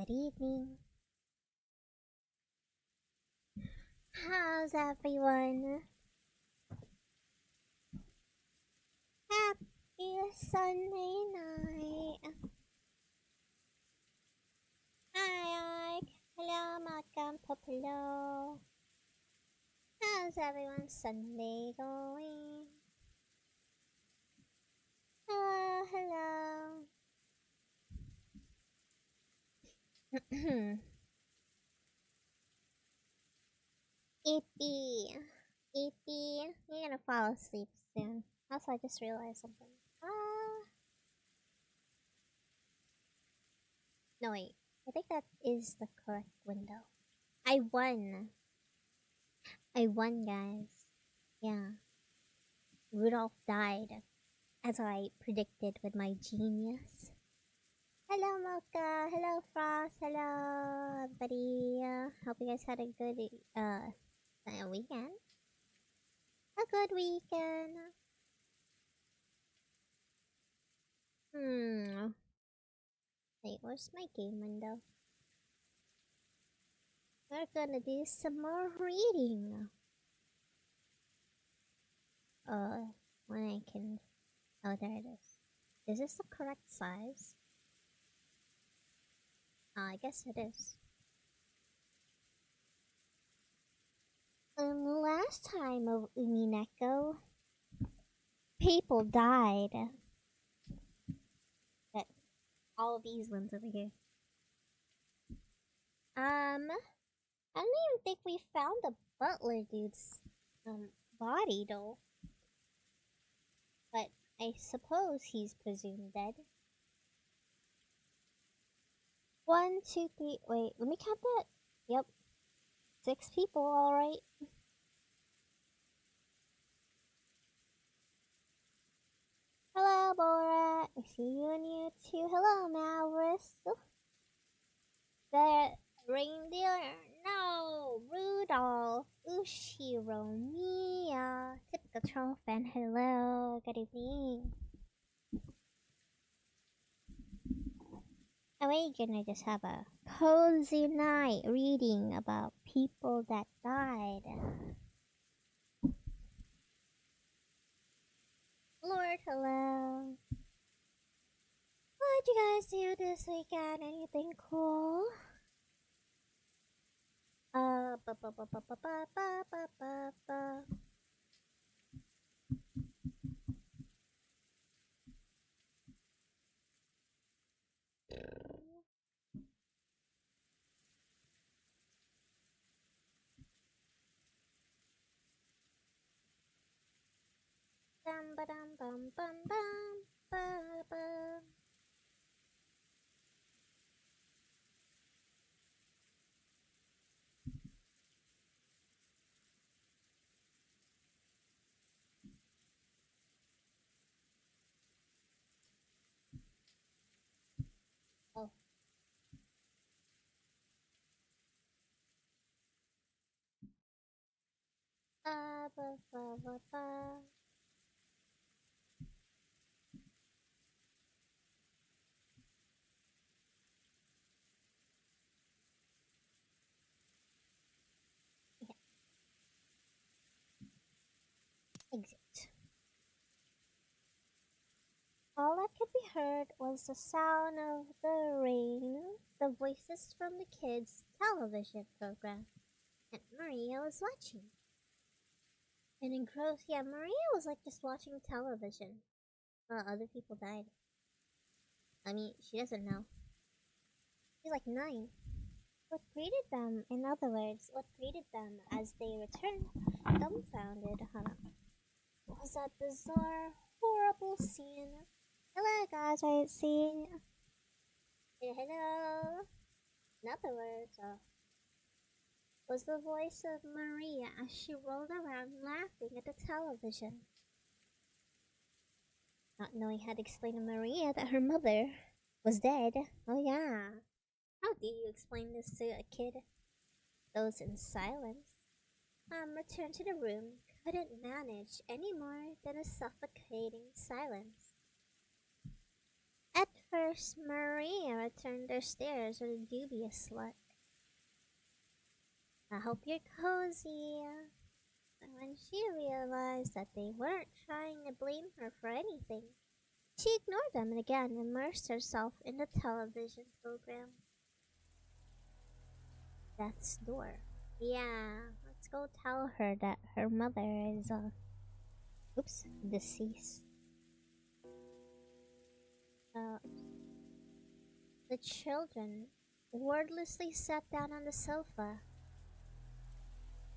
Good evening. How's everyone? Happy Sunday night. Hi, Ike. Hello, Malcolm Popolo. How's everyone's Sunday going? Hello. Ippy. Ippy, you're gonna fall asleep soon. Also, I just realized something. No, wait. I think that is the correct window. I won. I won, guys. Yeah. Rudolph died, as I predicted with my genius. Hello, Mocha. Hello, Frost. Hello, everybody. Hope you guys had a good weekend. A good weekend. Wait, where's my game window? We're gonna do some more reading. When I can... Oh, there it is. Is this the correct size? I guess it is. Last time of Umineko, people died. But all these ones over here. I don't even think we found the butler dude's body though. But I suppose he's presumed dead. 1, 2, 3. Wait, let me count that. Yep. 6 people, alright. Hello, Bora. I see you and you too. Hello, Maurice. The reindeer? No! Rudolph. Ushiro. Mia. Typical troll fan. Hello. Good evening. And we're gonna just have a cozy night reading about people that died. Lord, hello. What'd you guys do this weekend? Anything cool? Ba ba ba ba ba ba ba ba ba ba. Bum ba dum bum bum bum ba ba. Oh. Ba ba ba ba ba. Exit. All that could be heard was the sound of the rain, the voices from the kids' television program, and Maria was watching. And engrossed, yeah, Maria was like just watching television while other people died. I mean, she doesn't know. She's like 9. What greeted them, in other words, what greeted them as they returned, dumbfounded, was that bizarre, horrible scene. Hello, guys, I see. Hello. In other words, was the voice of Maria as she rolled around laughing at the television. Not knowing how to explain to Maria that her mother was dead. Oh yeah. How do you explain this to a kid? Those in silence. Returned to the room, couldn't manage any more than a suffocating silence. Ette first, Maria returned their stares with a dubious look. "I hope you're cozy." And when she realized that they weren't trying to blame her for anything, she ignored them and again immersed herself in the television program. Death's door. Yeah, let's go tell her that her mother is, deceased. Uh, the children wordlessly sat down on the sofa.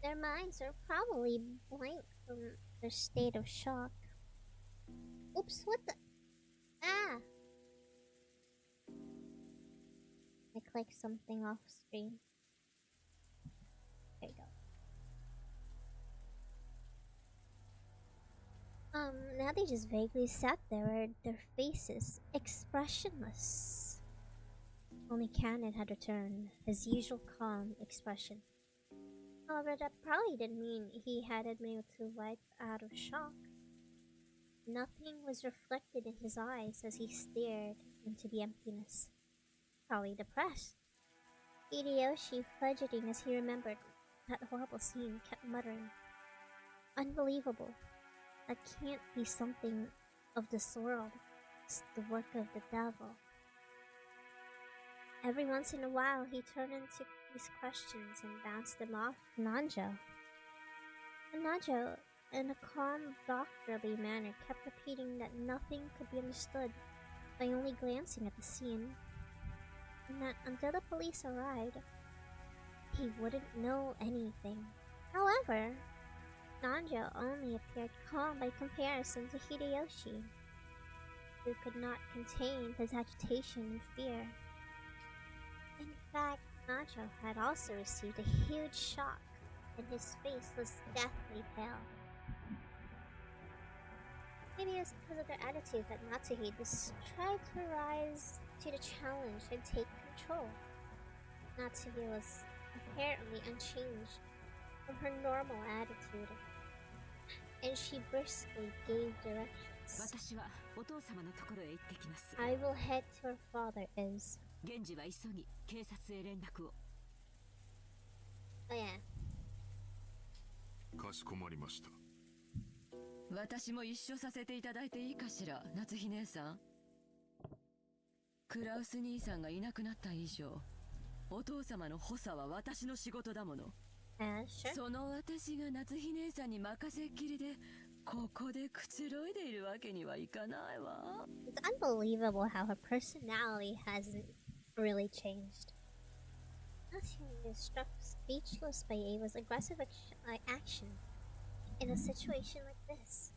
Their minds are probably blank from their state of shock. Oops, what the? Ah! I clicked something off screen. There you go. Now they just vaguely sat there, their faces expressionless. Only Cannon had returned, his usual calm expression. However, that probably didn't mean he had admitted to wipe out of shock. Nothing was reflected in his eyes as he stared into the emptiness. Probably depressed. Hideyoshi, fidgeting as he remembered that horrible scene, kept muttering, "Unbelievable. That can't be something of this world. It's the work of the devil." Every once in a while, he turned into these questions and bounced them off Nanjo. And Nanjo, in a calm, doctorly manner, kept repeating that nothing could be understood by only glancing at the scene, and that until the police arrived, he wouldn't know anything. However, Nanjo only appeared calm by comparison to Hideyoshi, who could not contain his agitation and fear. In fact, Nacho had also received a huge shock, and his face was deathly pale. Maybe it was because of their attitude that Natsuhi tried to rise to the challenge and take control. Natsuhi was apparently unchanged from her normal attitude, and she briskly gave directions. "I will head to her father is..." Oh yeah. かしこまりました。私も一緒させていただいていいかしら、夏日姉さん。クラウス兄さんがいなくなった以上、お父様の補佐は私の仕事だもの。Sure. その私が夏日姉さんに任せっきりで、ここでくつろいでいるわけにはいかないわ。It's unbelievable how her personality hasn't really changed. Natsuhi is struck speechless by Ava's aggressive action in a situation like this.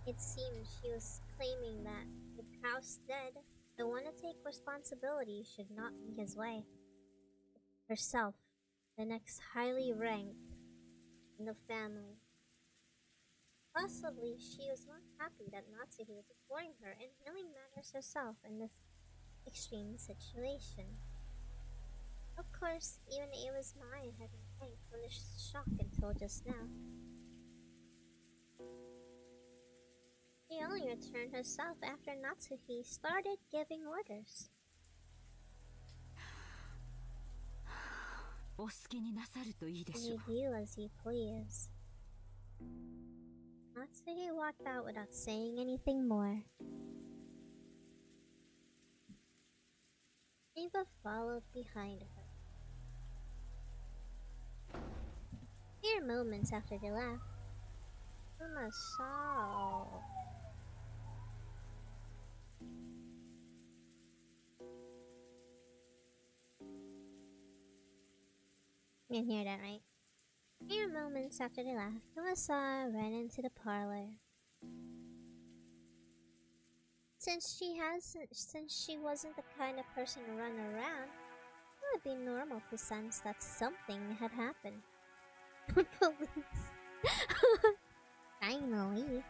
It seemed she was claiming that, with Kraus dead, the one to take responsibility should not be his wife. Herself, the next highly ranked in the family. Possibly she was not happy that Natsuhi was ignoring her and handling matters herself in this extreme situation. Of course, even Ava's mind had been blank from the shock until just now. She only returned herself after Natsuhi started giving orders. お好きになさるといいでしょう。And you do as you please. Natsuhi walked out without saying anything more. Eva followed behind her. Mere moments after they left, Uma saw. You can hear that, right? Mere moments after they left, Uma ran into the parlor. Since she wasn't the kind of person to run around, it would be normal to sense that something had happened. Police. Finally.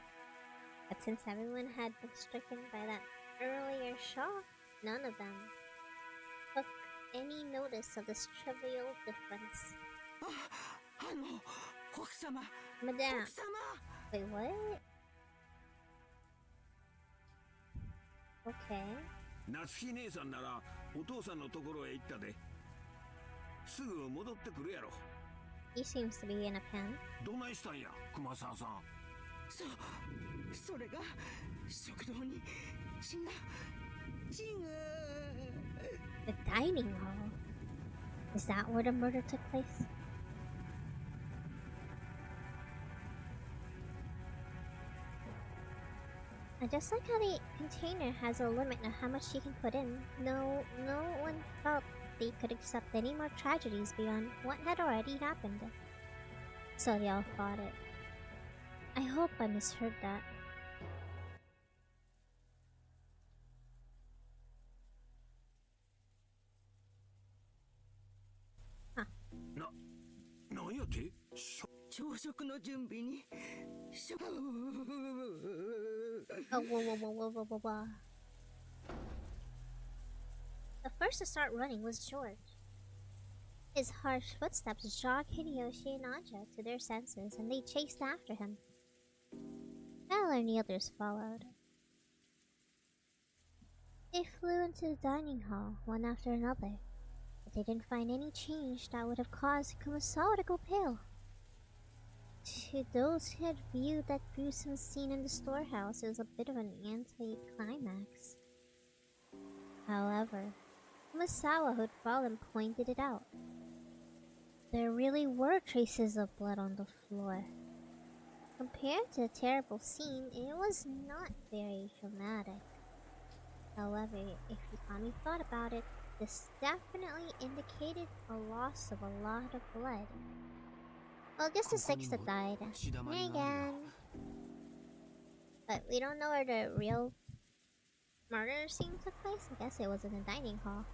But since everyone had been stricken by that earlier shock, none of them took any notice of this trivial difference. Madame. Wait, what? Okay. 夏日姉さんならお父さんのところへ行ったで。すぐ戻ってくるやろ。 He seems to be in a pen. どないしたんや、熊沢さん。それが食堂に血が The dining hall. Is that where the murder took place? I just like how the container has a limit on how much you can put in. No one felt they could accept any more tragedies beyond what had already happened. So they all fought it. I hope I misheard that. Huh. なんやて？朝食の準備に Oh, whoa. The first to start running was George. His harsh footsteps shocked Hideyoshi and Anja to their senses, and they chased after him. Bella and the others followed. They flew into the dining hall, one after another, but they didn't find any change that would have caused Kumasawa to go pale. To those who had viewed that gruesome scene in the storehouse, it was a bit of an anti-climax. However, Kumasawa, who'd fallen, pointed it out. There really were traces of blood on the floor. Compared to the terrible scene, it was not very dramatic. However, if Yukami thought about it, this definitely indicated a loss of a lot of blood. Well, just the 6 that died. Again. But we don't know where the real murder scene took place. I guess it was in the dining hall.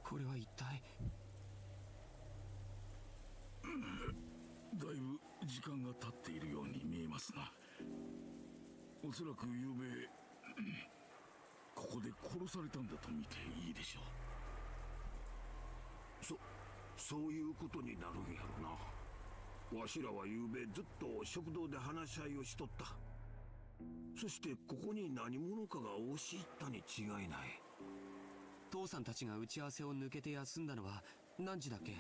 これは一体。だいぶ時間が経っているように見えますな。おそらくゆうべここで殺されたんだと見ていいでしょう。そういうことになるんやろな。わしらはゆうべずっと食堂で話し合いをしとった。そしてここに何者かが押し入ったに違いない。父さんたちが打ち合わせを抜けて休んだのは何時だっけ？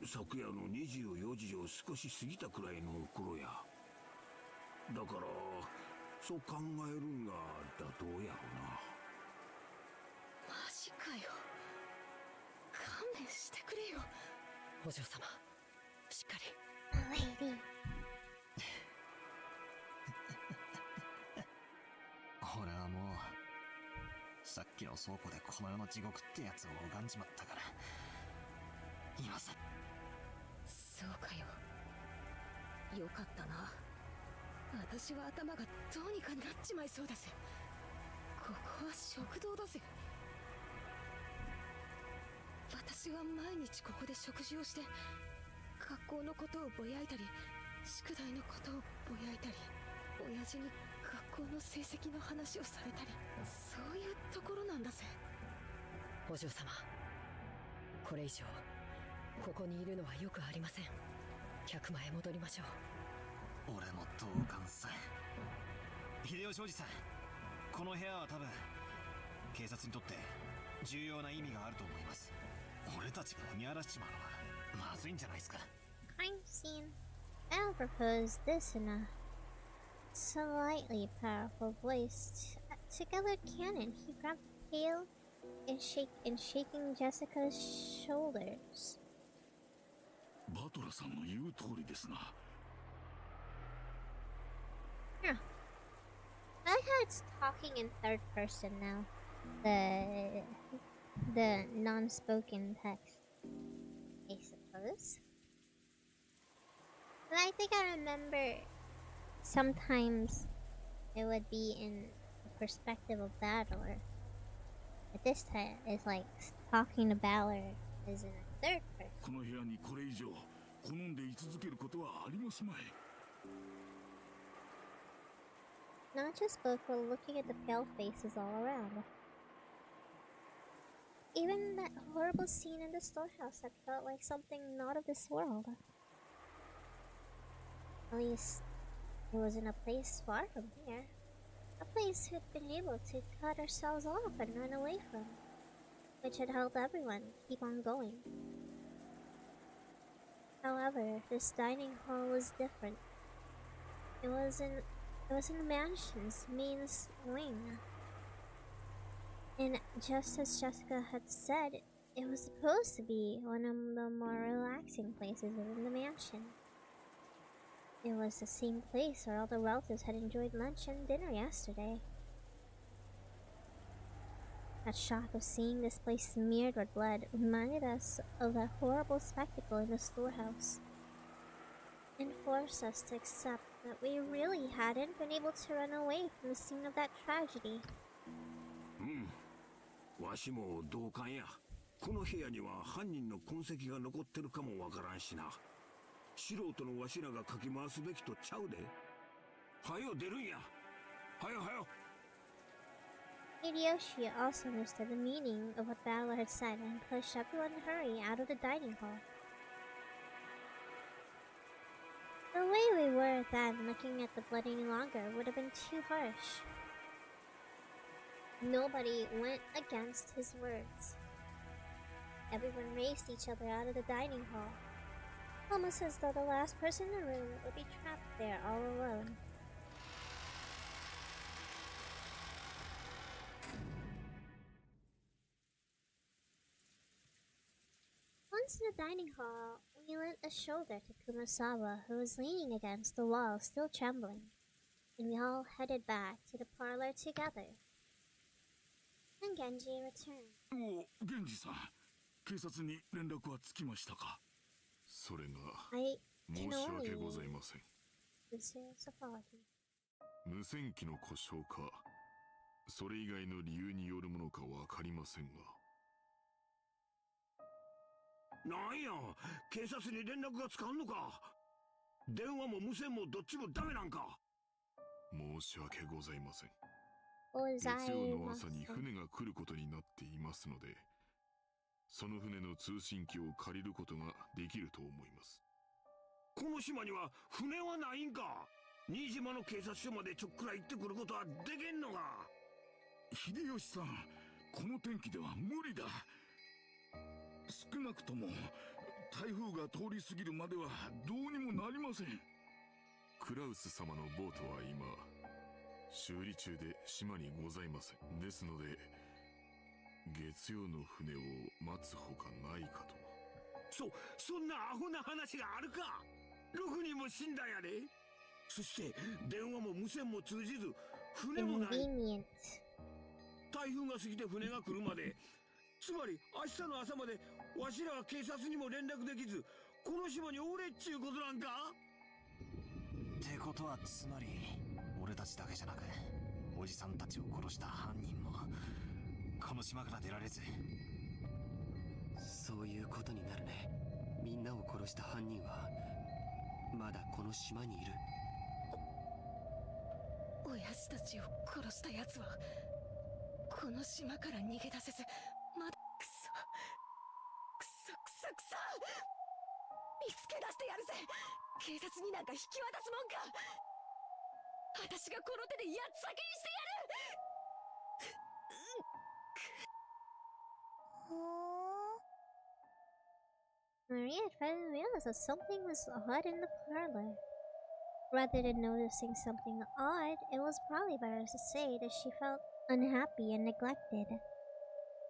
昨夜の24時を少し過ぎたくらいの頃や。だからそう考えるんが妥当やろな。マジかよ。勘弁してくれよ。お嬢様、しっかり。Lady. 俺はもうさっきの倉庫でこの世の地獄ってやつを拝んじまったから今さ。そうかよ。よかったな。私は頭がどうにかなっちまいそうだぜ。ここは食堂だぜ。私は毎日ここで食事をして学校のことをぼやいたり宿題のことをぼやいたり親父に学校の成績の話をされたり、そういうところなんだぜ。お嬢様、これ以上ここにいるのはよくありません。客間へ戻りましょう。俺も同感さ。秀吉おじさん、この部屋は多分警察にとって重要な意味があると思います。俺たちが踏み荒らしちまうのはまずいんじゃないですか。 Crime scene. Al proposed this in a slightly powerful voice. To gather cannon, he grabbed the pail and shaking Jessica's shoulders. バトラさんの言う通りですな。Huh. I like how it's talking in third person now. The non-spoken text, I suppose. But I think I remember sometimes it would be in the perspective of Battler. But this time it's like talking to Battler is in a third person. この部屋にこれ以上好んで居続けることはありますまい。Not just spoke while looking at the pale faces all around. Even that horrible scene in the storehouse had felt like something not of this world. At least, It was in a place far from here. A place we'd been able to cut ourselves off and run away from, which had helped everyone keep on going. However, this dining hall was different. It was in the mansion's main wing. And just as Jessica had said, it was supposed to be one of the more relaxing places within the mansion. It was the same place where all the relatives had enjoyed lunch and dinner yesterday. That shock of seeing this place smeared with blood reminded us of that horrible spectacle in the storehouse, and forced us to accept that we really hadn't been able to run away from the scene of that tragedy. わしも同感や。この部屋には犯人の痕跡が残ってるかもわからんしな。素人のわしらがかき回すべきとちゃうで。はよ出るんや。はよはよ。Hideyoshi also understood the meaning of what Battler had said and pushed everyone to hurry out of the dining hall. The way we were then, looking at the blood any longer, would have been too harsh. Nobody went against his words. Everyone raced each other out of the dining hall, almost as though the last person in the room would be trapped there all alone. Once in the dining hall, we lent a shoulder to Kumasawa, who was leaning against the wall, still trembling, and we all headed back to the parlor together. And Genji returned. お、源氏さん、警察に連絡はつきましたか？それが I 申 can し訳 only ございません。 sincere apology. 無線機の故障か、それ以外の理由によるものかわかりませんが。なんや、警察に連絡がつかんのか。電話も無線もどっちもダメなんか。申し訳ございません。月曜の朝に船が来ることになっていますので、その船の通信機を借りることができると思います。この島には船はないんか。新島の警察署までちょっくら行ってくることはできんのか。秀吉さん、この天気では無理だ。少なくとも台風が通り過ぎるまではどうにもなりません。クラウス様のボートは今修理中で島にございません。ですので月曜の船を待つほかないかと。そんなアホな話があるか。6人も死んだんやで。そして電話も無線も通じず船もない。台風が過ぎて船が来るまで、つまり明日の朝までわしらは警察にも連絡できず、この島におれっちゅうことなんか。ってことはつまり俺たちだけじゃなくおじさんたちを殺した犯人もこの島から出られず。そういうことになるね。みんなを殺した犯人はまだこの島にいる。親父たちを殺した奴はこの島から逃げ出せずまだ。くそ見つけ出してやるぜ。警察になんか引き渡すもんか。私がこの手でやっつけにしてやる。Maria had finally realized that something was odd in the parlor. Rather than noticing something odd, it was probably better to say that she felt unhappy and neglected.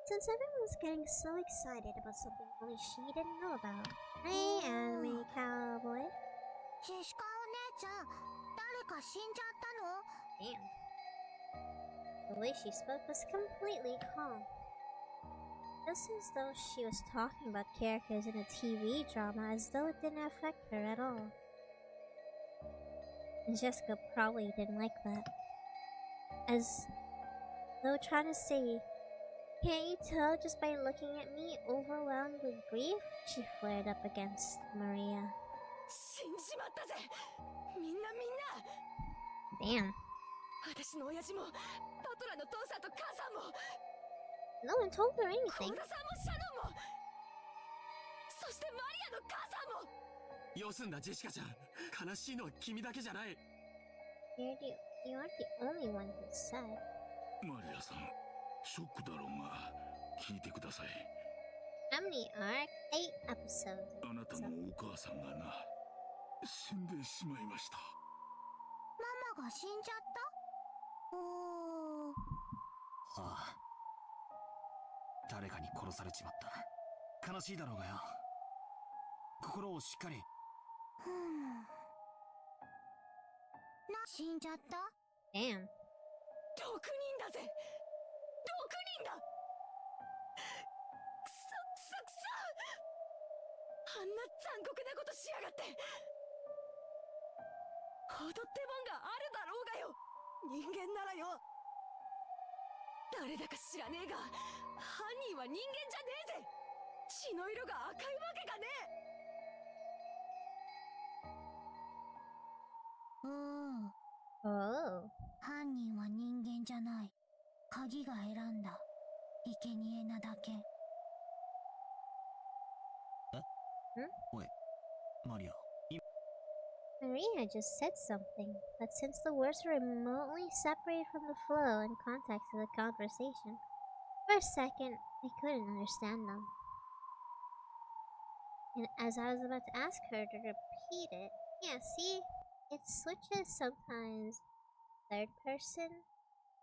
Since everyone was getting so excited about something only she didn't know about. Hey, anime cowboy. ジェシカお姉ちゃん、誰か死んじゃったの？ Damn. The way she spoke was completely calm. Just as though she was talking about characters in a TV drama, as though it didn't affect her at all. And Jessica probably didn't like that. As though trying to say, can't you tell just by looking at me overwhelmed with grief? She flared up against Maria. 死んじまったぜ。みんな Damn. 私の親父もトトラの父さんと母さんも No one told her コ anything. ーダさんもシャノンも、そしてマリアの母さんも。よすんだジェシカちゃん。悲しいのは君だけじゃない。You aren't the only one who said. マリアさん、ショックだろうが聞いてください。 How many arc? 8 episodes. あなたのお母さんがな、死んでしまいました。ママが死んじゃった？おー。ああ、誰かに殺されちまった。悲しいだろうがよ。心をしっかり。死んじゃった？ Damn. 6人だぜ。6人だ。くそ。あんな残酷なことしやがって。踊ってもんがあるだろうがよ。人間ならよ。誰だか知らねえが、犯人は人間じゃねえぜ。血の色が赤いわけがねおー。Oh. 犯人は人間じゃない。鍵が選んだ生贄なだけ。おい、マリア。 Maria just said something, but since the words were remotely separated from the flow and context of the conversation, for a second I couldn't understand them. And as I was about to ask her to repeat it, yeah, see, it switches sometimes third person,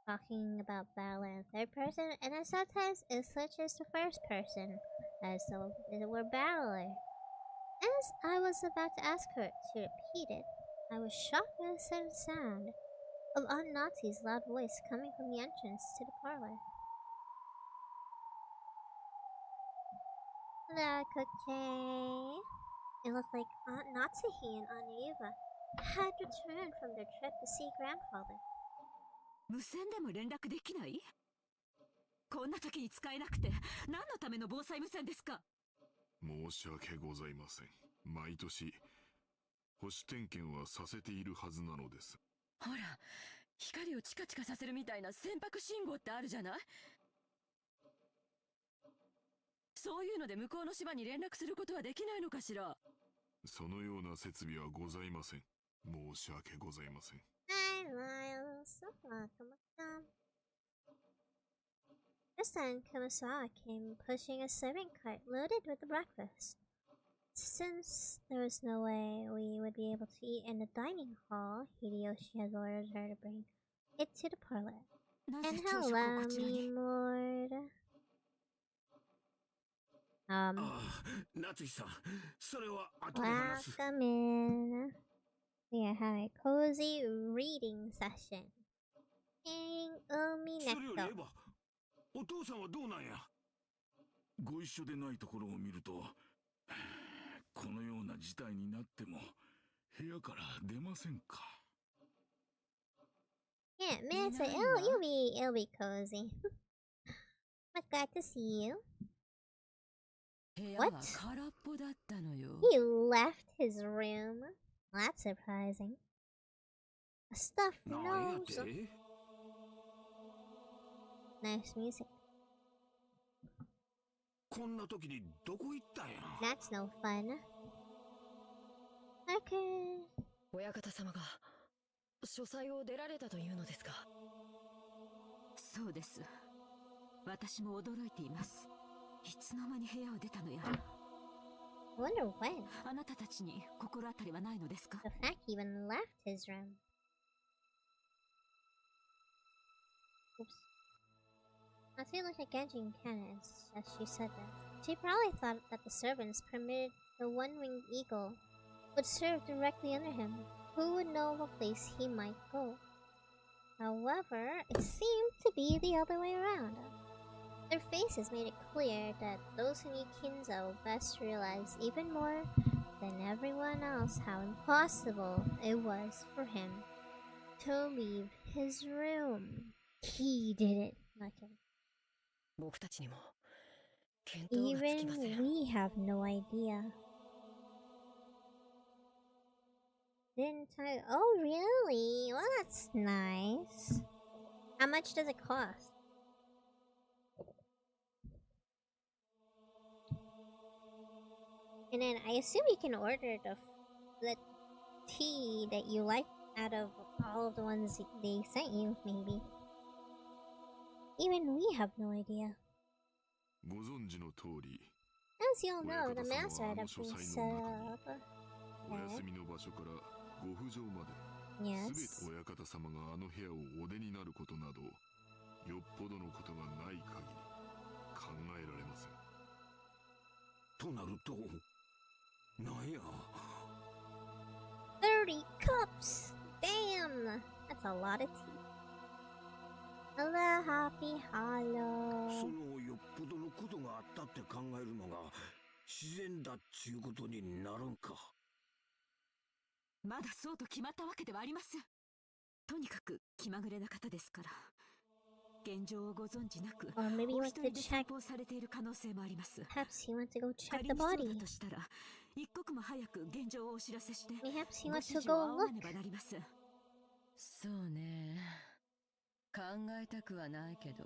talking about battle in third person, and then sometimes it switches to first person, as though it were battler. As I was about to ask her to repeat it, I was shocked by the sudden sound of Aunt Nazi's loud voice coming from the entrance to the parlor. Look, okay. It looked like Aunt Natsuhi and Aunt Eva had returned from their trip to see grandfather. 無線でも連絡できない？こんな時に使えなくて何のための防災無線ですか？申し訳ございません。毎年保守点検はさせているはずなのです。ほら、光をチカチカさせるみたいな船舶信号ってあるじゃない？そういうので向こうの島に連絡することはできないのかしら？そのような設備はございません。申し訳ございません。Hi, Miles. Welcome. Just then, Kumasawa came pushing a serving cart loaded with the breakfast. Since there was no way we would be able to eat in the dining hall, Hideyoshi has ordered her to bring it to the parlor. And hello, me lord. 夏日さん、それは後で話す。 Welcome in. We are having a cozy reading session. In それよりエ Umineko. ヴァ、お父さんはどうなんや。ご一緒でないところを見ると、このような事態になっても部屋から出ませんか。 Yeah, man, so it'll be cozy. But glad to see you. 部屋は空っぽだったのよ。 He left his room. That's surprising. A stuffed なんや nose. て？ Nice music. こんな時にどこ行ったんや。 That's no fun. Okay. 親方様が書斎を出られたというのですか？そうです。私も驚いています。いつの間に部屋を出たのやら。 Wonder when. あなたたちに心当たりはないのですか？ The fact he even left his room. Oops. Natsuki looked at Genji and Ken as she said that. She probably thought that the servants permitted the one-winged eagle would serve directly under him. Who would know of a place he might go? However, it seemed to be the other way around. Their faces made it clear that those who need Kinzo best realized even more than everyone else how impossible it was for him to leave his room. He did it. Not him. 僕たちにも見当がつきません。 Even we have no idea. Didn't I? Oh, really? Well, that's nice. How much does it cost? And then I assume you can order the tea that you like out of all of the ones they sent you, maybe. Even we have no idea. ご存知の通り、 As you all know, the master had been set up. お休みの場所からご不浄まで、 Yes. 全て親方様があの部屋をお出になることなど、よっぽどのことがない限り考えられません。となると、なんや。30 cups! Damn! That's a lot of tea. Hello, Happy Hollow. そのよっぽどのことがあったって考えるのが自然だっちゅうことになるんか。まだそうと決まったわけではありません。とにかく気まぐれな方ですから、現状をご存知なく、 Or maybe you お want 一 to 人で check. 散歩されている可能性もあります。 Perhaps you want to go check 仮 the にそうだ body. としたら、一刻も早く現状をお知らせして、 Perhaps you ご want 指 to 示を go 仰が look. ねばなります。そうね。考えたくはないけど、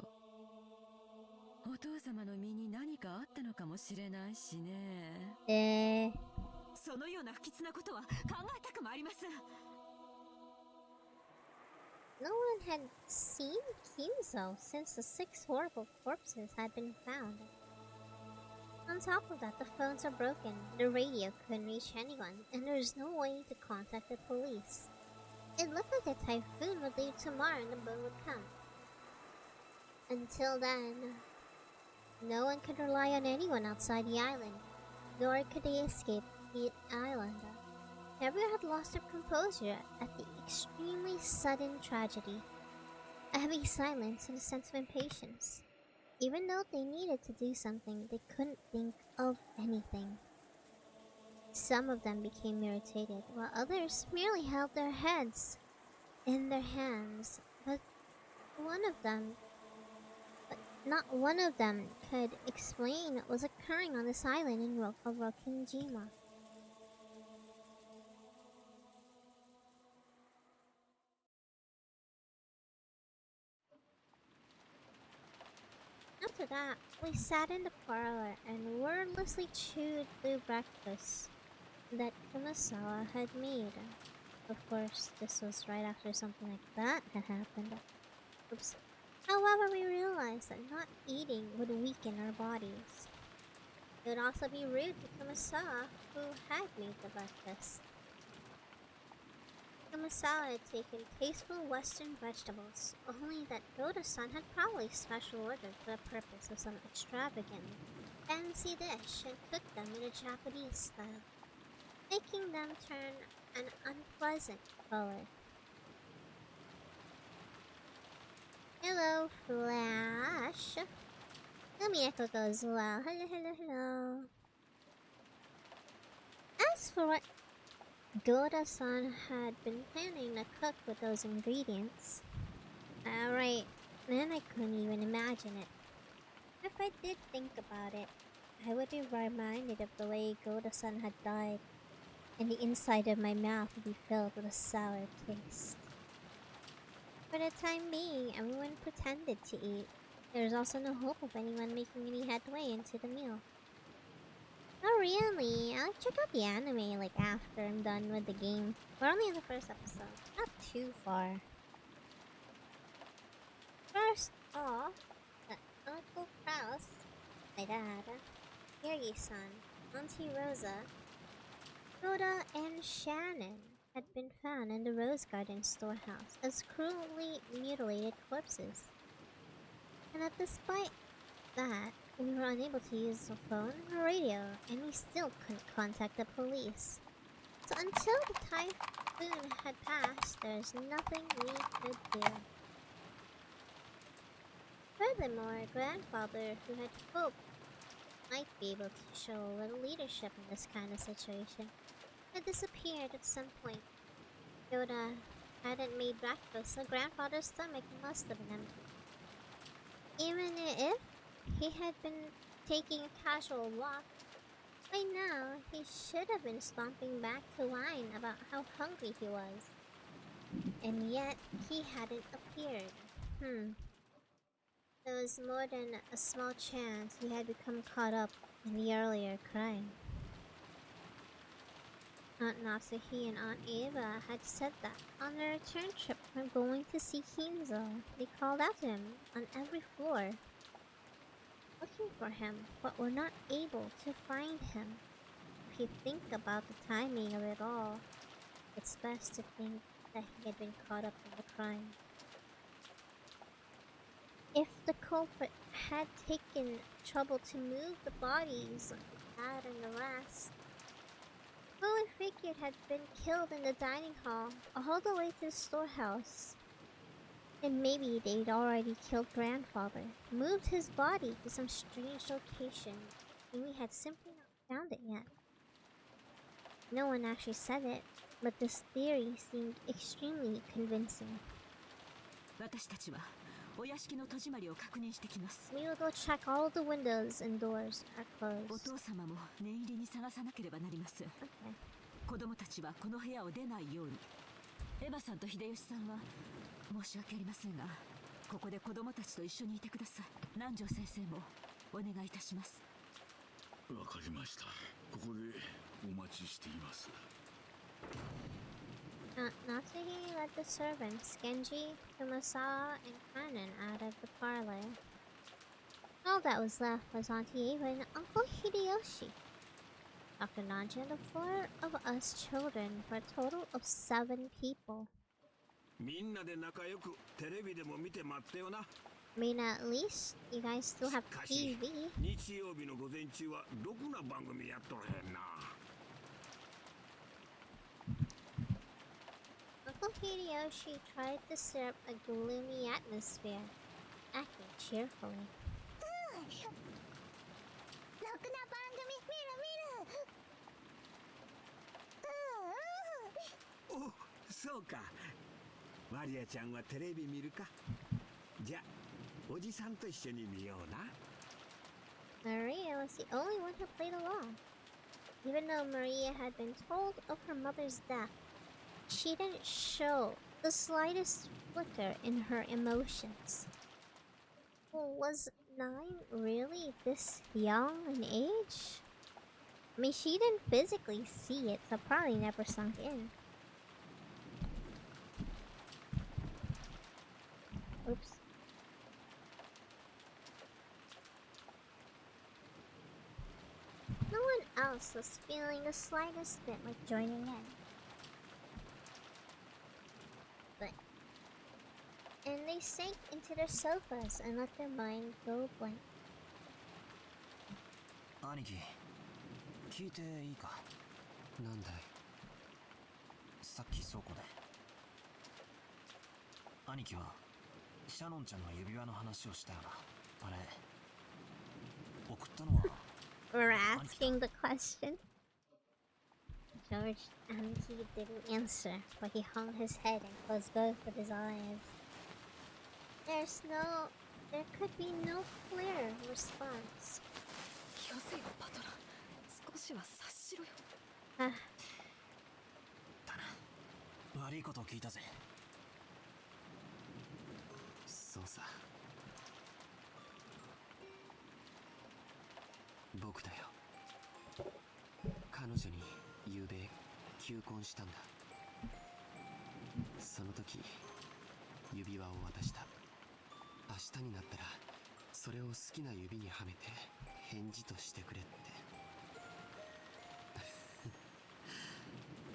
お父様の身に何かあったのかもしれないしね。そのような不吉なことは考えたくもありません。 No one had seen Kyuzo since the 6 horrible corpses had been found. On top of that, the phones are broken, the radio couldn't reach anyone, and there's no way to contact the police. It looked like a typhoon would leave tomorrow and the boat would come. Until then, no one could rely on anyone outside the island, nor could they escape the island. Everyone had lost their composure at the extremely sudden tragedy. A heavy silence and a sense of impatience. Even though they needed to do something, they couldn't think of anything. Some of them became irritated, while others merely held their heads in their hands. But not one of them could explain what was occurring on this island in Rokinjima. After that, we sat in the parlor and wordlessly chewed through breakfast that Kumasawa had made. Of course, this was right after something like that had happened. Oops. However, we realized that not eating would weaken our bodies. It would also be rude to Kumasawa, who had made the breakfast. Kumasawa had taken tasteful western vegetables, only that Goda-san had probably special ordered for the purpose of some extravagant, fancy dish and cooked them in a Japanese style, making them turn an unpleasant color. Hello, Flash. Umineko goes well. Hello. As for what Goda-san had been planning to cook with those ingredients, right, then I couldn't even imagine it. If I did think about it, I would be reminded of the way Goda-san had died, and the inside of my mouth would be filled with a sour taste. For the time being, everyone pretended to eat. There was also no hope of anyone making any headway into the meal. Oh really? I'll check out the anime like after I'm done with the game. We're only in the first episode. Not too far. First off, Uncle Kraus, my dad, Kiryu-san, Auntie Rosa, Rhoda, and Shannon had been found in the Rose Garden storehouse as cruelly mutilated corpses. And despite that, we were unable to use the phone or radio, and we still couldn't contact the police. So until the typhoon had passed, there's nothing we could do. Furthermore, grandfather, who had hoped might be able to show a little leadership in this kind of situation, had disappeared at some point. Yoda hadn't made breakfast, so grandfather's stomach must have been empty. Even if he had been taking a casual walk, by now he should have been stomping back to whine about how hungry he was. And yet he hadn't appeared. There was more than a small chance he had become caught up in the earlier crime. Aunt Natsuhi and Aunt Eva had said that on their return trip from going to see Hinzo, they called out to him on every floor, looking for him, but were not able to find him. If you think about the timing of it all, it's best to think that he had been caught up in the crime. If the culprit had taken trouble to move the bodies like Dad and the rest, fully figured had been killed in the dining hall all the way to the storehouse. And maybe they'd already killed Grandfather, moved his body to some strange location, and we had simply not found it yet. No one actually said it, but this theory seemed extremely convincing. 私たちはお屋敷の戸締まりを確認してきます。 We will go check all the windows and doors are お closed. 父様も念入りに探さなければなりません。 Okay. 子供たちはこの部屋を出ないように。エヴァさんと秀吉さんは申し訳ありませんが、ここで子供たちと一緒にいてください。南條先生もお願いいたします。わかりました。ここでお待ちしています。 Natsuhi led the servants, Genji, Kumasawa, and Kanan out of the parlor. All that was left was Auntie Eva and Uncle Hideyoshi. Dr. Nanji and the four of us children for a total of 7 people. みんなで仲良くテレビでも見て待ってよな。 I mean, at least you guys still have しかし TV. 日曜日の午前中はろくな番組やっとらへんな。 Uncle Hideyoshi tried to stir up a gloomy atmosphere, acting cheerfully. ろくな番組見る見る。お、そうか。マリアちゃんはテレビ見るか。じゃあ、おじさんと一緒に見ような。 Maria was the only one who played along. Even though Maria had been told of her mother's death, she didn't show the slightest flicker in her emotions. Was 9 really this young in age? I mean, she didn't physically see it, so probably never sunk in. Oops. No one else was feeling the slightest bit like joining in. And they sank into their sofas and let their mind go blank. 兄貴、聞いていいか。なんだい。さっき倉庫で兄貴はシャノンちゃんの指輪の話をしたよな。あれ送ったのは We're asking the question. George he didn't answer, but he hung his head and closed both of his eyes. There could be no clear response. よせよパトラ、少しは察しろよ。Ah, だな。悪いことを聞いたぜ。そうさ。僕だよ。彼女に昨べ求婚したんだ。その時指輪を渡した。明日になったらそれを好きな指にはめて返事としてくれって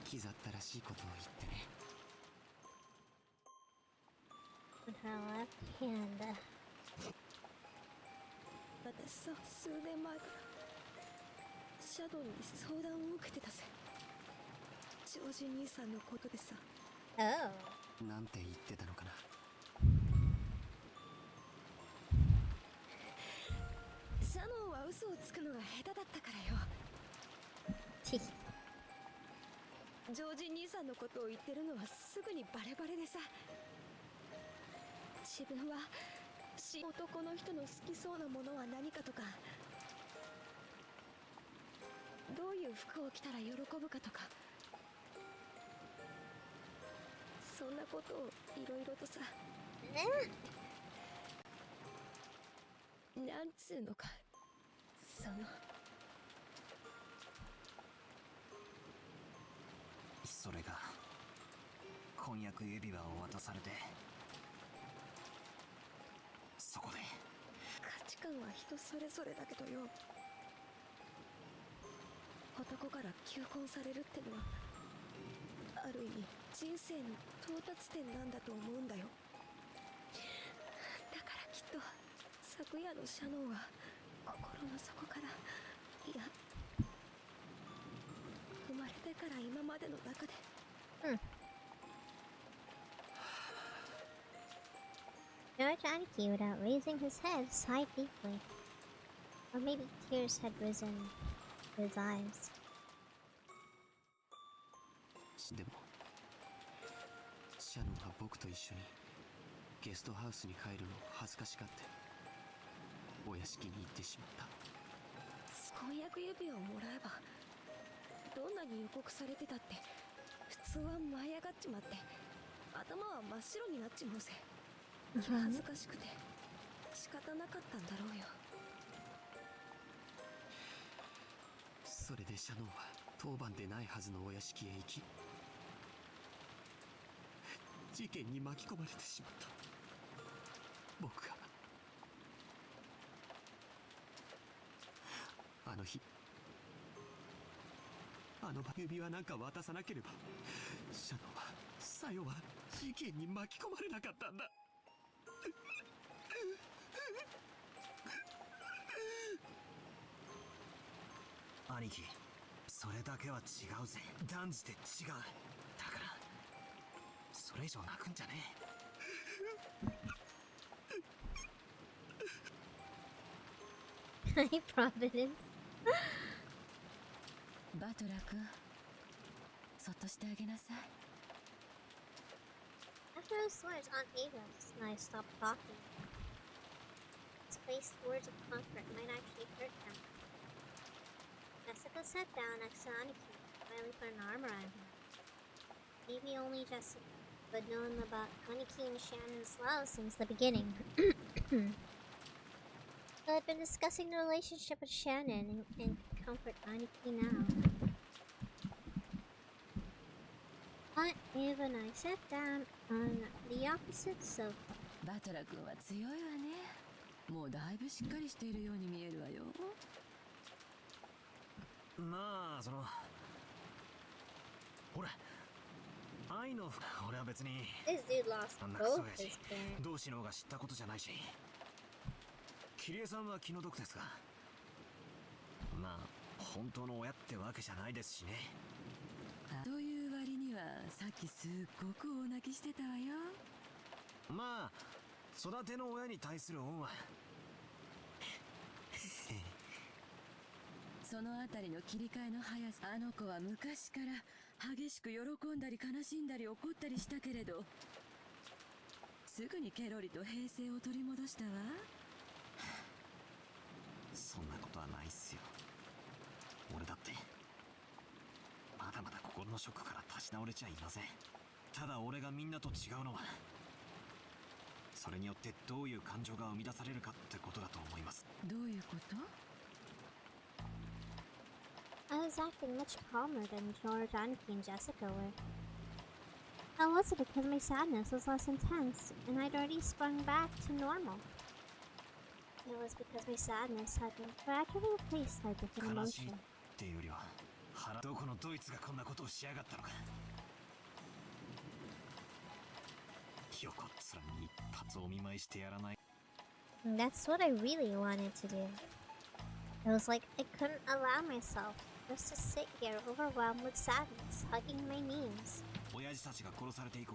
気ざったらしいことを言ってね。 with her left hand. 私さ、数年前からシャドウに相談を受けてたぜ。ジョージ兄さんのことでさ。 Oh. なんて言ってたのかな。シャノンは嘘をつくのが下手だったからよ。ジョージ兄さんのことを言ってるのはすぐにバレバレでさ。自分は男の人の好きそうなものは何かとか、どういう服を着たら喜ぶかとか、そんなことをいろいろとさ。なんつうのか、俺が婚約指輪を渡されて、そこで価値観は人それぞれだけどよ、男から求婚されるってのはある意味人生の到達点なんだと思うんだよ。だからきっと昨夜のシャノンは心の底から、いや生まれてから今までの中で、George Aniki, without raising his head, sighed deeply. Or maybe tears had risen to his eyes. でもシャノンは僕と一緒にゲストハウスに帰るのを恥ずかしがってお屋敷に行ってしまった。婚約指輪をもらえばどんなに予告されてたって普通は舞い上がっちまって頭は真っ白になっちまうぜ。恥ずかしくて仕方なかったんだろうよ。それでシャノンは当番でないはずのお屋敷へ行き、事件に巻き込まれてしまった。僕があの日、あの指輪なんか渡さなければシャノンは、サヨは事件に巻き込まれなかったんだ。兄貴、それだけは違うぜ。断じて違う。だからそれ以上泣くんじゃねえ。Hi, Providence. バトラ君、そっとしてあげなさい。After those words, Aunt Ava's and I stopped talking. Spaced words of comfort might actually hurt them. Jessica sat down next to Aniki, finally put an arm around him. Maybe only Jessica would have known about Aniki and Shannon's love since the beginning. I had been discussing the relationship with Shannon and comfort Aniki now. Aunt Ava and I sat down on the opposite sofa. バトラ君は強いわね。もうだいぶしっかりしているように見えるわよ。まあほら、愛の俺は別に This dude lost あんなクソ both 親 his 父 parents. 同志の方が知ったことじゃないし、桐江さんは気の毒ですが、まあ本当の親ってわけじゃないですしね。という割にはさっきすっごく大泣きしてたわよ。まあ育ての親に対する恩はそのあたりの切り替えの速さ、あの子は昔から激しく喜んだり悲しんだり怒ったりしたけれど、すぐにケロリと平静を取り戻したわ。そんなことはないっすよ。俺だってまだまだ心のショックから立ち直れちゃいません。ただ俺がみんなと違うのは、それによってどういう感情が生み出されるかってことだと思います。どういうこと？ I was acting much calmer than George, Aniki, and Jessica were. How was it because my sadness was less intense, and I'd already sprung back to normal? It was because my sadness had been gradually replaced by different 悲しいっ emotion. ていうよりは、どこのドイツがこんなことをしやがったのか。横っ面に一発お見舞いしてやらない。 And that's what I really wanted to do. It was like I couldn't allow myself just to sit here overwhelmed with sadness, hugging my knees. 親父たちが殺されて以降、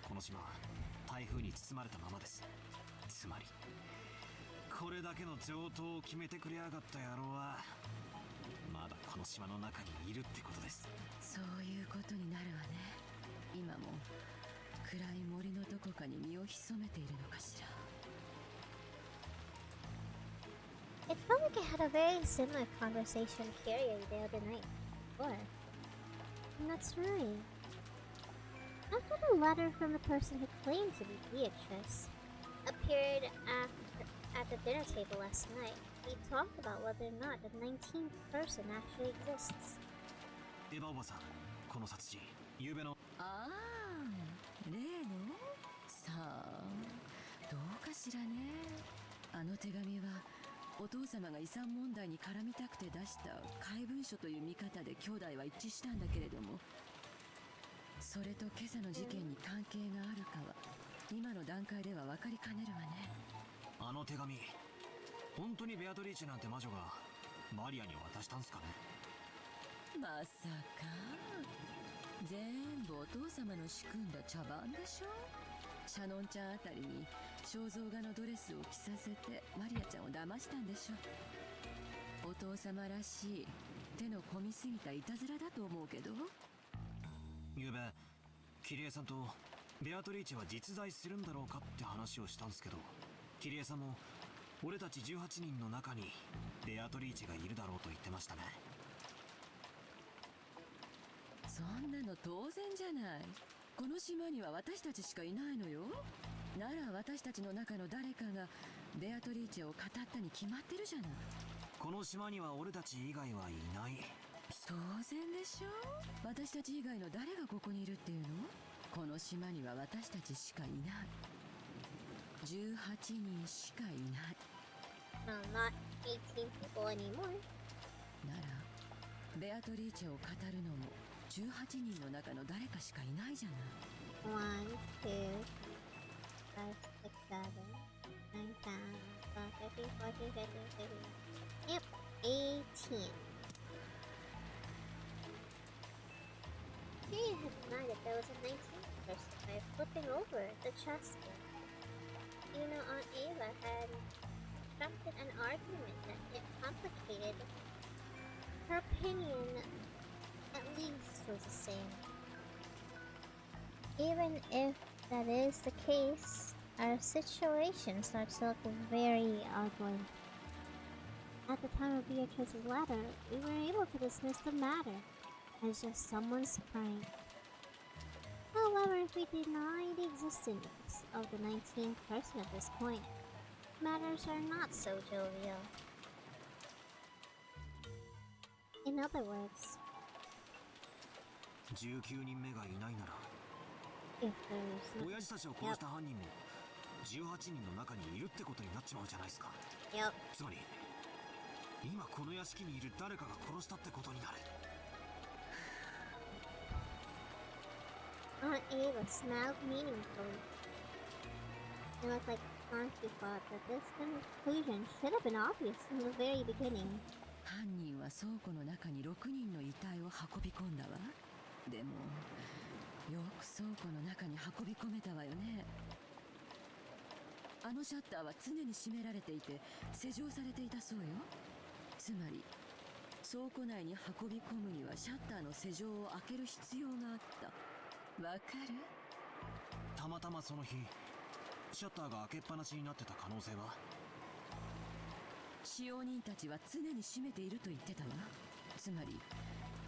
この島は台風に包まれたままです。つまりこれだけの上等を決めてくれやがった野郎はまだこの島の中にいるってことです。そういうことになるわね。今も暗い森のどこかに身を潜めているのかしら。 It felt like I had a very similar conversation with Kyria the other night before. And that's right. After the letter from the person who claimed to be Beatrice appeared at the dinner table last night, we talked about whether or not the 19th person actually exists. エヴァおばさん、この殺人、昨べの。ああ、例のさあ、どうかしらね。あの手紙はお父様が遺産問題に絡みたくて出した怪文書という見方で兄弟は一致したんだけれども、それと今朝の事件に関係があるかは今の段階では分かりかねるわね。あの手紙、本当にベアトリーチェなんて魔女がマリアに渡したんすかね。まさか。全部お父様の仕組んだ茶番でしょ。シャノンちゃんあたりに肖像画のドレスを着させてマリアちゃんを騙したんでしょ。お父様らしい手の込みすぎたいたずらだと思うけど。昨べキリエさんとベアトリーチェは実在するんだろうかって話をしたんすけど、キリエさんも俺たち18人の中にベアトリーチェがいるだろうと言ってましたね。そんなの当然じゃない。この島には私たちしかいないのよ。なら私たちの中の誰かがベアトリーチェを語ったに決まってるじゃない。この島には俺たち以外はいない。当然でしょ。私たち以外の誰がここにいるっていうの。この島には私たちしかいない。18人しかいない。No, not 18 people anymore. ならベアトリーチェを語るのも18人の中の誰かしかいないじゃない。 1, 2, 5, 6, 7, 9, 10, 12, 13, 14, 15, 16. Yep, 18. He had denied that there was a 19th person by flipping over the chessboard. You know, Aunt Ava had constructed an argument that it complicated. Her opinion, at least, was the same. Even if that is the case, our situation starts to look very ugly. At the time of Beatrice's letter, we were able to dismiss the matter as just someone's prank. However, if we deny the existence of the 19th person at this point, matters are not so jovial. In other words, 19人目がいないなら、 if there's 親父たちを殺した犯人も18人の中にいるってことになっちまうじゃないですか。 Yep. つまり今この屋敷にいる誰かが殺したってことになる。 Aunt Ava smiled meaningfully. It looked like Auntie thought that this conclusion should have been obvious from the very beginning. 犯人は倉庫の中に6人の遺体を運び込んだわ。でもよく倉庫の中に運び込めたわよね。あのシャッターは常に閉められていて施錠されていたそうよ。つまり倉庫内に運び込むにはシャッターの施錠を開ける必要があった。わかる？たまたまその日シャッターが開けっぱなしになってた可能性は？使用人たちは常に閉めていると言ってたわ。つまり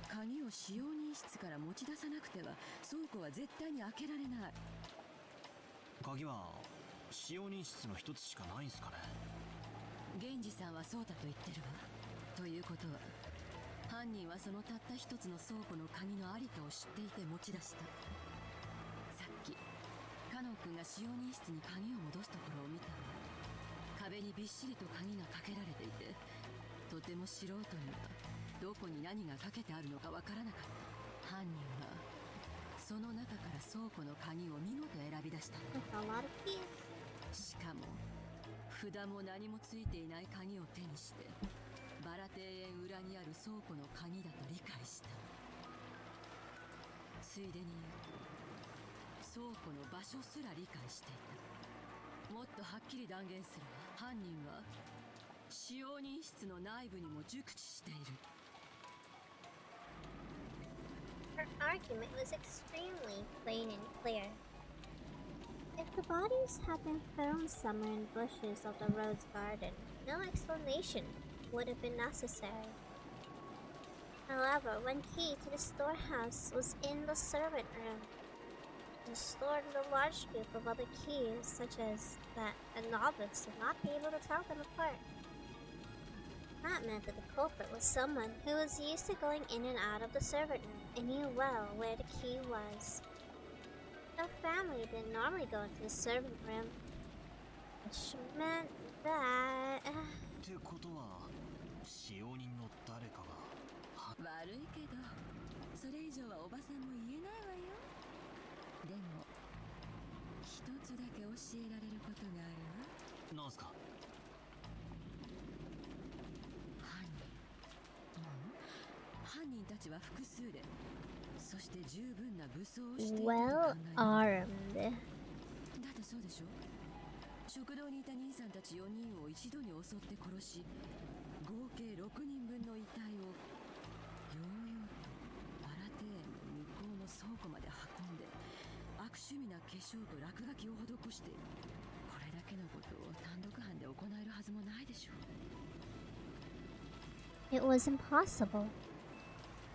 鍵を使用人室から持ち出さなくては倉庫は絶対に開けられない。鍵は使用人室の一つしかないんすかね。源氏さんはそうだと言ってるわ。ということは犯人はそのたった一つの倉庫の鍵のありかを知っていて持ち出した。さっきカノン君が使用人室に鍵を戻すところを見たわ。壁にびっしりと鍵がかけられていて、とても素人にはどこに何がかけてあるのかわからなかった。犯人はその中から倉庫の鍵を見事選び出したの。 With a lot of keys. しかも札も何もついていない鍵を手にしてバラ庭園裏にある倉庫の鍵だと理解した。ついでに言うと倉庫の場所すら理解していた。もっとはっきり断言するわ。犯人は使用人室の内部にも熟知している。 Her argument was extremely plain and clear. If the bodies had been thrown somewhere in bushes of the Rose Garden, no explanation would have been necessary. However, one key to the storehouse was in the servant room, and stored with a large group of other keys, such as that a novice would not be able to tell them apart. That meant that the culprit was someone who was used to going in and out of the servant room and knew well where the key was. The family didn't normally go into the servant room, which meant that... ってことは使用人の誰かが悪いけどそれ以上はおばさんも言えないわよ。でも一つだけ教えられることがあるわ。なんすか？犯人たちは複数で、そして十分な武装をしていたと考 well え armed. だってそうでしょ。食堂にいた兄さんたち4人を一度に襲って殺し、合計6人分の遺体をヨーヨーとバラ庭園の向こうの倉庫まで運んで、悪趣味な化粧と落書きを施して、これだけのことを単独犯で行えるはずもないでしょう。 It was impossible.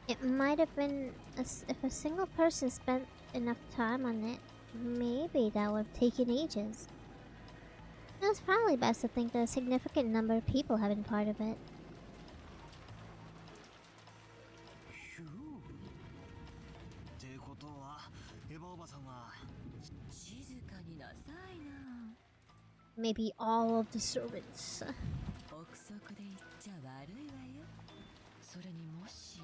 It might have been if a single person spent enough time on it, maybe that would have taken ages. It was probably best to think that a significant number of people have been part of it. ってことはエヴァおばさんは静かになさいな。 Maybe all of the servants. 憶測で言っちゃ悪いわよ。それにもし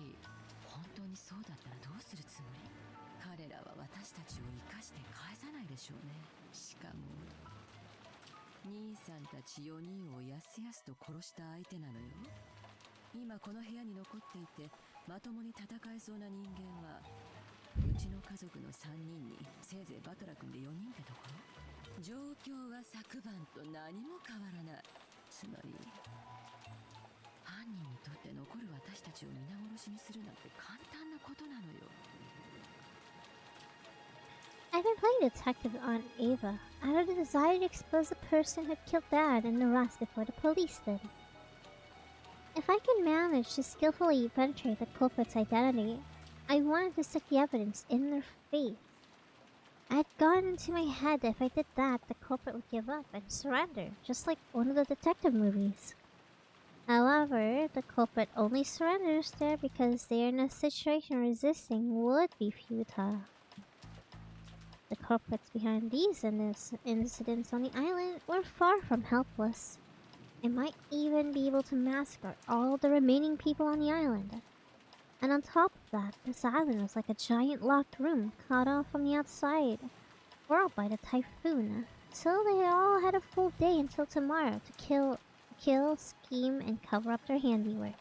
本当にそうだったらどうするつもり？彼らは私たちを生かして返さないでしょうね。しかも兄さんたち4人をやすやすと殺した相手なのよ。今この部屋に残っていてまともに戦えそうな人間はうちの家族の3人にせいぜいバトラ君で4人ってところ。状況は昨晩と何も変わらない。つまり犯人にとって残る私たちを皆殺しにするなんて簡単なことなのよ。 I've been playing detective on Ava out of the desire to expose the person who killed Dad and the rest before the police did. If I could manage to skillfully penetrate the culprit's identity, I wanted to stick the evidence in their face. I had gone into my head that if I did that, the culprit would give up and surrender, just like one of the detective movies. However, the culprit only surrenders there because they are in a situation resisting would be futile. The culprits behind these incidents on the island were far from helpless. They might even be able to massacre all the remaining people on the island. And on top of that, this island was like a giant locked room cut off from the outside world by the typhoon. So they all had a full day until tomorrow to kill, scheme, and cover up their handiwork.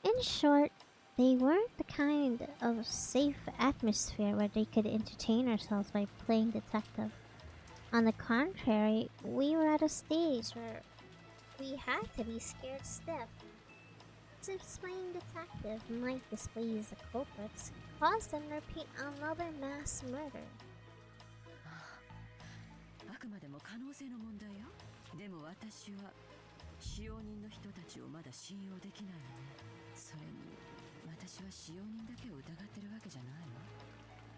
In short, they weren't the kind of safe atmosphere where they could entertain ourselves by playing detective. On the contrary, we were at a stage where we had to be scared stiff. Since playing detective might displease the culprits, cause them to repeat another mass murder. あくまでも可能性の問題よ。でも私は使用人の人たちをまだ信用できないわね。それに私は使用人だけを疑ってるわけじゃないわ。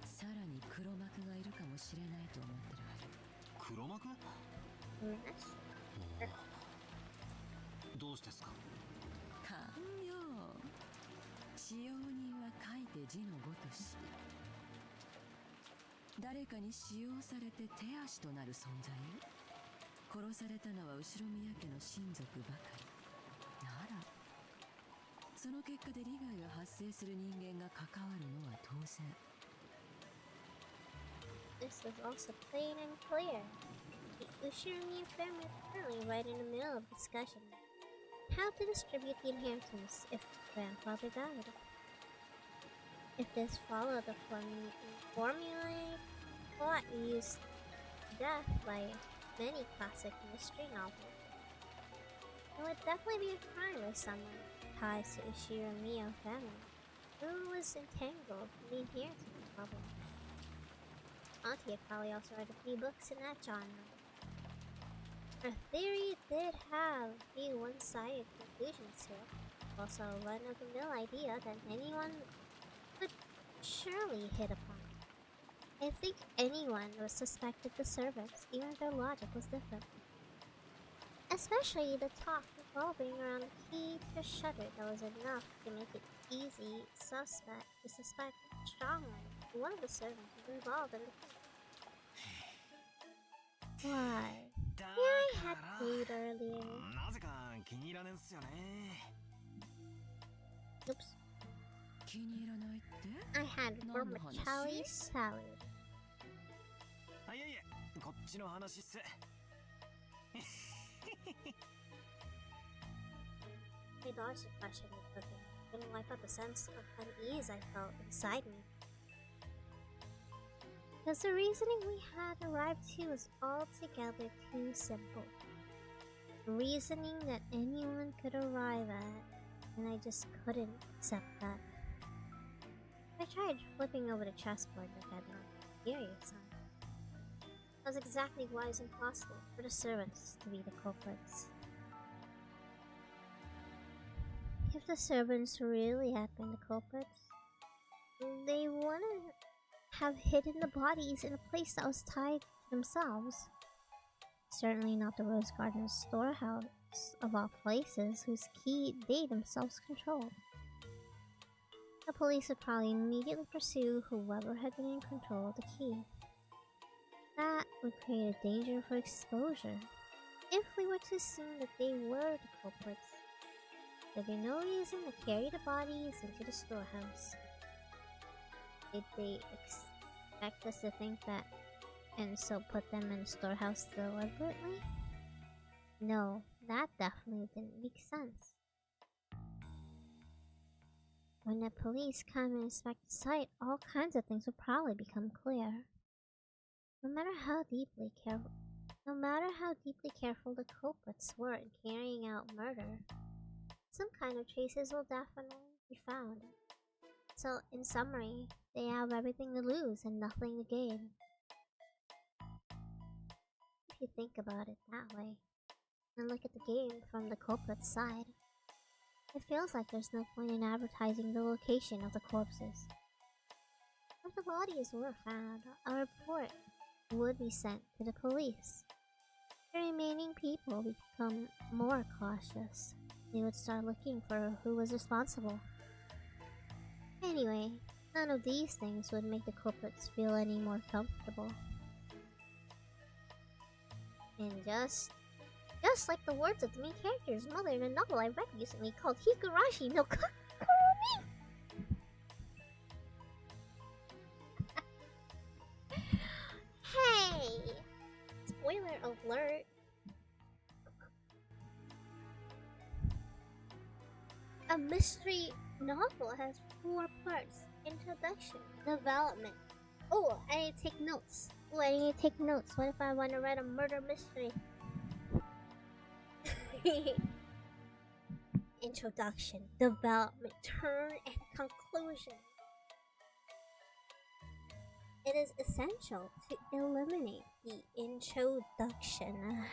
さらに黒幕がいるかもしれないと思ってるわよ。黒幕？どうしてですか？勘よ。使用人は書いて字のごとし、誰かに使用されて手足となる存在よ。殺されたのは後宮家の親族ばかりなら、その結果で利害が発生する人間が関わるのは当然。 This was also plain and clear. The Ushirumi family is currently right in the middle of discussion how to distribute the inheritance if grandfather died. If this followed the formulaic plot used death by many classic mystery novels, it would definitely be a crime by someone ties to Ushirumi family who was entangled in the inheritance problem. Auntie had probably also read a few books in that genre. Her theory did have a few one-sided conclusions to it, also a run-of-the-mill idea that anyone could surely hit upon. I think anyone would suspected the servants, even if their logic was different. Especially the talk revolving around the key to a shutter that was enough to make it easy to suspect strongly one of the servants was involved in the case. Why? Here I had food earlier. Oops. I had vermicelli salad. I dodged the question with cooking. Couldn't wipe out the sense of unease I felt inside me. Because the reasoning we had arrived to was altogether too simple. Reasoning that anyone could arrive at, and I just couldn't accept that. I tried flipping over the chessboard like I'd on the inferior side. That was exactly why it was impossible for the servants to be the culprits. If the servants really had been the culprits, they wouldn't have hidden the bodies in a place that was tied to themselves. Certainly not the Rose Garden storehouse, of all places, whose key they themselves controlled. The police would probably immediately pursue whoever had been in control of the key. That would create a danger for exposure. If we were to assume that they were the culprits, there'd be no reason to carry the bodies into the storehouse. Did they expect us to think that, and so put them in the storehouse deliberately? No, that definitely didn't make sense. When the police come and inspect the site, all kinds of things will probably become clear. No matter how deeply careful the culprits were in carrying out murder, some kind of traces will definitely be found. So, in summary, they have everything to lose and nothing to gain. If you think about it that way, and look at the game from the culprit's side, it feels like there's no point in advertising the location of the corpses. If the bodies were found, a report would be sent to the police. The remaining people would become more cautious. They would start looking for who was responsible. Anyway, none of these things would make the culprits feel any more comfortable. And just like the words of the main character's mother in a novel I read recently called Higurashi no Kakurumi! Hey! Spoiler alert! A mystery novel has 4 parts: introduction, development. Oh, I need to take notes. What if I want to write a murder mystery? Introduction, development, turn, and conclusion. It is essential to eliminate the introduction.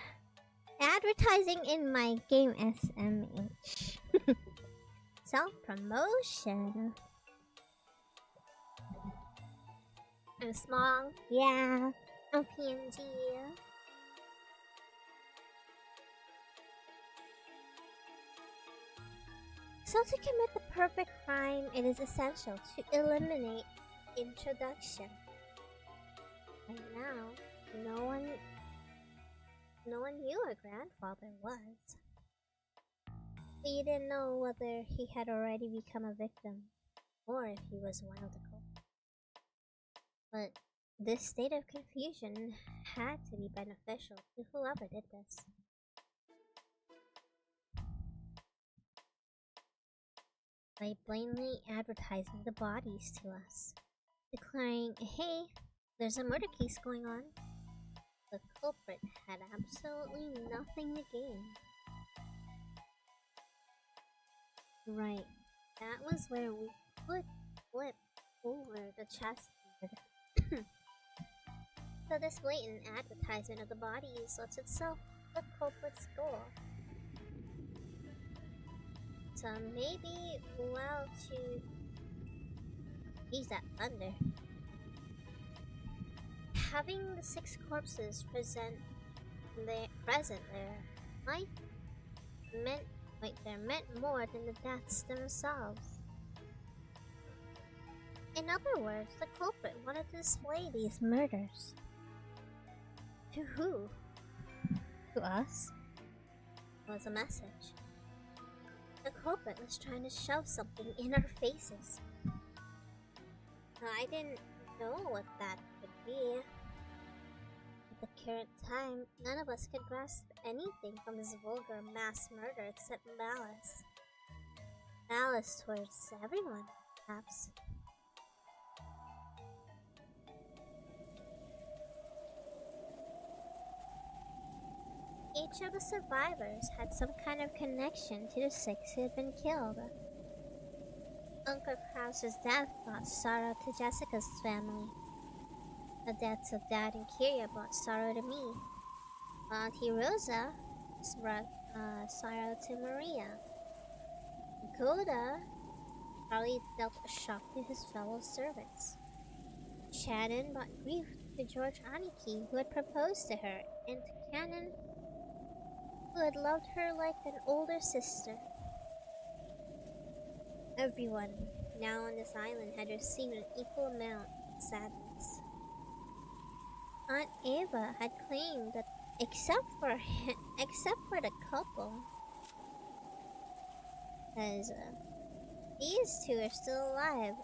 Advertising in my game SMH. Self-promotion. I'm small, yeah. I'm PNG. So to commit the perfect crime, it is essential to eliminate introduction. Right now, no one knew her grandfather was. We didn't know whether he had already become a victim, or if he was one of the culprits. But this state of confusion had to be beneficial to whoever did this. By blatantly advertising the bodies to us, declaring, hey, there's a murder case going on, the culprit had absolutely nothing to gain. Right, that was where we could flip over the chessboard. So this blatant advertisement of the bodies was itself the culprit's goal. So maybe we'll to use that thunder. Having the 6 corpses present there Might meant there meant more than the deaths themselves. In other words, the culprit wanted to display these murders. To who? To us? It was a message. The culprit was trying to shove something in our faces. I didn't know what that could be. At the current time, none of us could grasp anything from this vulgar mass murder except malice. Malice towards everyone, perhaps. Each of the survivors had some kind of connection to the 6 who had been killed. Uncle Krauser's death brought sorrow to Jessica's family. The deaths of Dad and Kiria brought sorrow to me. Auntie Rosa brought sorrow to Maria. Goda probably dealt a shock to his fellow servants. Shannon brought grief to George Aniki, who had proposed to her, and to Cannon, who had loved her like an older sister. Everyone now on this island had received an equal amount of sadness. Aunt Ava had claimed that except for the couple, as these two are still alive,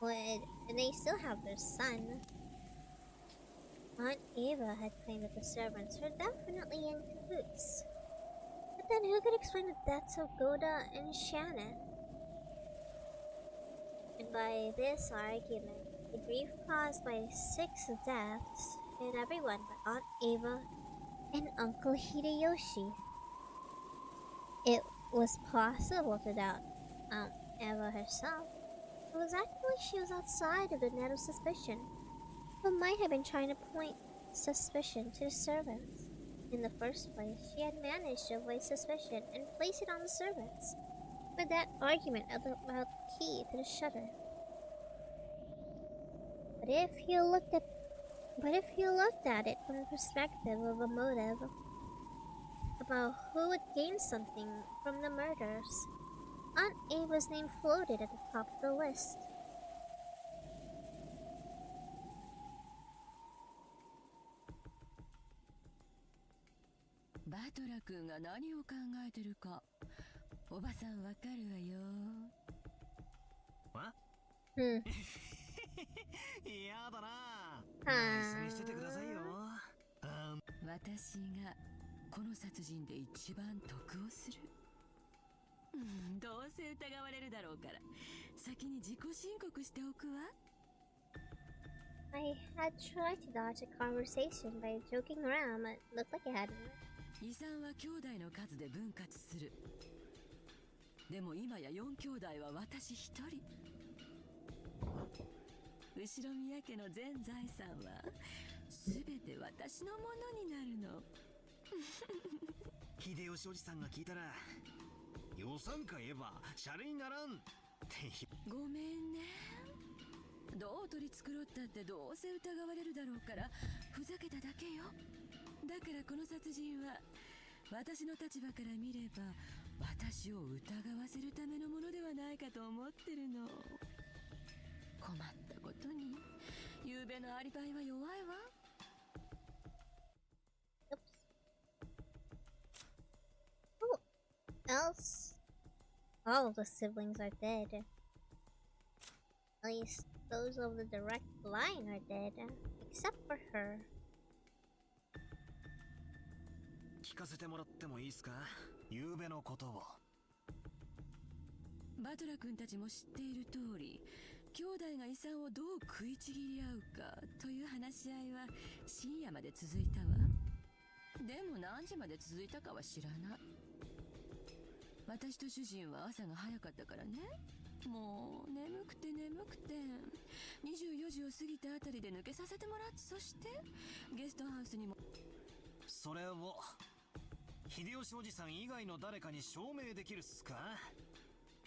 and they still have their son. Aunt Ava had claimed that the servants were definitely in cahoots. But then who could explain the deaths of Goda and Shannon? And by this argument, the grief caused by 6 deaths hit everyone but Aunt Ava and Uncle Hideyoshi. It was possible to doubt Aunt Ava herself. It was acting like she was outside of the net of suspicion, but might have been trying to point suspicion to the servants. In the first place, she had managed to avoid suspicion and place it on the servants, with that argument about the key to the shutter. But if you looked at it from the perspective of a motive, about who would gain something from the murders, Aunt Ava's name floated at the top of the list. Batola君が何を考えてるか、おばさんわかるわよ。わ？嫌だな。ナイスにしててくださいよ。私がこの殺人で一番得をする。どうせ疑われるだろうから、先に自己申告しておくわ。I had tried to dodge a conversation by joking around, but it looked like it hadn't. 遺産は兄弟の数で分割する。でも今や4兄弟は私一人。後ろ宮家の全財産は全て私のものになるの。秀吉おじさんが聞いたら、予算か言えばシャレにならんってごめんね。どう取り繕ったってどうせ疑われるだろうからふざけただけよ。だからこの殺人は私の立場から見れば私を疑わせるためのものではないかと思ってるの。困ったことに夕べのアリバイは弱いわ。Who else? All of the siblings are dead. At least those of the direct line are dead, except for her. 聞かせてもらってもいいですか？夕べのことを。バトラ君たちも知っている通り、兄弟が遺産をどう食いちぎり合うかという話し合いは深夜まで続いたわ。でも何時まで続いたかは知らない。私と主人は朝が早かったからね。もう眠くて24時を過ぎたあたりで抜けさせてもらって、そしてゲストハウスにも。それを秀吉おじさん以外の誰かに証明できるっすか？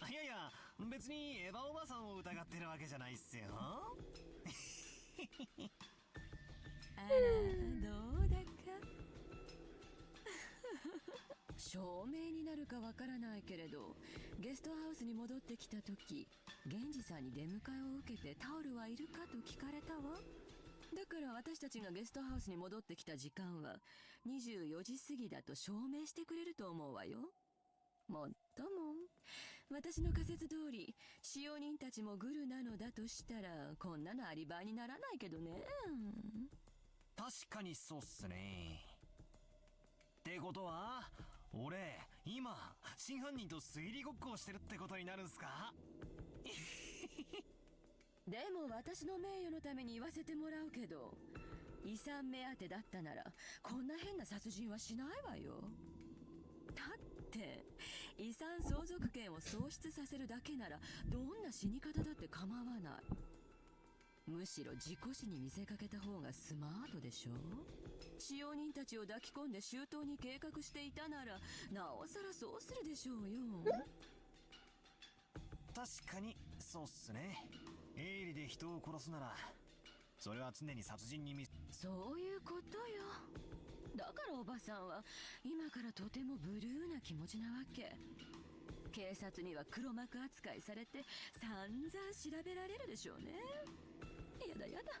いやいや、別にエヴァおばさんを疑ってるわけじゃないっすよ。あら、どうだか。証明になるかわからないけれど、ゲストハウスに戻ってきた時、源氏さんに出迎えを受けてタオルはいるかと聞かれたわ。だから私たちがゲストハウスに戻ってきた時間は24時過ぎだと証明してくれると思うわよ。もっとも、私の仮説通り、使用人たちもグルなのだとしたら、こんなのアリバイにならないけどね。確かにそうっすね。ってことは、俺、今、真犯人と推理ごっこをしてるってことになるんすか？でも私の名誉のために言わせてもらうけど、遺産目当てだったなら、こんな変な殺人はしないわよ。だって、遺産相続権を喪失させるだけなら、どんな死に方だって構わない。むしろ事故死に見せかけた方がスマートでしょ？使用人たちを抱き込んで周到に計画していたなら、なおさらそうするでしょうよ。確かにそうっすね。営利で人を殺すなら、それは常に殺人にそういうことよ。だからおばさんは今からとてもブルーな気持ちなわけ。警察には黒幕扱いされて散々調べられるでしょうね。やだやだ。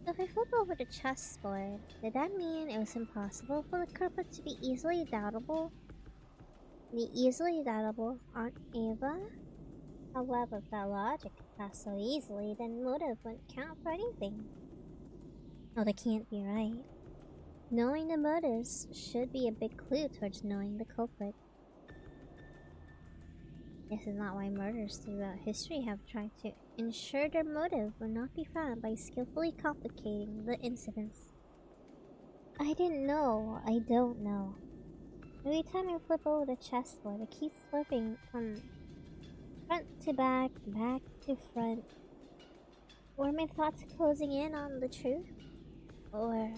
So if I flip over the chessboard, did that mean it was impossible for the culprit to be easily doubtable? Aunt Ava? However, if that logic could pass so easily, then motive wouldn't count for anything. Oh, that can't be right. Knowing the motives should be a big clue towards knowing the culprit. This is not why murderers throughout history have tried to ensure their motive will not be found by skillfully complicating the incidents. I didn't know. I don't know. Every time I flip over the chessboard, it keeps flipping from front to back, back to front. Were my thoughts closing in on the truth? Or...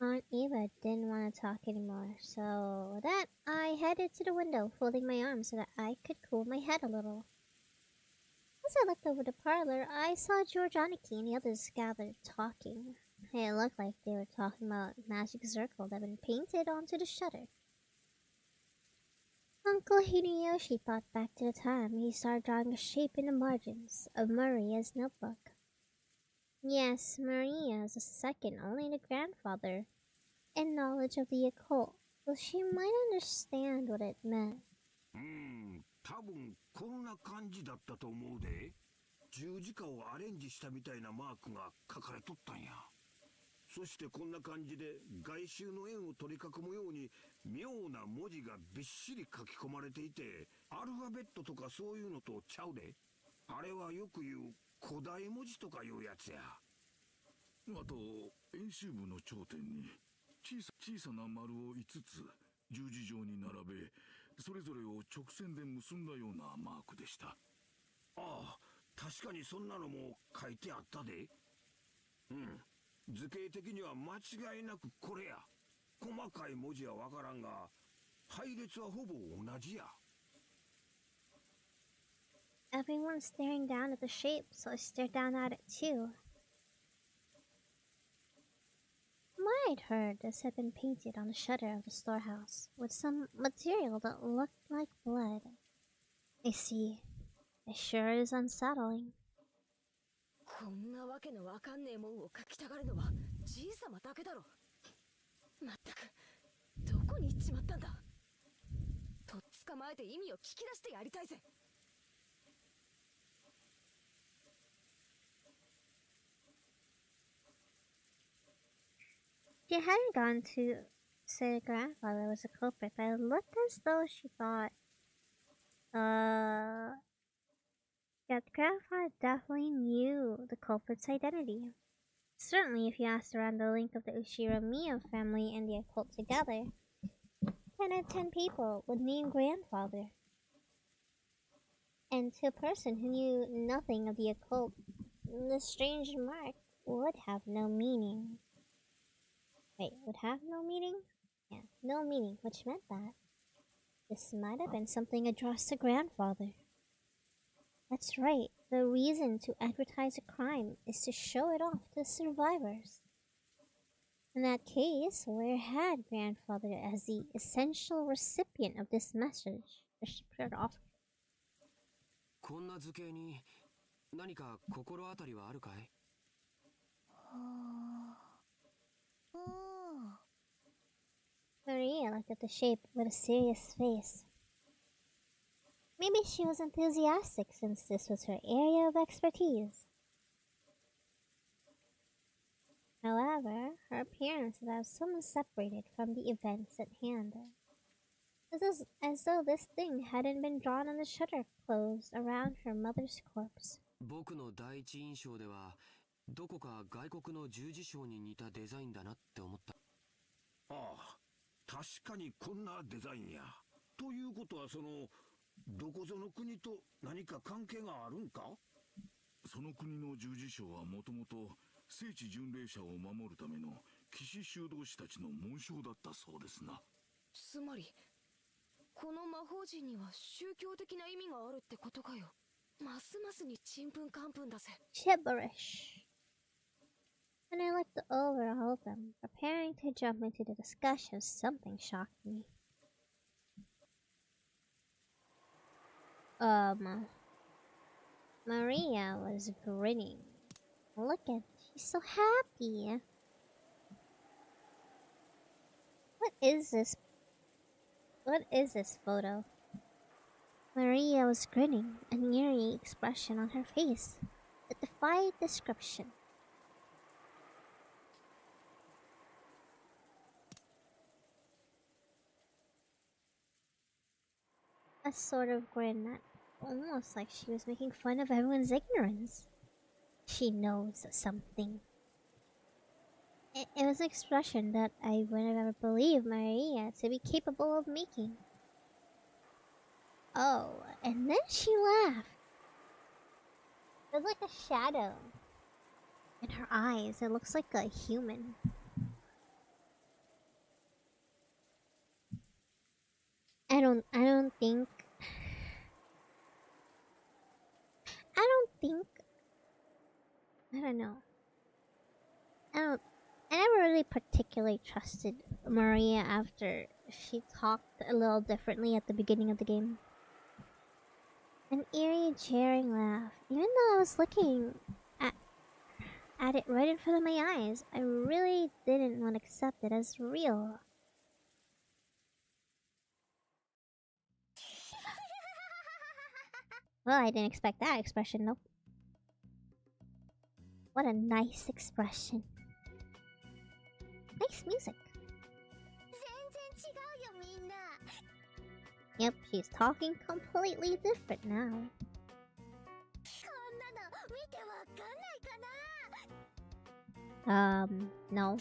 Aunt Eva didn't want to talk anymore, so with that, I headed to the window, folding my arms so that I could cool my head a little. As I looked over the parlor, I saw George Aniki and the others gathered talking. It looked like they were talking about magic circle that had been painted onto the shutter. Uncle Hideyoshi thought back to the time he started drawing a shape in the margins of Maria's notebook. Yes, Maria is a second only to grandfather in knowledge of the occult, so she might understand what it meant. 多分こんな感じだったと思うで。十字架をアレンジしたみたいなマークが書かれとったんや。そしてこんな感じで外周の円を取り囲むように妙な文字がびっしり書き込まれていて、アルファベットとかそういうのとちゃうで。あれはよく言う古代文字とかいうやつや。あと円周部の頂点に小さな丸を5つ十字状に並べ、それぞれを直線で結んだようなマークでした。ああ、確かにそんなのも書いてあったで。図形的には間違いなくこれや。細かい文字はわからんが、配列はほぼ同じや。Everyone's staring down at the shape, so I stared down at it too. From what I'd heard, this had been painted on the shutter of the storehouse with some material that looked like blood. I see. It sure is unsettling. こんなわけのわかんねえもんを書きたがるのはじいさまだけだろ。まったく、どこに行っちまったんだ。とっ捕まえて意味を聞き出してやりたいぜ。She hadn't gone to say grandfather was a culprit, but it looked as though she thought, that grandfather definitely knew the culprit's identity. Certainly, if you asked around the link of the Ushiramiya family and the occult together, 10 out of 10 people would name grandfather. And to a person who knew nothing of the occult, the strange mark would have no meaning. Wait, would have no meaning? Yeah, no meaning, which meant that This might have been something addressed to grandfather. That's right, the reason to advertise a crime is to show it off to survivors. In that case, where had grandfather as the essential recipient of this message? Recipient of こんな図形に何か心当たりはあるかい? Maria looked at the shape with a serious face. Maybe she was enthusiastic since this was her area of expertise. However, her appearance was somewhat separated from the events at hand. As though this thing hadn't been drawn on the shutter closed around her mother's corpse. 僕の第一印象ではどこか外国の十字章に似たデザインだなって思った。ああ、確かにこんなデザインや。ということはどこぞの国と何か関係があるんか？その国の十字章はもともと聖地巡礼者を守るための騎士修道士たちの紋章だったそうですな。つまりこの魔法陣には宗教的な意味があるってことかよ。ますますにちんぷんかんぷんだぜ。Gibberish. When I looked over all of them, preparing to jump into the discussion, something shocked me. Maria was grinning. Look at, she's so happy. What is this? What is this photo? Maria was grinning, an eerie expression on her face that defied description. A sort of grin that almost like she was making fun of everyone's ignorance. She knows something. It was an expression that I would have ever believed Maria to be capable of making. Oh, and then she laughed. There's like a shadow in her eyes. It looks like a human. I don't think I don't know. I never really particularly trusted Maria after she talked a little differently at the beginning of the game. An eerie, jeering laugh. Even though I was looking at it right in front of my eyes, I really didn't want to accept it as real. Well, I didn't expect that expression, though. What a nice expression. Nice music. Yep, she's talking completely different now. No.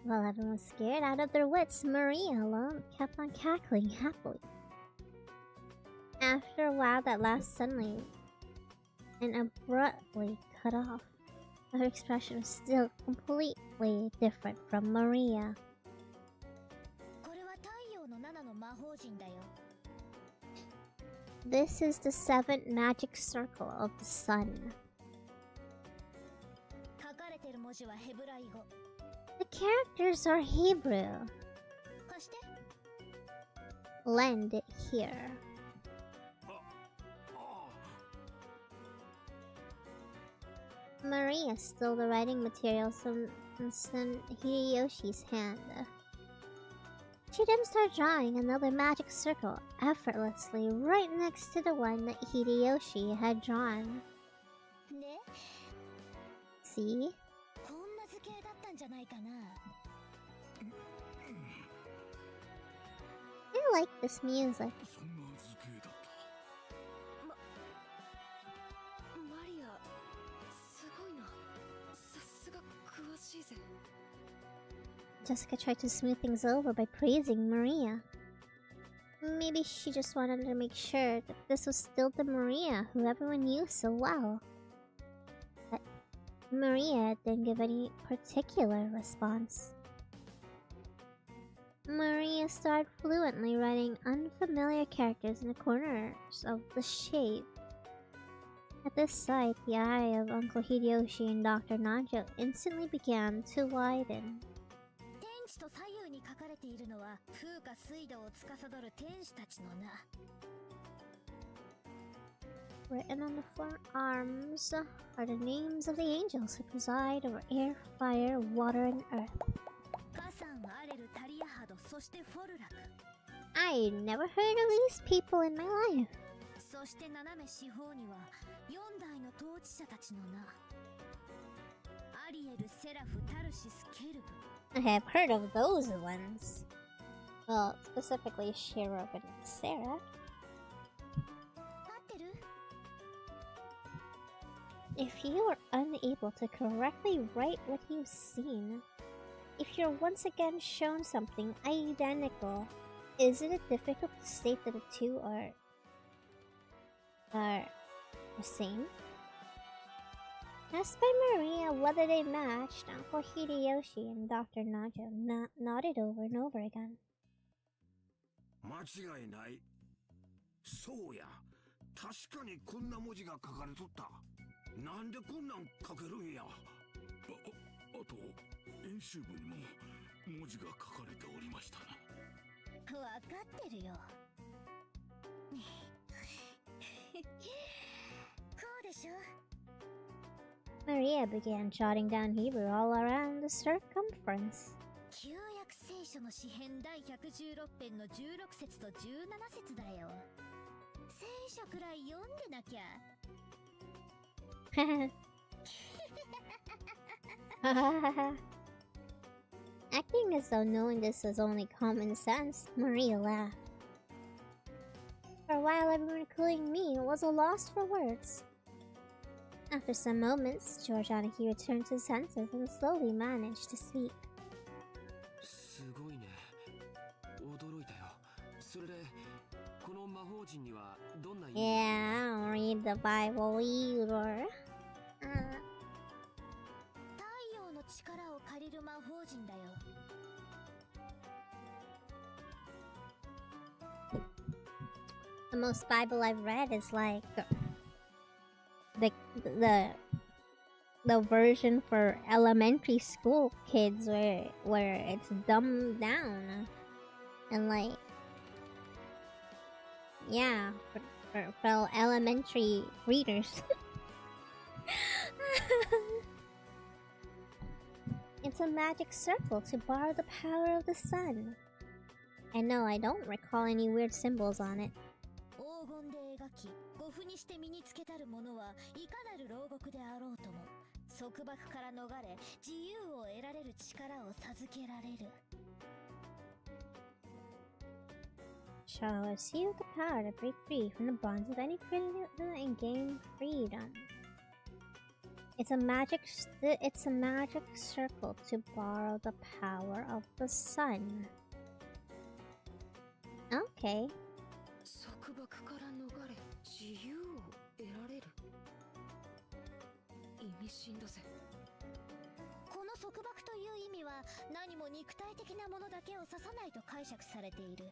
While everyone was scared out of their wits, Maria alone kept on cackling happily. After a while, that laugh suddenly and abruptly cut off. Her expression was still completely different from Maria. This is the 7th magic circle of the sun. The characters are Hebrew. Lend it here. Maria stole the writing materials from Hideyoshi's hand. She then started drawing another magic circle effortlessly right next to the one that Hideyoshi had drawn. See? I like this music. Jessica tried to smooth things over by praising Maria. Maybe she just wanted to make sure that this was still the Maria who everyone knew so well. But Maria didn't give any particular response. Maria started fluently writing unfamiliar characters in the corners of the shape. At this sight, the eye of Uncle Hideyoshi and Dr. Najo instantly began to widen. 天地と左右に書かれているのは風化水道を司る天使たちの名。 Written on the forearms are the names of the angels who preside over air, fire, water, and earth. カサン、アレル、タリアハド、そしてフォルラク。 I never heard of these people in my life. そして斜め四方には4代の統治者たちの名。アリエル、セラフ、タルシス、ケルブ。 I have heard of those ones. Well, specifically Cherub and Sarah. 合ってる？ If you are unable to correctly write what you've seen, if you're once again shown something identical, isn't it difficult to state that the two are the same? Asked by Maria whether they matched, Uncle Hideyoshi and Dr. Najo nodded over and over again. 間違いない。そうや。確かにこんな文字が書かれとった。なんでこんなん書けるんや。あと演習部にも文字が書かれておりましたな。わかってるよ。こうでしょ。 Maria began jotting down Hebrew all around the circumference. 旧約聖書の詩編第116編の16節と17節だよ。聖書くらい読んでなきゃ。Acting as though knowing this was only common sense, Maria laughed. For a while, everyone, including me, was a loss for words. After some moments, Georgianiki returned to his senses and slowly managed to speak. すごいね。驚いたよ。それでこの魔法陣にはどんな意味？ Yeah, I don't read the Bible either. 太陽の力を借りる魔法陣だよ。 The most Bible I've read is like the version for elementary school kids where it's dumbed down and like yeah for elementary readers. It's a magic circle to borrow the power of the sun. And no, I don't recall any weird symbols on it. 黄金で描き、護符にして身につけたる者はいかなる牢獄であろうとも、束縛から逃れ、自由を得られる力を授けられる。 Shall receive the power to break free from the bonds of any criminal and gain freedom. It's a magic circle to borrow the power of the sun. Okay. 束縛から逃れ自由を得られる。意味深だぜ。この束縛という意味は何も肉体的なものだけを指さないと解釈されている。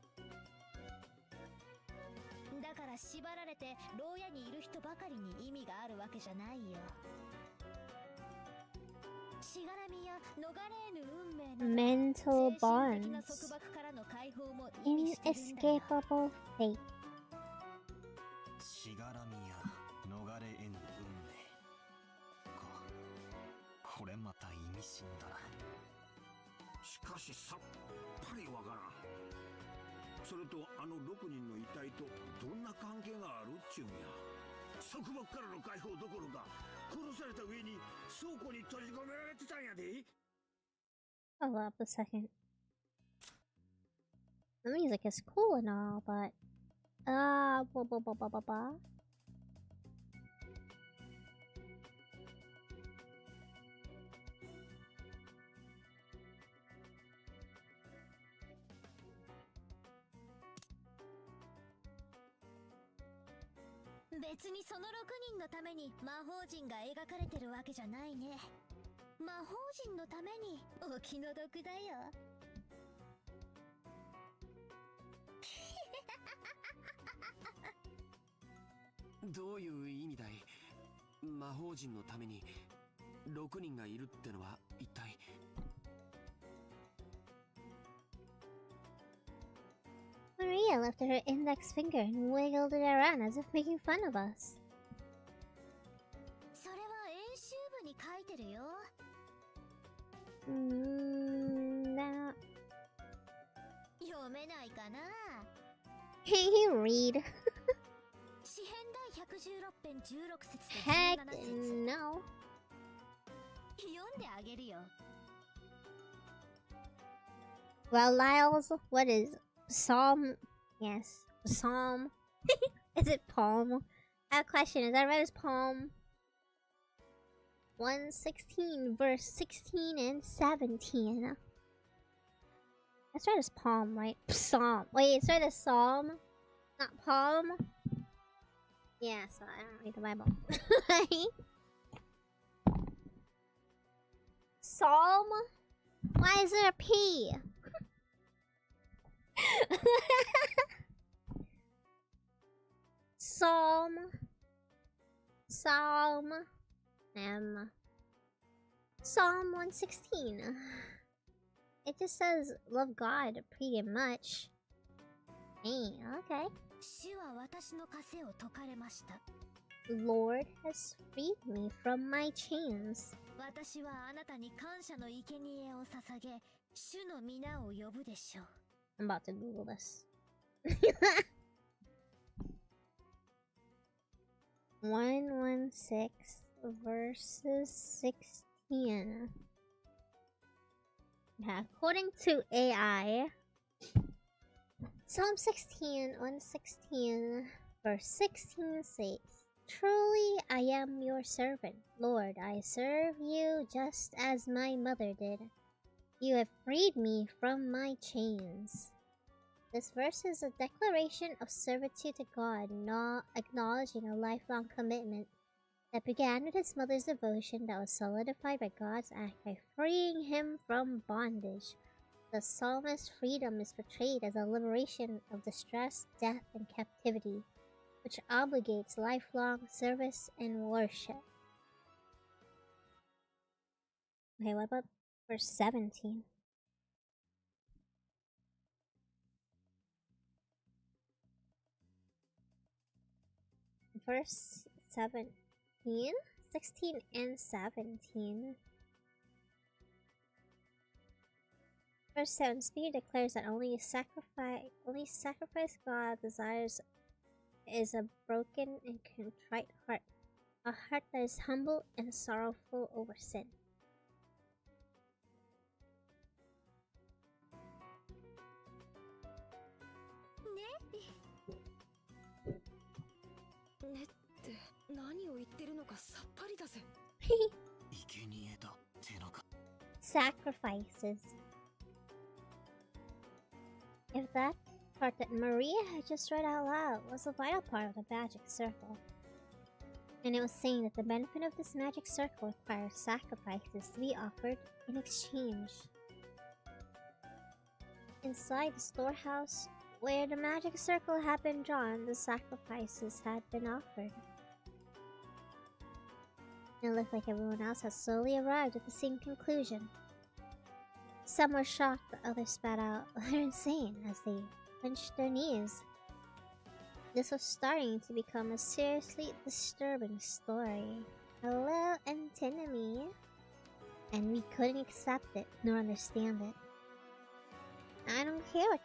だから縛られて牢屋にいる人ばかりに意味があるわけじゃないよ。しがらみや逃れぬ運命の Mental 精神的な bonds. 束縛からの解放も意味してるんだよ。 Inescapable fate. しがらみや逃れ得ぬ運命か。これまた意味深だな。しかしさっぱりわからん。それとあの6人の遺体とどんな関係があるっちゅうんや。束縛からの解放どころか殺された上に倉庫に閉じ込められてたんやで。 Hold up a second. The music is cool and all, but blah blah blah blah blah blah. 別にその6人のために魔法陣が描かれてるわけじゃないね。魔法陣のためにお気の毒だよ。どういう意味だい？魔法陣のために6人がいるってのは一体。Maria lifted her index finger and wiggled it around as if making fun of us. それは演習部に書いてるよ。Nah. 読めないかな。 Can you read? 詩編第116編16節と Heck 17節。 no. 読んであげるよ。 Well, Lyles, what is Psalm? Yes, Psalm. Is it Palm? I have a question. Is that right as Palm? 116, verse 16 and 17. That's right as Palm, right? Psalm. Wait, it's right as Psalm, not Palm. Yeah, so I don't read the Bible. Psalm? Why is there a P? Psalm. Psalm 116. It just says love God pretty much. Hey, okay. 主は私の枷を解かれました。 Lord has freed me from my chains. 私はあなたに感謝の生贄を捧げ、主の皆を呼ぶでしょう。 I'm about to Google this. 116 verses 16. According to AI, Psalm 116 verse 16 says, Truly I am your servant, Lord, I serve you just as my mother did. You have freed me from my chains. This verse is a declaration of servitude to God, not acknowledging a lifelong commitment that began with his mother's devotion that was solidified by God's act by freeing him from bondage. The psalmist's freedom is portrayed as a liberation of distress, death, and captivity, which obligates lifelong service and worship. Okay, what about verse 17? Verse 17? 16 and 17. Verse 7, Spirit declares that only sacrifice God desires is a broken and contrite heart, a heart that is humble and sorrowful over sin. Sacrifices. If that part that Maria had just read out loud was a vital part of the magic circle, and it was saying that the benefit of this magic circle requires sacrifices to be offered in exchange. Inside the storehouse, where the magic circle had been drawn, the sacrifices had been offered. It looked like everyone else had slowly arrived at the same conclusion. Some were shocked, but others spat out, they're insane, as they clenched their knees. This was starting to become a seriously disturbing story. A little antinomy, and we couldn't accept it nor understand it. I don't care what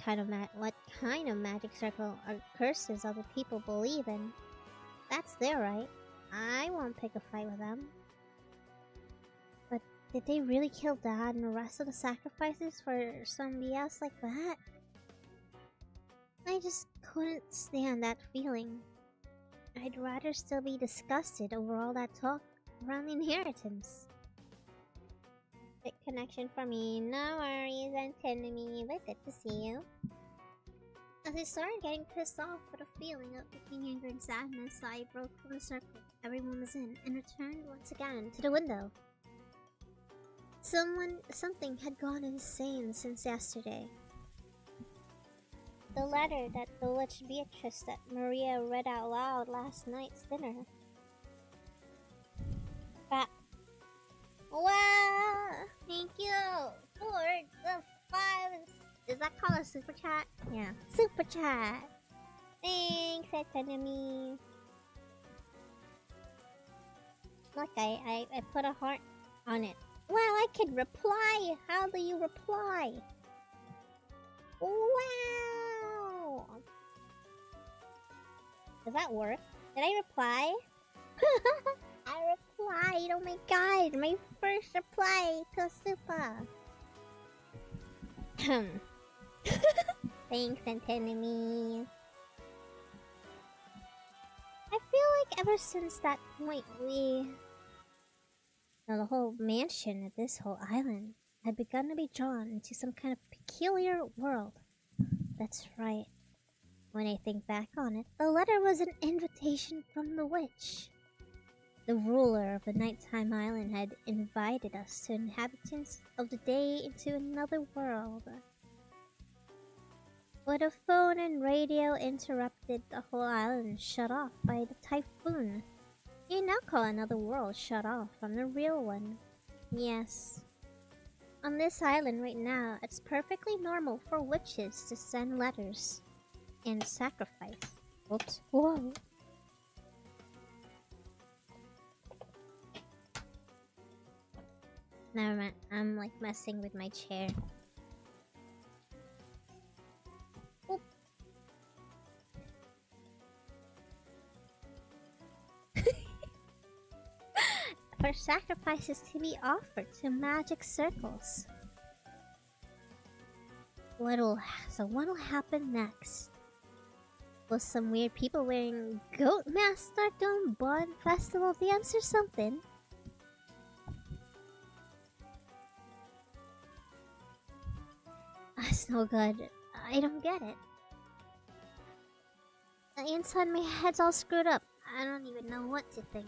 kind of magic circle or curses other people believe in. That's their right. I won't pick a fight with them. But did they really kill Dad and the rest of the sacrifices for some BS like that? I just couldn't stand that feeling. I'd rather still be disgusted over all that talk around the inheritance. Big connection for me. No worries, antinomy, but good to see you. As I started getting pissed off with a feeling of picking anger and sadness, I broke from the circle everyone was in and returned once again to the window. Something had gone insane since yesterday. The letter that the witch Beatrice that Maria read out loud last night's dinner. Wow! Thank you for the 5. Is that called a super chat? Yeah, super chat. Thanks, Ette. Look, I put a heart on it. Wow, I can reply. How do you reply? Wow! Does that work? Did I reply? I replied. Oh my god, my first reply to a super. Thanks, Antinomy. I feel like ever since that point, the whole mansion of this whole island had begun to be drawn into some kind of peculiar world. That's right. When I think back on it, the letter was an invitation from the witch. The ruler of the nighttime island had invited us to inhabitants of the day into another world. But a phone and radio interrupted the whole island shut off by the typhoon. You now call another world shut off from the real one. Yes. On this island right now, it's perfectly normal for witches to send letters and sacrifice. Oops. Whoa. Never mind. I'm like messing with my chair. Oop. For sacrifices to be offered to magic circles. What'll happen next? Will some weird people wearing goat masks start doing Bon Festival dance or something? That's no good. I don't get it. The inside of my head's all screwed up. I don't even know what to think.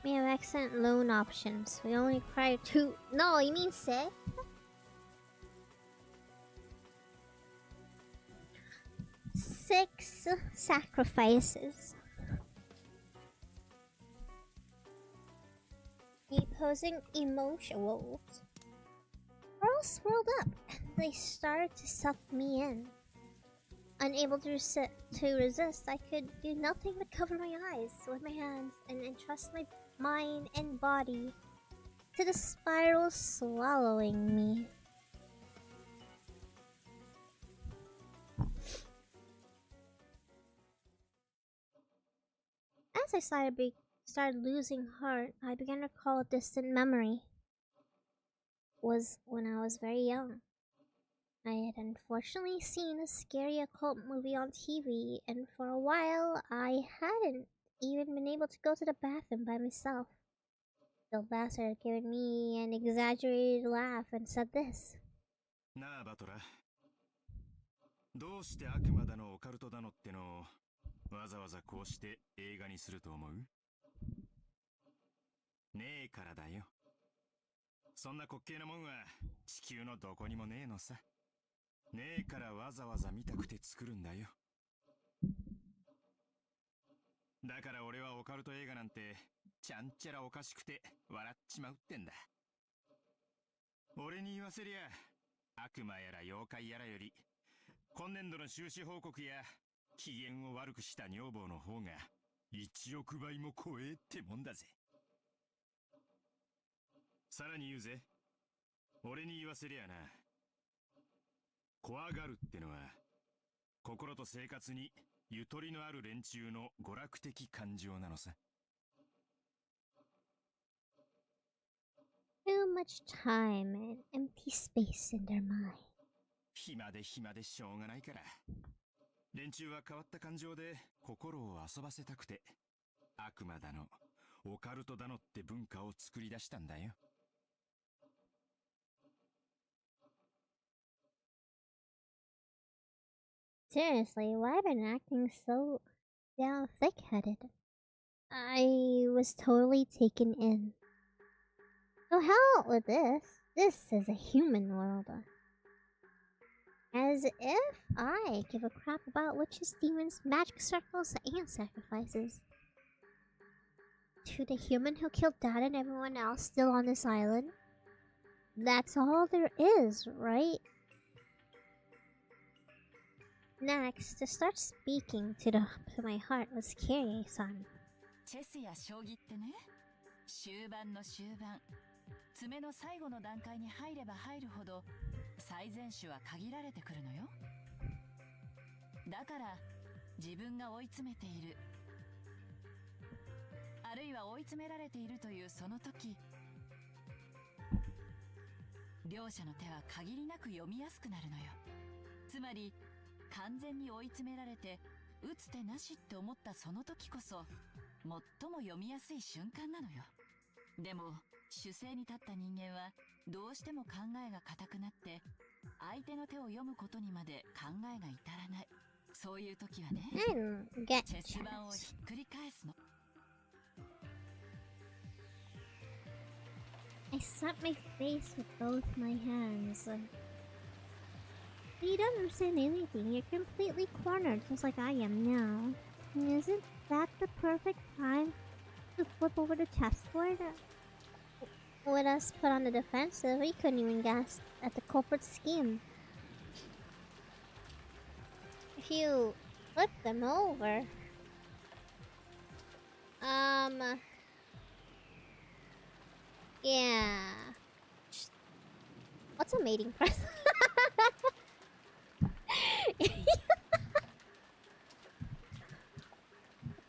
We have excellent loan options. We only require 2. No, you mean 6? 6 sacrifices. Opposing emotions were all swirled up, and they started to suck me in. Unable to resist, I could do nothing but cover my eyes with my hands and entrust my mind and body to the spiral swallowing me. As I started losing heart, I began to recall a distant memory. Was when I was very young. I had unfortunately seen a scary occult movie on TV, and for a while I hadn't even been able to go to the bathroom by myself. The bastard had given me an exaggerated laugh and said this. なあバトラ、どうして悪魔だのオカルトだのってのをわざわざこうして映画にすると思う？ねえからだよ。そんな滑稽なもんは地球のどこにもねえのさ。ねえからわざわざ見たくて作るんだよ。だから俺はオカルト映画なんてちゃんちゃらおかしくて笑っちまうってんだ。俺に言わせりゃ悪魔やら妖怪やらより今年度の収支報告や機嫌を悪くした女房の方が1億倍も怖えってもんだぜ。さらに言うぜ。俺に言わせりゃな。怖がるってのは心と生活にゆとりのある連中の娯楽的感情なのさ。Too much time and empty space in their mind. 暇でしょうがないから。連中は変わった感情で心を遊ばせたくて悪魔だのオカルトだのって文化を作り出したんだよ。Seriously, why have I been acting so damn thick-headed? I was totally taken in. So hell with this. This is a human world. As if I give a crap about witches, demons, magic circles, and sacrifices. To the human who killed Dad and everyone else still on this island. That's all there is, right? Next, to start speaking to my heart was Kyrie-san. チェスや将棋ってね、終盤の終盤、詰めの最後の段階に入れば入るほど最善手は限られてくるのよ。だから自分が追い詰めている、あるいは追い詰められているというその時、両者の手は限りなく読みやすくなるのよ。つまり完全に追い詰められて打つ手なしって思ったその時こそ最も読みやすい瞬間なのよ。でも守勢に立った人間はどうしても考えが固くなって相手の手を読むことにまで考えが至らない。そういう時はね、チェス盤をひっくり返すの。I slapped my face with both my hands. You don't understand anything. You're completely cornered, just like I am now. Isn't that the perfect time to flip over the chessboard? With us put on the defensive, we couldn't even guess at the culprit's scheme. If you flip them over... Yeah... What's a mating press?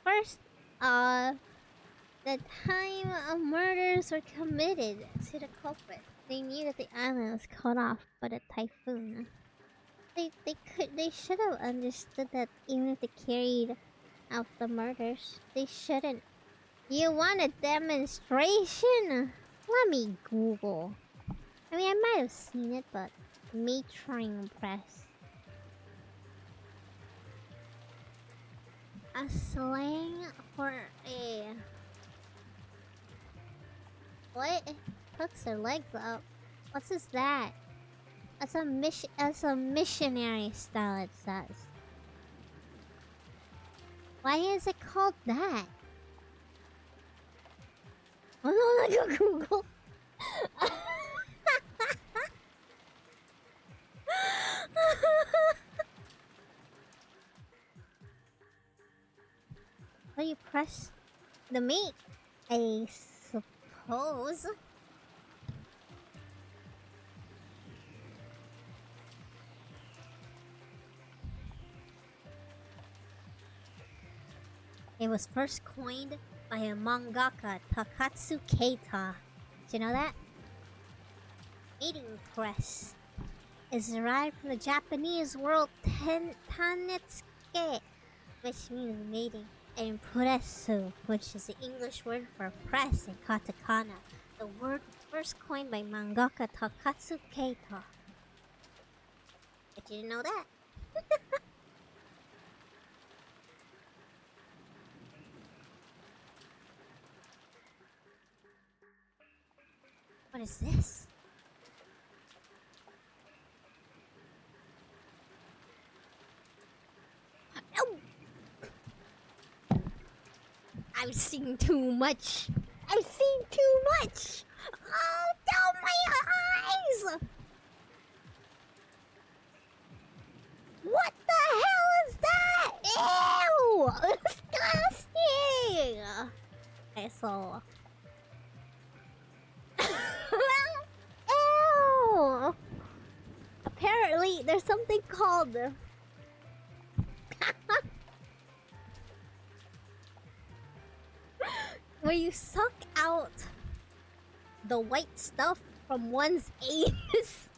First, the time murders were committed to the culprit. They knew that the island was cut off by the typhoon. They should have understood that even if they carried out the murders, they shouldn't. You want a demonstration? Let me Google. I mean, I might have seen it, but matering press. A slang for a... What? Hooks their legs up. What's this that? That's a missionary style, it says. Why is it called that? Oh no, I go Google. Well, you press the mate, I suppose. It was first coined by a mangaka, Takatsu Keita. Did you know that? Mating press is derived from the Japanese word tanetsuke, which means mating, and puresu, which is the English word for press in katakana. The word first coined by mangaka Takatsu Keita. But you didn't know that? What is this? Oh! I've seen too much. I've seen too much. Oh, down my eyes! What the hell is that? Ew! Disgusting! Okay, so... Ew! Apparently, there's something called... where you suck out the white stuff from one's anus.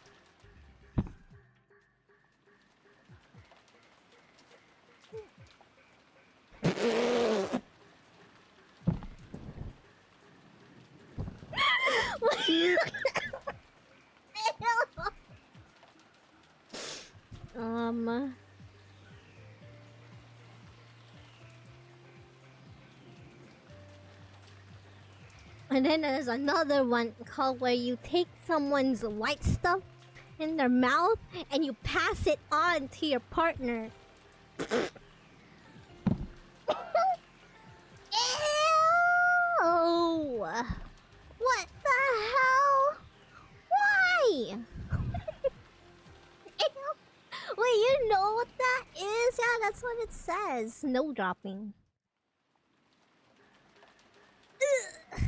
And then there's another one called where you take someone's white stuff in their mouth and you pass it on to your partner. Ew! What the hell? Why? Wait, you know what that is? Yeah, that's what it says. Snow dropping. Ugh.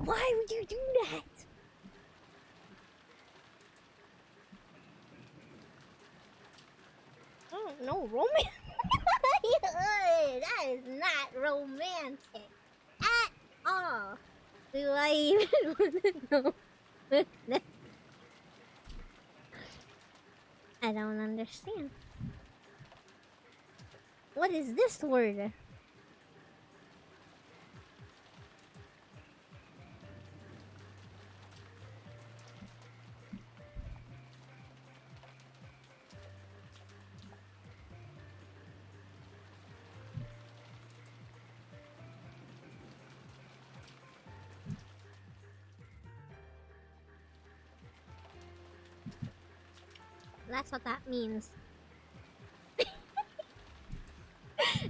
Why would you do that? Oh, no romance. That is not romantic at all. Do I even want to know? I don't understand. What is this word? That's what that means.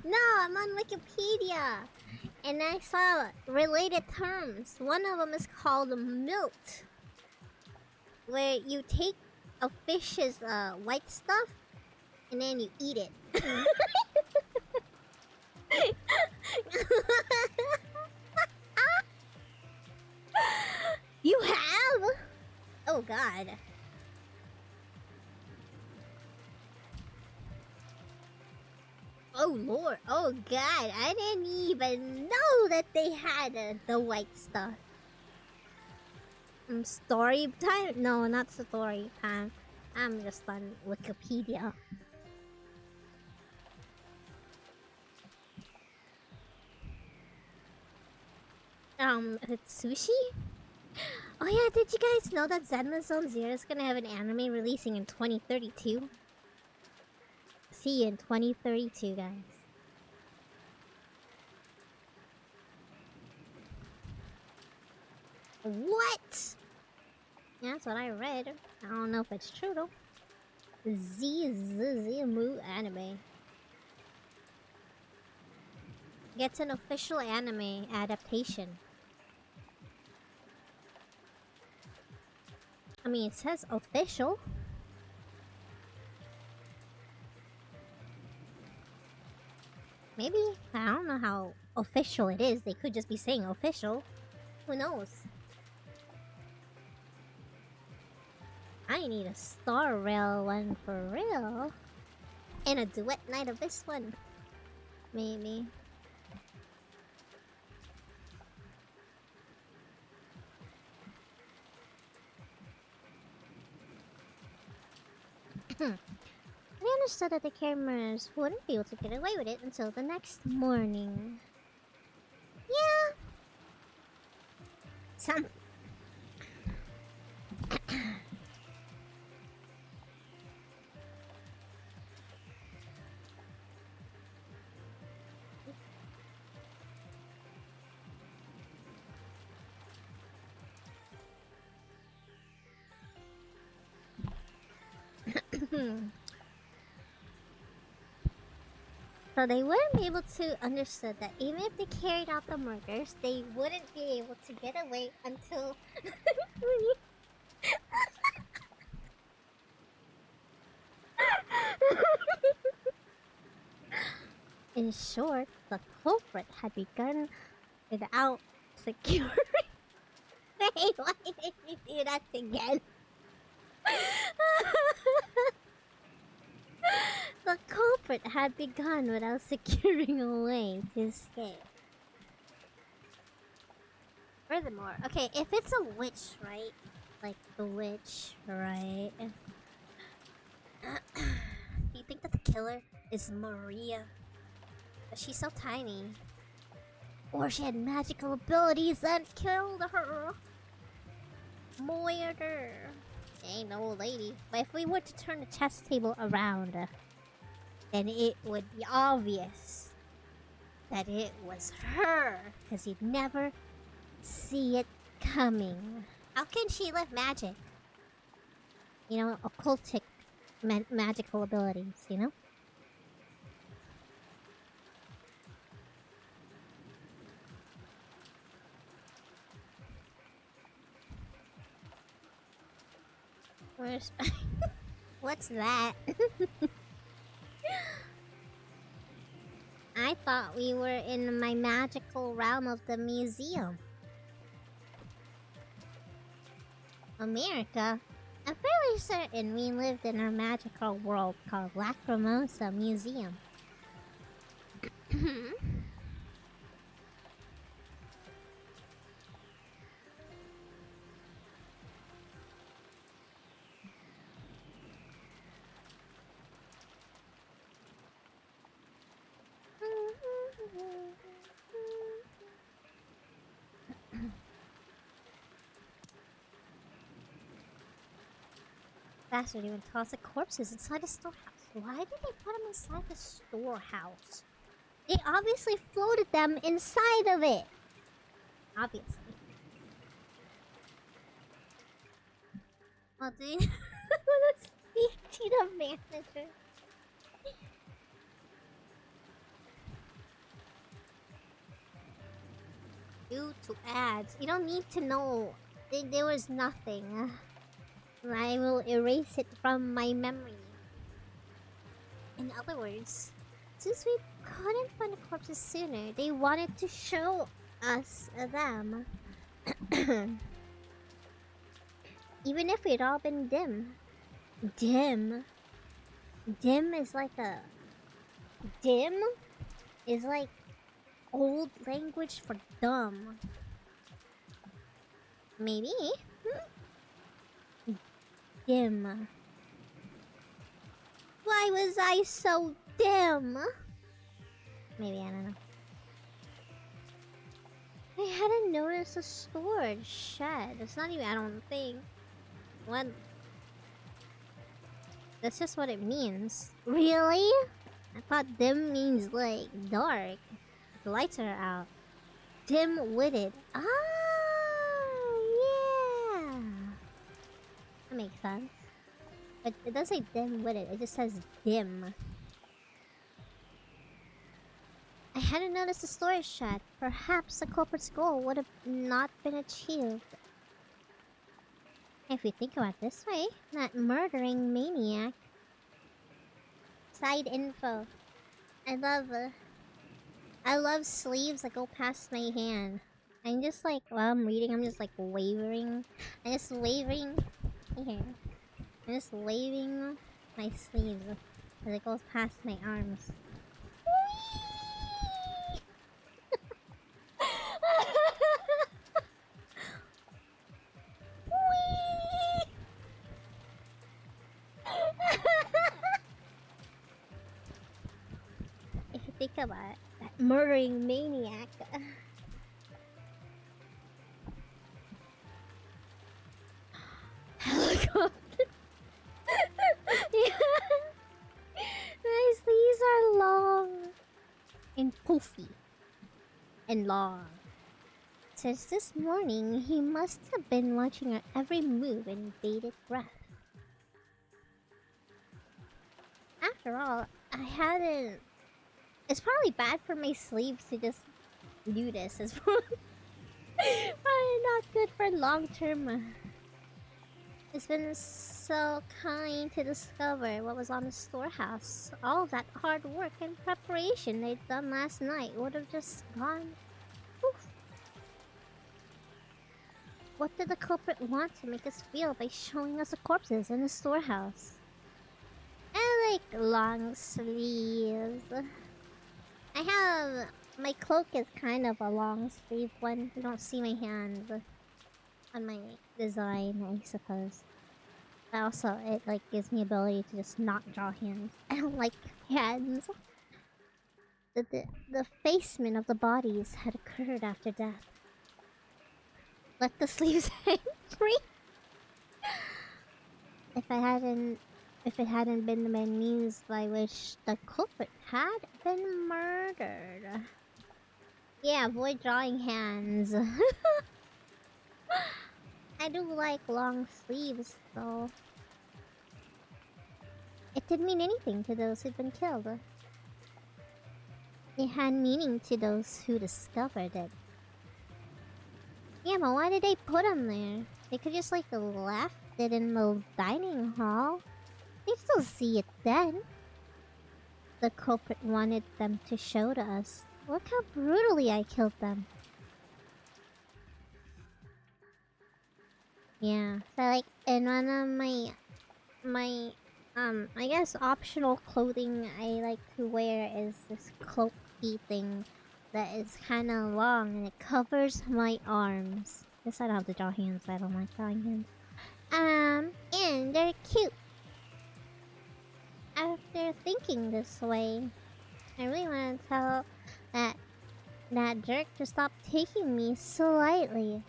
No, I'm on Wikipedia. And I saw related terms. One of them is called milt. Where you take a fish's white stuff and then you eat it. You have? Oh god. Oh lord, oh god, I didn't even know that they had the white stuff. Story time? No, not story time. I'm just on Wikipedia. It's sushi? Oh yeah, did you guys know that Zenless Zone Zero is gonna have an anime releasing in 2032? See you in 2032, guys. What? Yeah, that's what I read. I don't know if it's true though. Mu anime gets an official anime adaptation. I mean, it says official. Maybe. I don't know how official it is. They could just be saying official. Who knows? I need a Star Rail one for real. And a duet night of this one. Maybe. I understood that the cameras wouldn't be able to get away with it until the next morning. Yeah. Some. So they wouldn't be able to understand that even if they carried out the murders, they wouldn't be able to get away until... In short, the culprit had begun without security. Wait, why did you do that again? The culprit had begun without securing a way to escape. Furthermore, okay, if it's a witch, right? Like the witch, right? Do you think that the killer is Maria? But she's so tiny. Or she had magical abilities that killed her. Murder. Ain't no old lady. But if we were to turn the chess table around, then it would be obvious that it was her. Because he'd never see it coming. How can she live magic? You know, occultic magical abilities, you know? Where's... What's that? I thought we were in my magical realm of the museum. America? I'm fairly certain we lived in a magical world called Naguromizu Museum. Bastard even tossed the corpses inside the storehouse. Why did they put them inside the storehouse? They obviously floated them inside of it. Obviously. Well, dude, let's speak to the manager. Due to ads. You don't need to know. There was nothing. I will erase it from my memory. In other words, since we couldn't find the corpses sooner, they wanted to show us them. Even if we'd all been dim. Dim? Dim is like a... Dim is like old language for dumb. Maybe? Dim. Why was I so dim? Maybe, I don't know. I hadn't noticed a storage shed. It's not even, I don't think. What? That's just what it means. Really? I thought dim means like dark. The lights are out. Dim-witted. Ah, yeah. That makes sense. But it doesn't say dim-witted, it just says dim. I hadn't noticed the storage shed. Perhaps the culprit's goal would have not been achieved. If you think about it this way, that murdering maniac. Side info. I love sleeves that go past my hand. I'm just like, while I'm reading, I'm just like wavering. I'm just waving here. I'm just waving my sleeves as it goes past my arms. If you think about it, that murdering maniac. Helicopter. Yeah. My sleeves are long and poofy and long. Since this morning, he must have been watching our every move and bated breath. After all, I hadn't... It's probably bad for my sleeves to just do this. It's probably not good for long term. It's been so kind to discover what was on the storehouse. All of that hard work and preparation they'd done last night would have just gone poof. What did the culprit want to make us feel by showing us the corpses in the storehouse? I like long sleeves. I have... My cloak is kind of a long sleeve one. You don't see my hands on my design, I suppose. But also, it like gives me ability to just not draw hands. I don't like hands. The effacement of the bodies had occurred after death. Let the sleeves hang free. If it hadn't been the means by which the culprit had been murdered. Yeah, avoid drawing hands. I do like long sleeves, though. It didn't mean anything to those who'd been killed. It had meaning to those who discovered it. Yeah, but why did they put them there? They could just, like, left it in the dining hall. They'd still see it then. The culprit wanted them to show to us. Look how brutally I killed them. Yeah, so like in one of my I guess optional clothing I like to wear is this cloaky thing that is kind of long and it covers my arms. Guess I don't have to draw hands. I don't like drawing hands. And they're cute. After thinking this way, I really want to tell that jerk to stop taking me so lightly.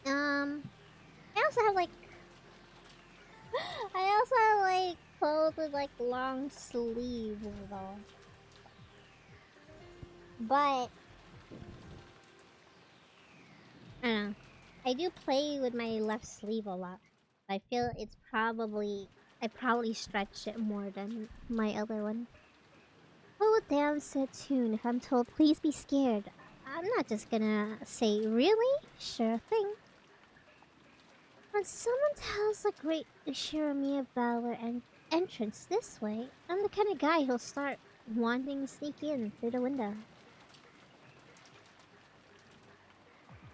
I also have like clothes with like long sleeves though. But I don't know. I do play with my left sleeve a lot. I feel it's probably I probably stretch it more than my other one. Oh damn, so tune. If I'm told please be scared, I'm not just gonna say really? Sure thing. When someone tells the great Ushirami of Valor and entrance this way, I'm the kind of guy who'll start wanting to sneak in through the window.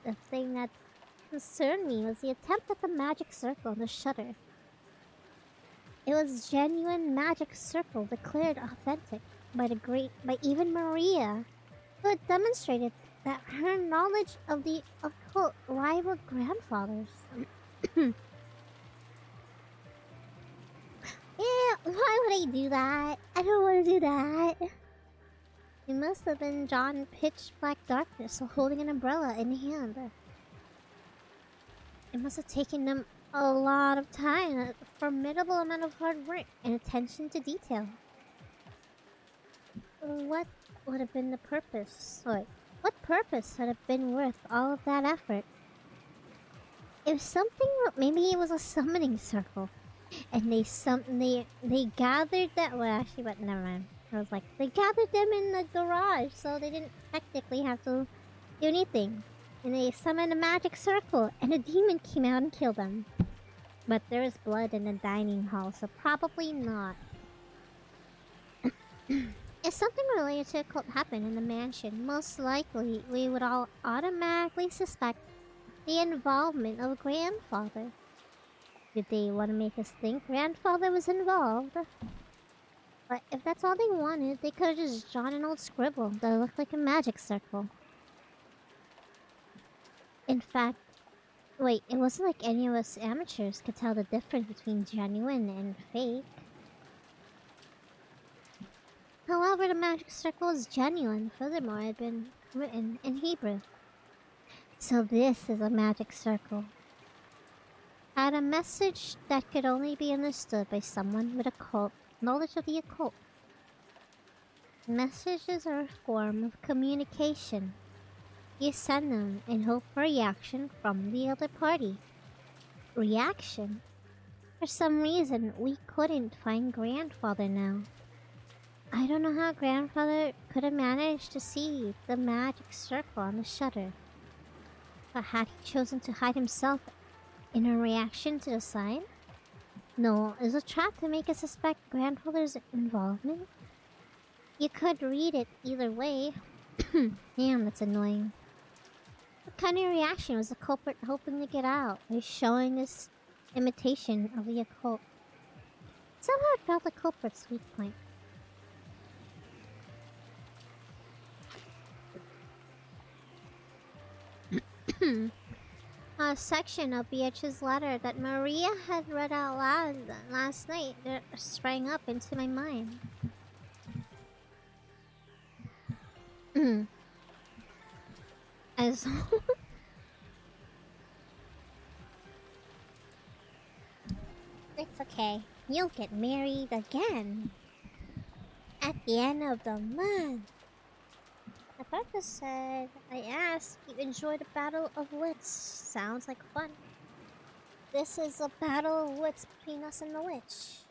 The thing that concerned me was the attempt at the magic circle on the shutter. It was genuine magic circle declared authentic by even Maria, who had demonstrated that her knowledge of the occult rivaled grandfather's. Yeah, why would I do that? I don't want to do that. It must have been drawn in pitch black darkness while holding an umbrella in hand. It must have taken them a lot of time, a formidable amount of hard work and attention to detail. What would have been the purpose? What purpose would have been worth all of that effort? If something, maybe it was a summoning circle, and they gathered that. Well, actually, but never mind. I was like, they gathered them in the garage, so they didn't technically have to do anything. And they summoned a magic circle, and a demon came out and killed them. But there was blood in the dining hall, so probably not. If something related to a cult happened in the mansion, most likely we would all automatically suspect the involvement of grandfather. Did they want to make us think grandfather was involved? But if that's all they wanted, they could have just drawn an old scribble that looked like a magic circle. In fact, wait, it wasn't like any of us amateurs could tell the difference between genuine and fake. However, the magic circle is genuine. Furthermore, it had been written in Hebrew. So this is a magic circle. Had a message that could only be understood by someone with occult knowledge of the occult. Messages are a form of communication. You send them and hope for a reaction from the other party. Reaction? For some reason, we couldn't find grandfather now. I don't know how grandfather could have managed to see the magic circle on the shutter. But had he chosen to hide himself in a reaction to the sign? No, it was a trap to make us suspect grandfather's involvement. You could read it either way. Damn, that's annoying. What kind of reaction was the culprit hoping to get out by showing this imitation of the occult? Somehow it felt the culprit's weak point. A section of Beatrice's letter that Maria had read out loud last night sprang up into my mind. As it's okay. You'll get married again at the end of the month. Nakarka said, I asked if you enjoyed the Battle of Wits. Sounds like fun. This is a battle of wits between us and the witch.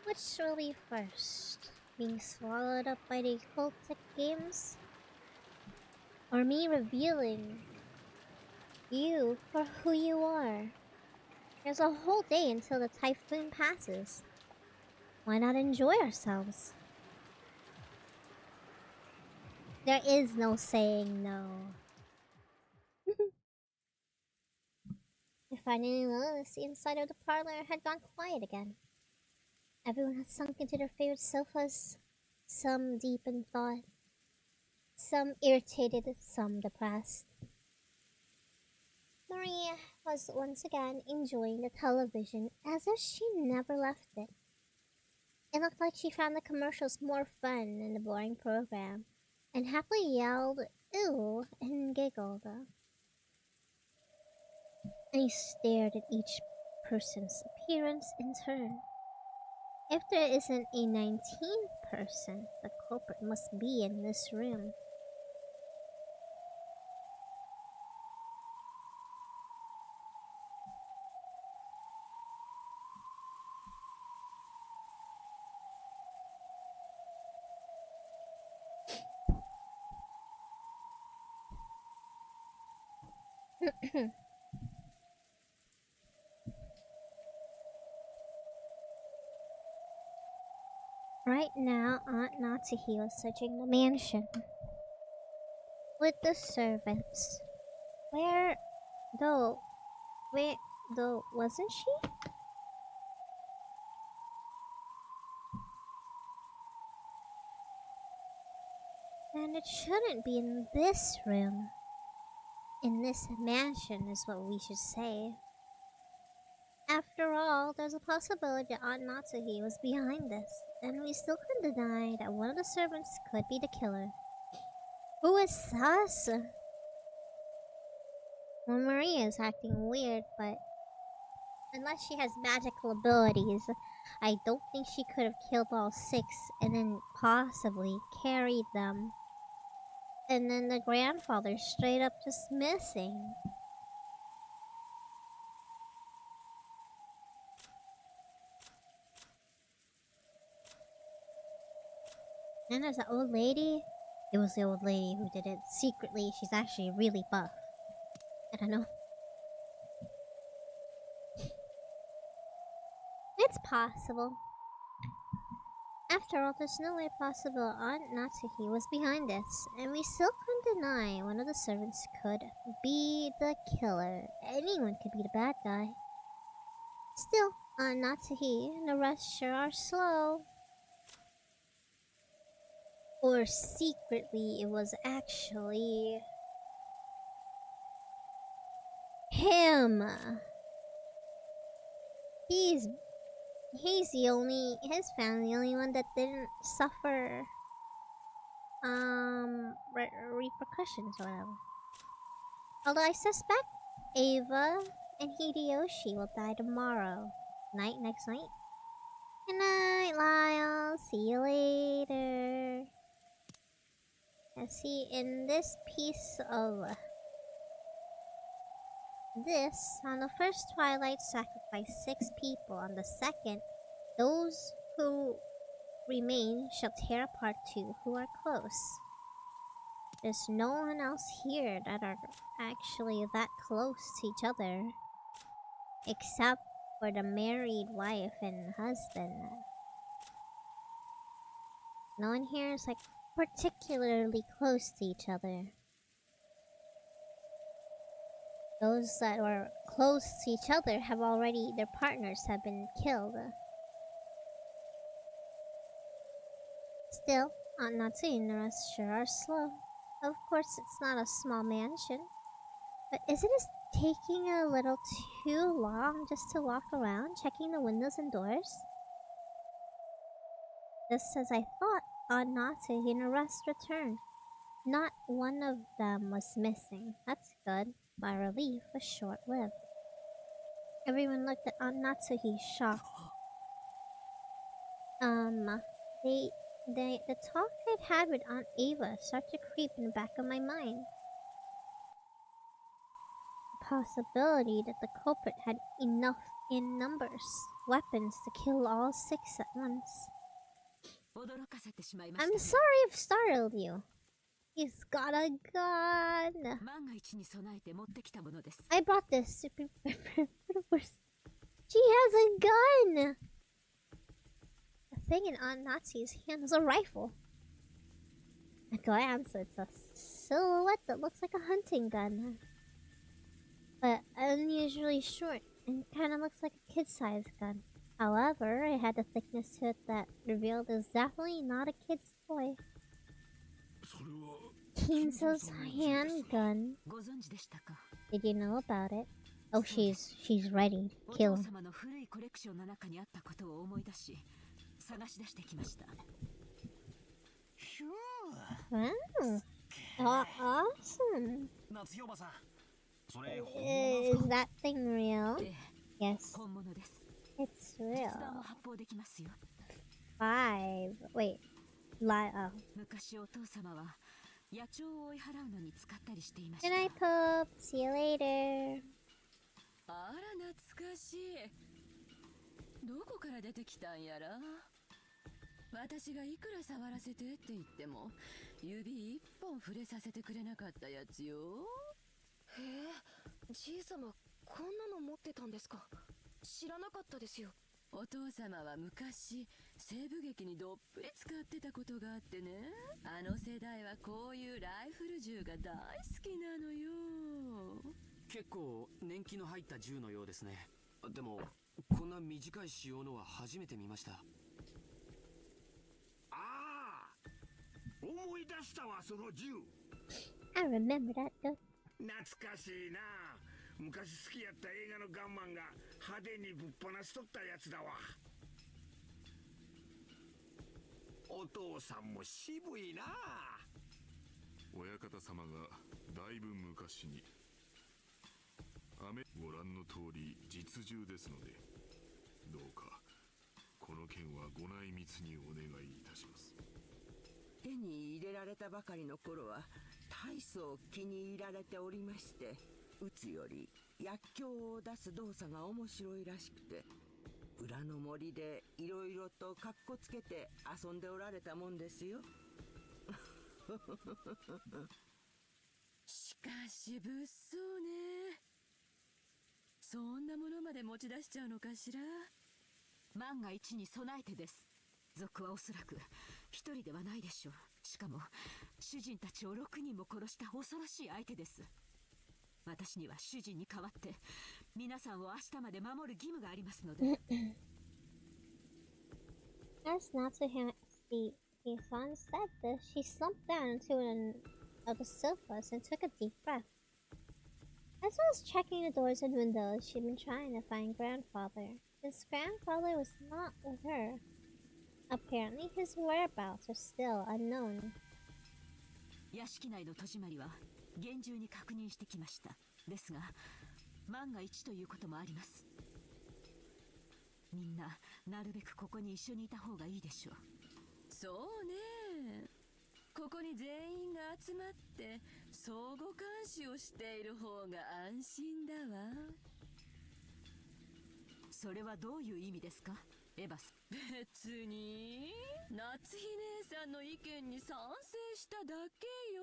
Which will be first? Being swallowed up by the cultic games? Or me revealing you for who you are? There's a whole day until the typhoon passes. Why not enjoy ourselves? There is no saying no. I finally noticed the inside of the parlor had gone quiet again. Everyone had sunk into their favorite sofas, some deep in thought, some irritated, some depressed. Maria was once again enjoying the television as if she never left it. It looked like she found the commercials more fun than the boring program, and happily yelled, "Ew," and giggled. I stared at each person's appearance in turn. If there isn't a 19th person, the culprit must be in this room. Right now, Aunt Natsuhi was searching the mansion with the servants. Where, though, wasn't she? And it shouldn't be in this room. In this mansion is what we should say. After all, there's a possibility that Aunt Natsuhi was behind this, and we still couldn't deny that one of the servants could be the killer. Who is sus? Well, Maria is acting weird, but unless she has magical abilities, I don't think she could have killed all 6 and then possibly carried them. And then the grandfather straight up just missing. And there's that old lady. It was the old lady who did it. Secretly, she's actually really buff. I don't know. It's possible. After all, there's no way possible Aunt Natsuhi was behind this, and we still couldn't deny one of the servants could be the killer. Anyone could be the bad guy. Still, Aunt Natsuhi and the rest sure are slow. Or secretly, it was actually him. He's the only, his family, the only one that didn't suffer repercussions or whatever. Although I suspect Ava and Hideyoshi will die tomorrow. Next night. Good night, Lyle. See you later. Let's see, in this piece of this, on the first twilight sacrificed 6 people. On the second, those who remain shall tear apart 2 who are close. There's no one else here that are actually that close to each other, except for the married wife and husband. No one here is like particularly close to each other. Those that were close to each other have already, their partners have been killed. Still, Aunt Natsu and the rest sure are slow. Of course, it's not a small mansion, but isn't it taking a little too long just to walk around, checking the windows and doors? Just as I thought, Aunt Natsu and the rest returned. Not one of them was missing. That's good. My relief was short-lived. Everyone looked at Aunt Natsuhi, shocked. The talk I'd had with Aunt Ava started to creep in the back of my mind. The possibility that the culprit had enough in numbers, weapons to kill all 6 at once. I'm sorry I've startled you. He's got a gun. I brought this super. She has a gun. The thing in Aunt Natsu's hand was a rifle. At a glance, it's a silhouette that looks like a hunting gun, but unusually short and kind of looks like a kid-sized gun. However, it had a thickness to it that revealed it was definitely not a kid's toy. Kinzo's handgun. Did you know about it? Oh, she's ready. Kill him. Wow. Awesome. Is that thing real? Yes. It's real. 5. Wait. Oh. Good night, Pope. See you later. あら懐かしい。どこから出てきたんやら。私がいくら触らせてって言っても指一本触れさせてくれなかったやつよ。へえ、じいさまこんなの持ってたんですか。知らなかったですよ。お父様は昔西部劇にどっぷり使ってたことがあってね。あの世代はこういうライフル銃が大好きなのよ。結構年季の入った銃のようですね。でもこんな短い仕様のは初めて見ました。ああ、思い出したわその銃。I remember that though. 懐かしいな。昔好きやった映画のガンマンが派手にぶっ放しとったやつだわ。お父さんも渋いな。親方様がだいぶ昔に。ご覧の通り実銃ですので、どうかこの件はご内密にお願いいたします。手に入れられたばかりの頃は大層気に入られておりまして、撃つより薬莢を出す動作が面白いらしくて、裏の森でいろいろとカッコつけて遊んでおられたもんですよ。しかし物騒ね。そんなものまで持ち出しちゃうのかしら。万が一に備えてです。賊はおそらく一人ではないでしょう。しかも主人たちを6人も殺した恐ろしい相手です。私には主人に代わって皆さんを明日まで守る義務がありますので。As Natsuhisa said this, she slumped down into one of the sofas and took a deep breath. As well as checking the doors and windows, she'd been trying to find grandfather. His grandfather was not with her. Apparently, his whereabouts are still unknown. 屋敷内の戸締まりは厳重に確認してきました。ですが、万が一ということもあります。みんな、なるべくここに一緒にいた方がいいでしょう。そうね。ここに全員が集まって相互監視をしている方が安心だわ。それはどういう意味ですか、エバス。別に夏日姉さんの意見に賛成しただけよ。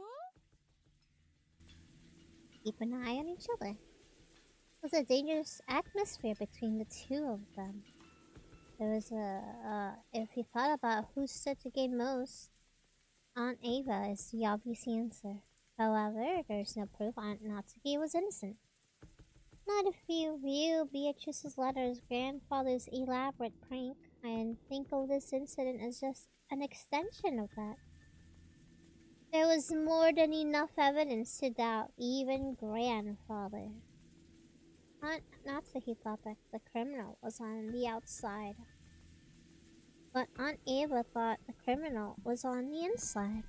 Keep an eye on each other. There was a dangerous atmosphere between the two of them. There was if you thought about who stood to gain most, Aunt Ava is the obvious answer. However, there's no proof Aunt Natsuki was innocent. Not if you view Beatrice's letter as grandfather's elaborate prank and think of this incident as just an extension of that. There was more than enough evidence to doubt even grandfather. Aunt Natsuki thought that the criminal was on the outside, but Aunt Ava thought the criminal was on the inside.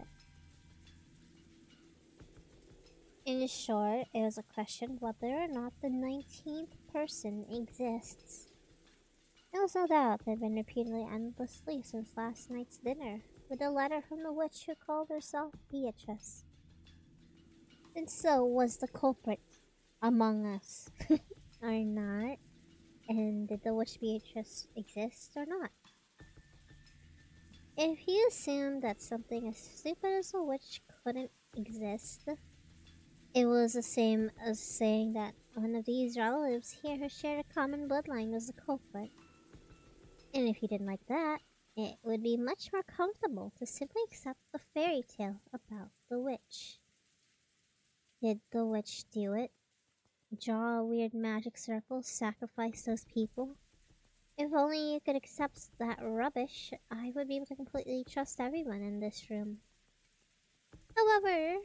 In short, it was a question whether or not the 19th person exists. There was no doubt that had been repeatedly endlessly since last night's dinner. with a letter from the witch who called herself Beatrice. And so was the culprit among us, or not? And did the witch Beatrice exist or not? If you assume that something as stupid as a witch couldn't exist, it was the same as saying that one of these relatives here who shared a common bloodline was the culprit. And if you didn't like that, it would be much more comfortable to simply accept a fairy tale about the witch. Did the witch do it? Draw a weird magic circle, sacrifice those people? If only you could accept that rubbish, I would be able to completely trust everyone in this room. However,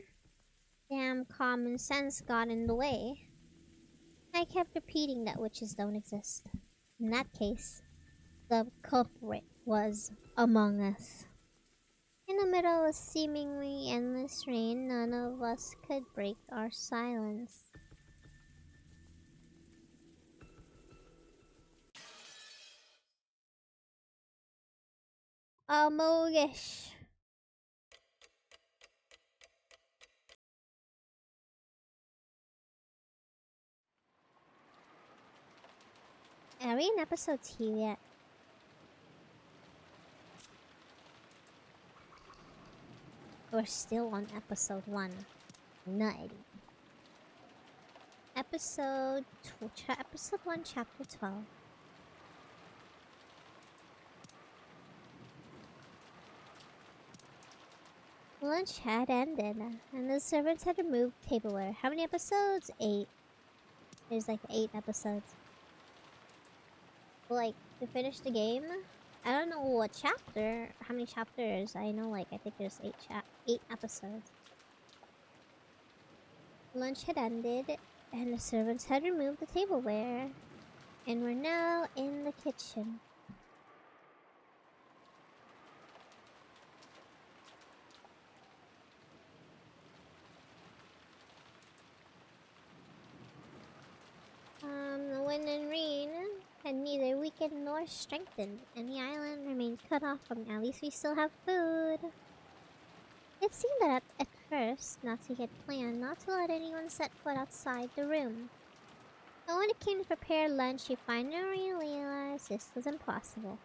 damn common sense got in the way. I kept repeating that witches don't exist. In that case, the culprit was among us. In the middle of a seemingly endless rain, none of us could break our silence. Amogish. Are we in episode 2 yet? We're still on episode 1. Nutty. Episode 1, chapter 12. Lunch had ended, and the servants had removed tableware. How many episodes? 8. There's like 8 episodes. Like, to finish the game, I don't know what chapter, how many chapters. I know, like, I think there's 8 episodes. Lunch had ended, and the servants had removed the tableware, and were now in the kitchen. The wind and rain had neither weakened nor strengthened, and the island remained cut off from at least we still have food. It seemed that at first, Natsu had planned not to let anyone set foot outside the room. But when it came to prepare lunch, she finally realized this was impossible.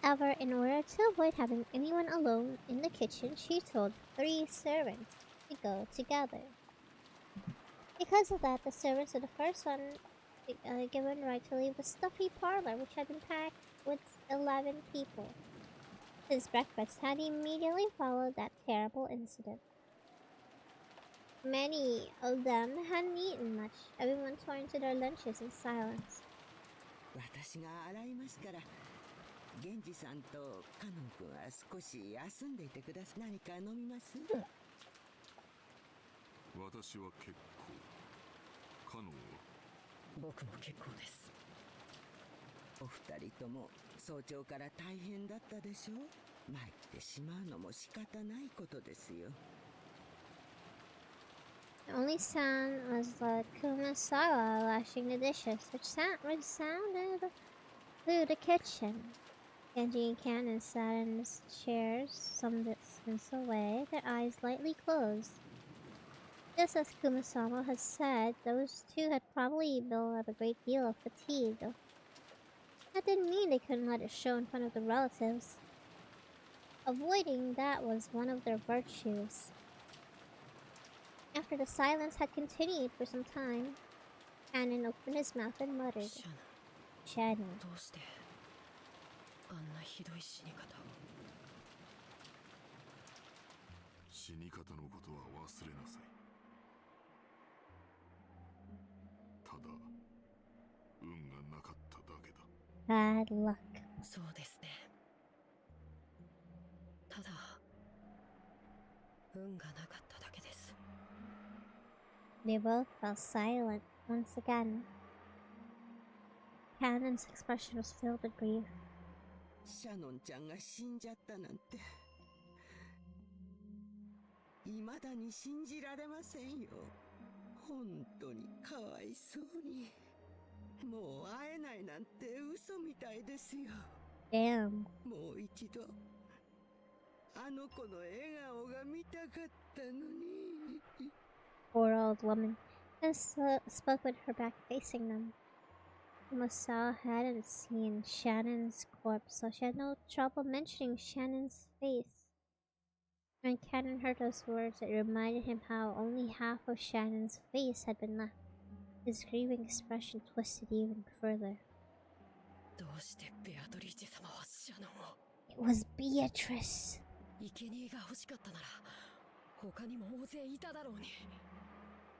However, in order to avoid having anyone alone in the kitchen, she told 3 servants to go together. Because of that, the servants of the first one given right to leave the stuffy parlor, which had been packed with 11 people, since breakfast had immediately followed that terrible incident. Many of them hadn't eaten much. Everyone turned to their lunches in silence. 私が洗いますから、源氏さんとカノン君は少し休んでいてください。何か飲みます？私は結構。カノンは？僕も結構です。お二人とも早朝から大変だったでしょう。参ってしまうのも仕方ないことですよ。The only sound was the Kumasawa washing the dishes, which resounded through the kitchen. Genji and Cannon sat in chairs some distance away, their eyes lightly closed. Just as Kumasawa had said, those two had probably built up a great deal of fatigue. That didn't mean they couldn't let it show in front of the relatives. Avoiding that was one of their virtues. After the silence had continued for some time, Cannon opened his mouth and muttered, Shannon. どうしてあんなひどい死に方を。死に方のことは忘れなさい。ただ、運がなかっただけだ。Bad luck. そうですね。ただ、運がなかっただけです。They both fell silent once again. Cannon's expression was filled with grief. シャノンちゃんが死んじゃったなんて、未だに信じられませんよ。本当にかわいそうに。もう会えないなんて嘘みたいですよ。Damn. もう一度あの子の笑顔が見たかったのに。Poor old woman, and spoke with her back facing them. Masao hadn't seen Shannon's corpse, so she had no trouble mentioning Shannon's face. When Cannon heard those words, it reminded him how only half of Shannon's face had been left. His grieving expression twisted even further. It was Beatrice. 生贄が欲しかったなら他にも大勢いただろうに。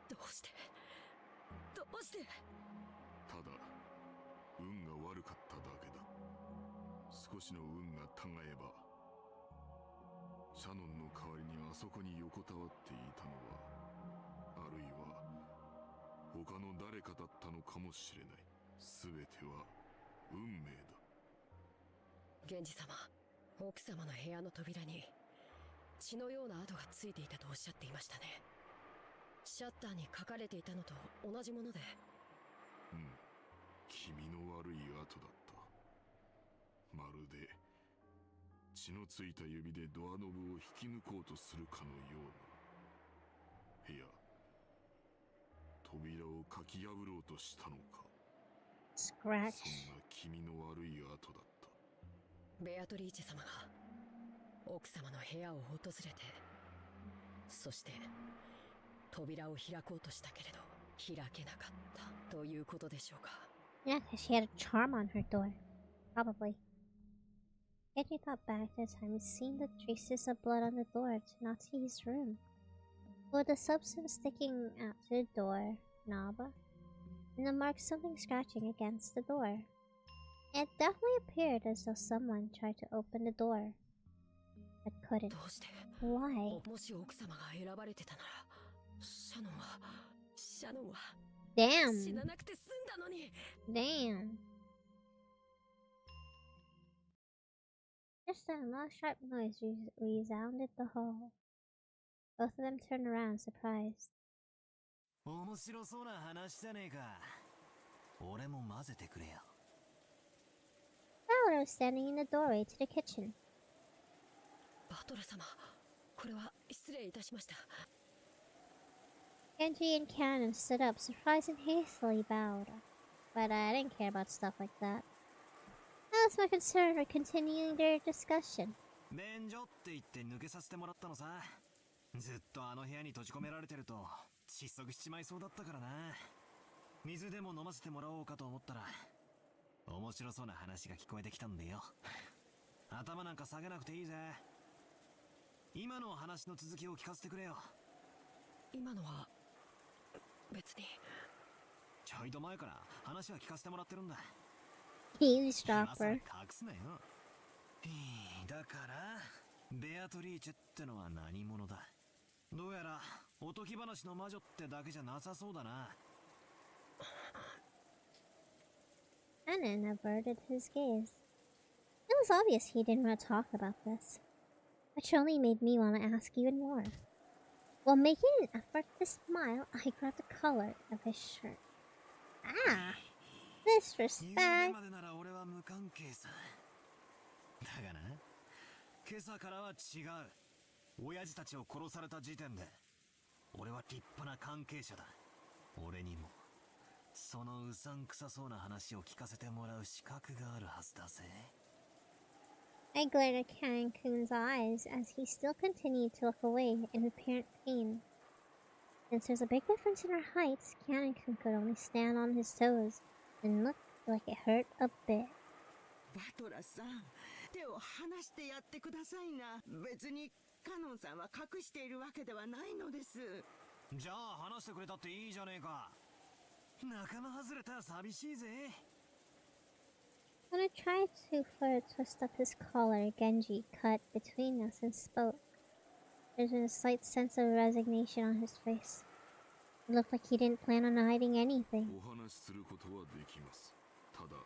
どうしてただ運が悪かっただけだ。少しの運がたがえばシャノンの代わりにあそこに横たわっていたのは、あるいは他の誰かだったのかもしれない。全ては運命だ。源氏様、奥様の部屋の扉に血のような跡がついていたとおっしゃっていましたね。シャッターに書かれていたのと同じもので。うん、気味の悪い跡だった。まるで血のついた指でドアノブを引き抜こうとするかのような。いや、扉をかき破ろうとしたのか。Scratch. そんな気味の悪い跡だった。ベアトリーチェ様が奥様の部屋を訪れて、そして扉を開こうとしたけれど開けなかったということでしょうか。Yeah, because she had a charm on her door. Probably. Genji thought back to the time he'd seen the traces of blood on the door to Natsuhi's room. With the substance sticking out to the door knob, and the mark something scratching against the door. It definitely appeared as though someone tried to open the door, but couldn't. Why? もし奥様が選ばれてたなら、シャノンは Damn. 死ななくて済んだのに。Damn. Just then, a loud, sharp noise resounded the hall. Both of them turned around, surprised. 面白そうな話じゃねえか。俺も混ぜてくれよ。Fowler was standing in the doorway to the kitchen. バトラ様、これは失礼いたしました。Genji and Cannon stood up, surprised and hastily bowed. But I didn't care about stuff like that. That was my concern for continuing their discussion. 便所って言って抜けさせてもらったのさ。ずっとあの部屋に閉じ込められてると窒息しちまいそうだったからな。水でも飲ませてもらおうかと思ったら面白そうな話が聞こえてきたんでよ。頭なんか下げなくていいぜ。今の話の続きを聞かせてくれよ。今のは別に。ちょいと前から話は聞かせてもらってるんだ。Eavesdropper. 隠すなよ。だからベアトリーチェってのは何者だ。どうやらおとぎ話の魔女ってだけじゃなさそうだな。Cannon averted his gaze. It was obvious he didn't want to talk about this, which only made me want to ask even more. While making an effort to smile, I grabbed the collar of his shirt. Ah! Disrespect! までなら俺は無関係さ。だがな、今朝からは違う。親父たちを殺された時点で俺は立派な関係者だ。俺にもそのうさんくさそうな話を聞かせてもらう資格があるはずだぜ。I glared at Cannon-kun's eyes as he still continued to look away in apparent pain. Since there's a big difference in our heights, Cannon-kun could only stand on his toes and looked like it hurt a bit. バトラさん、手を離してやってくださいな。別にカノンさんは隠しているわけではないのです。じゃあ話してくれたっていいじゃねえか。仲間外れたら寂しいぜ。When I tried to further twist up his collar, Genji cut between us and spoke. There's been a slight sense of resignation on his face. It looked like he didn't plan on hiding anything. お話しすることはできます。ただ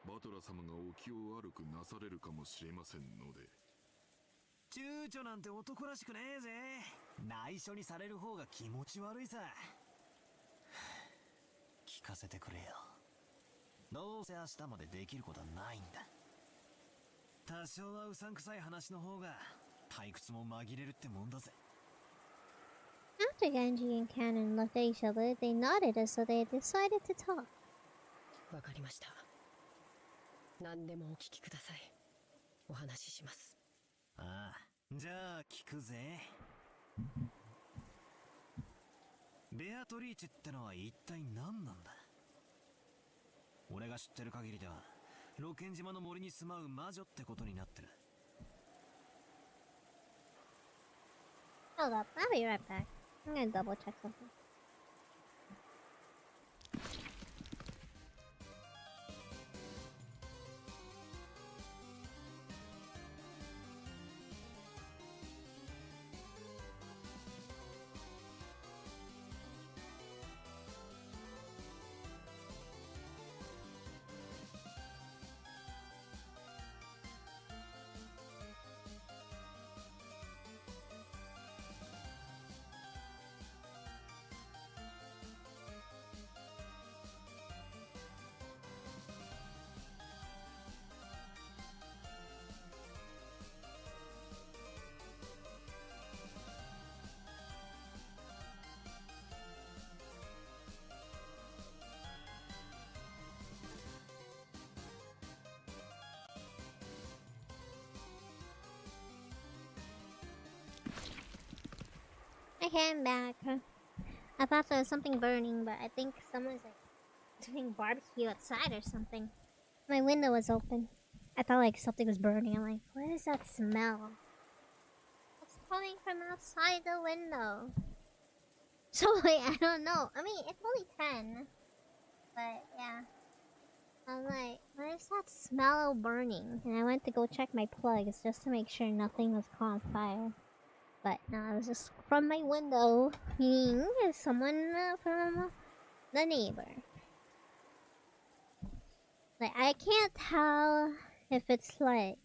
バトラ様がお気を悪くなされるかもしれませんので。躊躇なんて男らしくねえぜ。内緒にされる方が気持ち悪いさ。聞かせてくれよ。どうせ明日までできることはないんだ。多少はうさんくさい話の方が退屈も紛れるってもんだぜ。 After Genji and Cannon looked at each other, they nodded as though they had decided to talk. わかりました。何でもお聞きください。お話しします。ああ、じゃあ聞くぜ。ベアトリーチェってのは一体何なんだ？俺が知ってる限りでは露見島の森に住まう魔女ってことになってる。 Hold up, I'll be right back. I'm gonna double check something. Okay, I'm back. I thought there was something burning, but I think someone's like doing barbecue outside or something. My window was open. I thought like something was burning. I'm like, what is that smell? It's coming from outside the window. So wait, I don't know. I mean, it's only 10. But yeah. I'm like, what is that smell of burning? And I went to go check my plugs just to make sure nothing was caught on fire. But no, it was just from my window, meaning someone from the neighbor. Like, I can't tell if it's like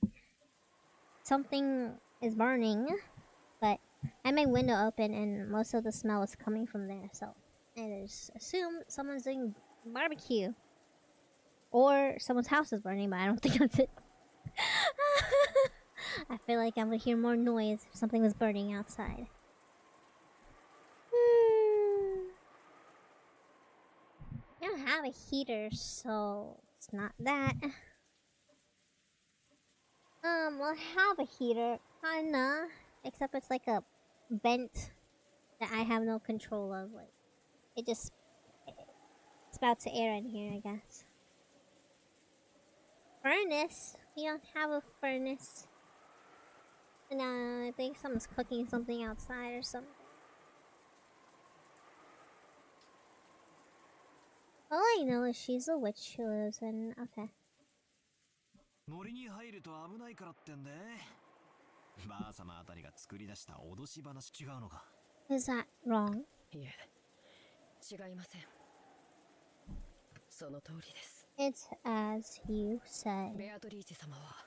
something is burning, but I had my window open and most of the smell is coming from there, so I just assume someone's doing barbecue. Or someone's house is burning, but I don't think that's it. I feel like I would hear more noise if something was burning outside. I don't have a heater, so it's not that. Well, I have a heater, kinda. Except it's like a vent that I have no control of. Like, it just spouts air in here, I guess. Furnace? We don't have a furnace. No, I think someone's cooking something outside or something. All I know is she's a witch who lives in... Okay. 森に入ると危ないからってんで、ばあさまあたりが作り出した脅し話違うのか。 Is that wrong? いえ、違いません。その通りです。It's as you say. ベアトリーチェ様は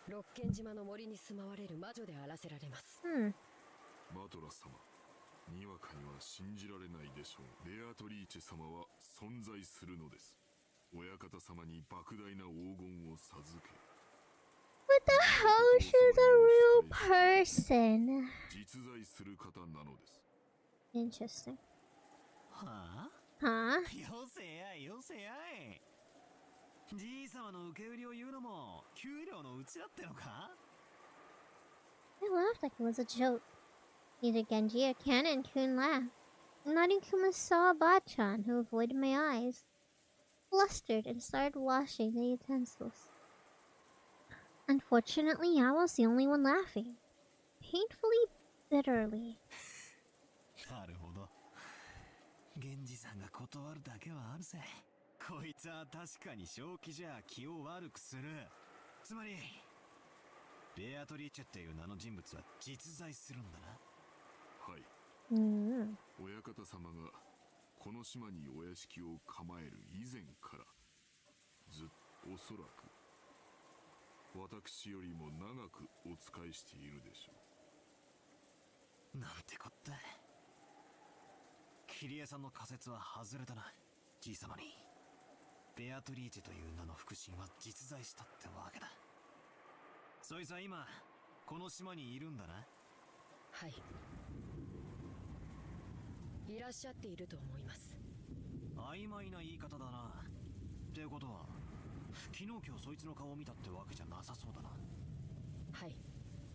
六軒島の森に住まわれる魔女であらせられます。マトラス様、にわかには信じられないでしょう。ベアトリーチェ様は存在するのです。親方様に莫大な黄金を授け。What the hell? She's a real person. 実在する方なのです。Interesting. はあ？ Huh? よせやいよせやい。じい様の受け売りを言うのも給料のうちだってのか？ I laughed like it was a joke. Neither Genji or Cannon-kun laughed. Not even saw Bachan, who avoided my eyes, flustered and started washing the utensils. Unfortunately, I was the only one laughing, painfully bitterly. なるほど。源氏さんが断るだけはあるぜ。こいつは確かに正気じゃ気を悪くする。つまりベアトリーチェっていう名の人物は実在するんだな。はい。親方様がこの島にお屋敷を構える以前からずっとおそらく私よりも長くお仕えしているでしょう。なんてこった。桐江さんの仮説は外れたな。じい様にベアトリーチェという名の腹心は実在したってわけだ。そいつは今この島にいるんだな。はい、いらっしゃっていると思います。曖昧な言い方だな。ってことは昨日今日そいつの顔を見たってわけじゃなさそうだな。はい、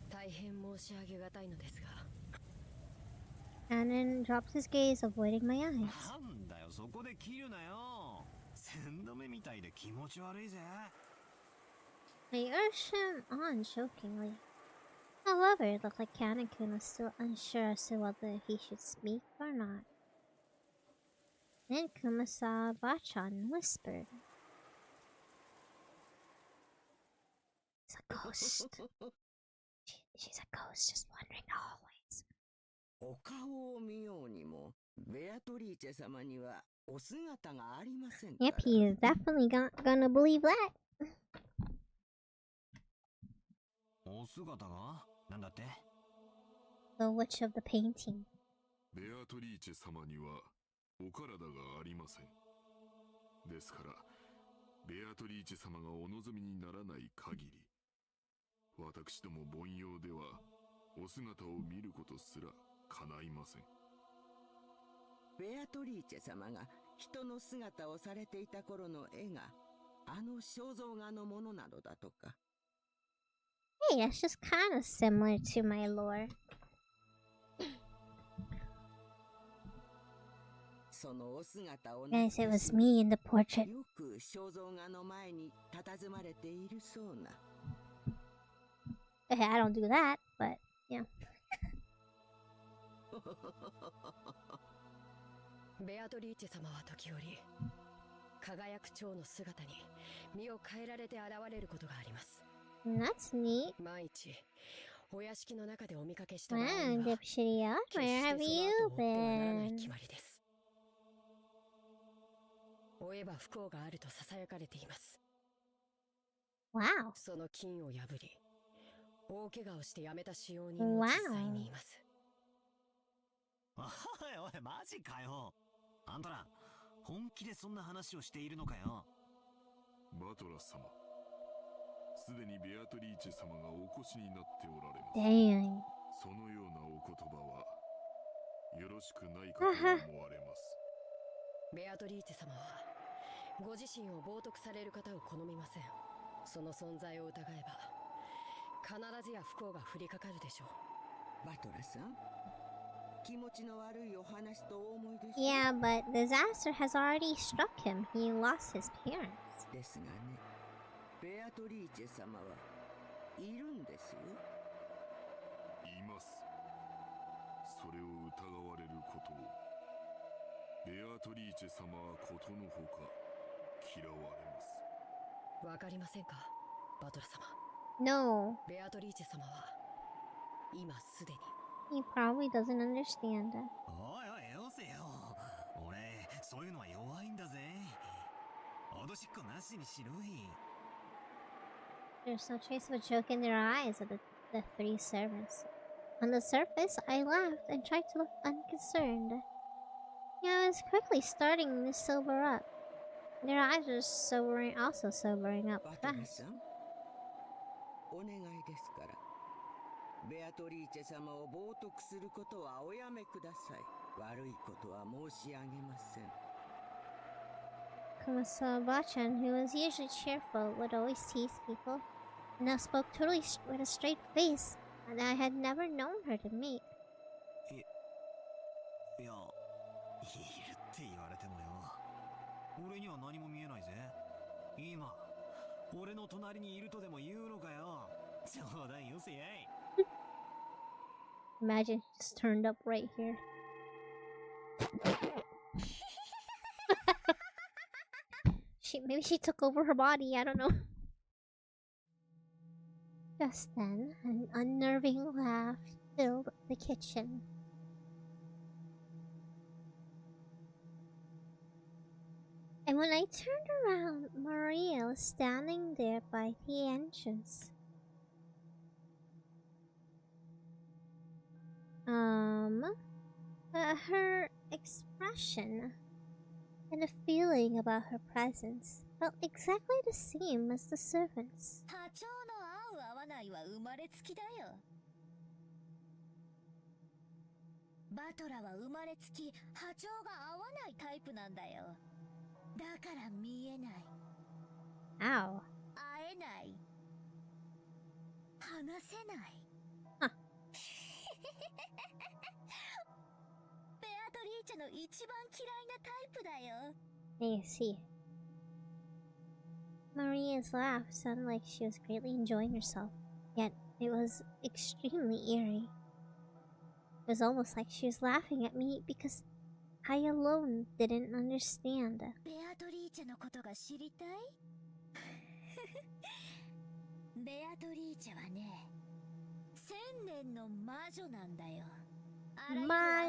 大変申し上げがたいのですが。Anon drops his gaze, avoiding my eyes. なんだよ、そこで切るなよ。鮮度目みたいで気持ち悪いぜ。I urged him on jokingly. However, it looked like Kanekun was still unsure as to whether he should speak or not. Then Kumasa-bachan whispered. It's a ghost. She's a ghost just wandering the hallways. お顔を見ようにも、ベアトリーチェ様にはお姿がありませんから。Yep, he is definitely gonna believe that. お姿がなんだって？ The witch of the painting. ベアトリーチェ様にはお体がありません。ですから、ベアトリーチェ様がお望みにならない限り、私ども凡庸ではお姿を見ることすら叶いません。ベアトリーチェ様が人の姿をされていた頃の絵が、あの肖像画のものなのだとか。Hey, that's just kind of similar to my lore. そのお姿を Yes, it was me in the portrait. よく肖像画の前に佇まれているそうな。Okay, I don't do that, but yeah. ベアトリーチェ様は時折、輝く蝶の姿に身を変えられて現れることがあります。That's neat. 万一、お屋敷の中でお見かけした場合 Wow, には、 Dipshitty, where have you 決してその後を追ってはならない been? 決まりです。追えば不幸があると囁かれています。 Wow. その金を破り、大怪我をして辞めた使用人も実際にいます。おいおい、マジかよ。あんたら本気でそんな話をしているのかよ。バトラス様、すでにベアトリーチェ様がお越しになっておられます。 Dang. そのようなお言葉はよろしくないかと思われます。ベアトリーチェ様はご自身を冒涜される方を好みません。その存在を疑えば必ずや不幸が降りかかるでしょう。バトラさん、気持ちの悪いお話とお思いです。 Yeah, but disaster has already struck him. He lost his parents. ですがね、ベアトリーチェ様はいるんですよ。います。それを疑われることをベアトリーチェ様はことのほか嫌われます。わかりませんか、バトラ様。 No, ベアトリーチェ様は今すでに he probably doesn't understand. おいおい、よせよ。俺そういうのは弱いんだぜ。脅しっこなしにしろい。 There's no trace of a joke in their eyes of the three servants. On the surface, I laughed and tried to look unconcerned. I was quickly starting to sober up. Their eyes were also sobering up バトラ fast. さん、お願いですから、ベアトリーチェ様を冒涜することはおやめください。悪いことは申し上げません。 Kumasawa-bachan, who was usually cheerful, would always tease people, and now spoke totally with a straight face that I had never known her to make. いや、いるって言われてもよ、俺には何も見えないぜ。今俺の隣にいるとでも言うのかよ。冗談よせやい。 Imagine she just turned up right here. Maybe she took over her body, I don't know. Just then, an unnerving laugh filled the kitchen. And when I turned around, Maria was standing there by the entrance. Her expression and the feeling about her presence felt exactly the same as the servants. 波長の合う合わないは生まれつきだよ。バトラは生まれつき波長が合わないタイプなんだよ。だから見えない。Ow. 会えない。話せない。Huh. ベアトリーチェの一番嫌いなタイプだよ。I see. Maria's laugh sounded like she was greatly enjoying herself, yet it was extremely eerie. It was almost like she was laughing at me because I alone didn't understand. ベアトリーチェのことが知りたい？ベアトリーチェはね、1000年の魔女なんだよ。あら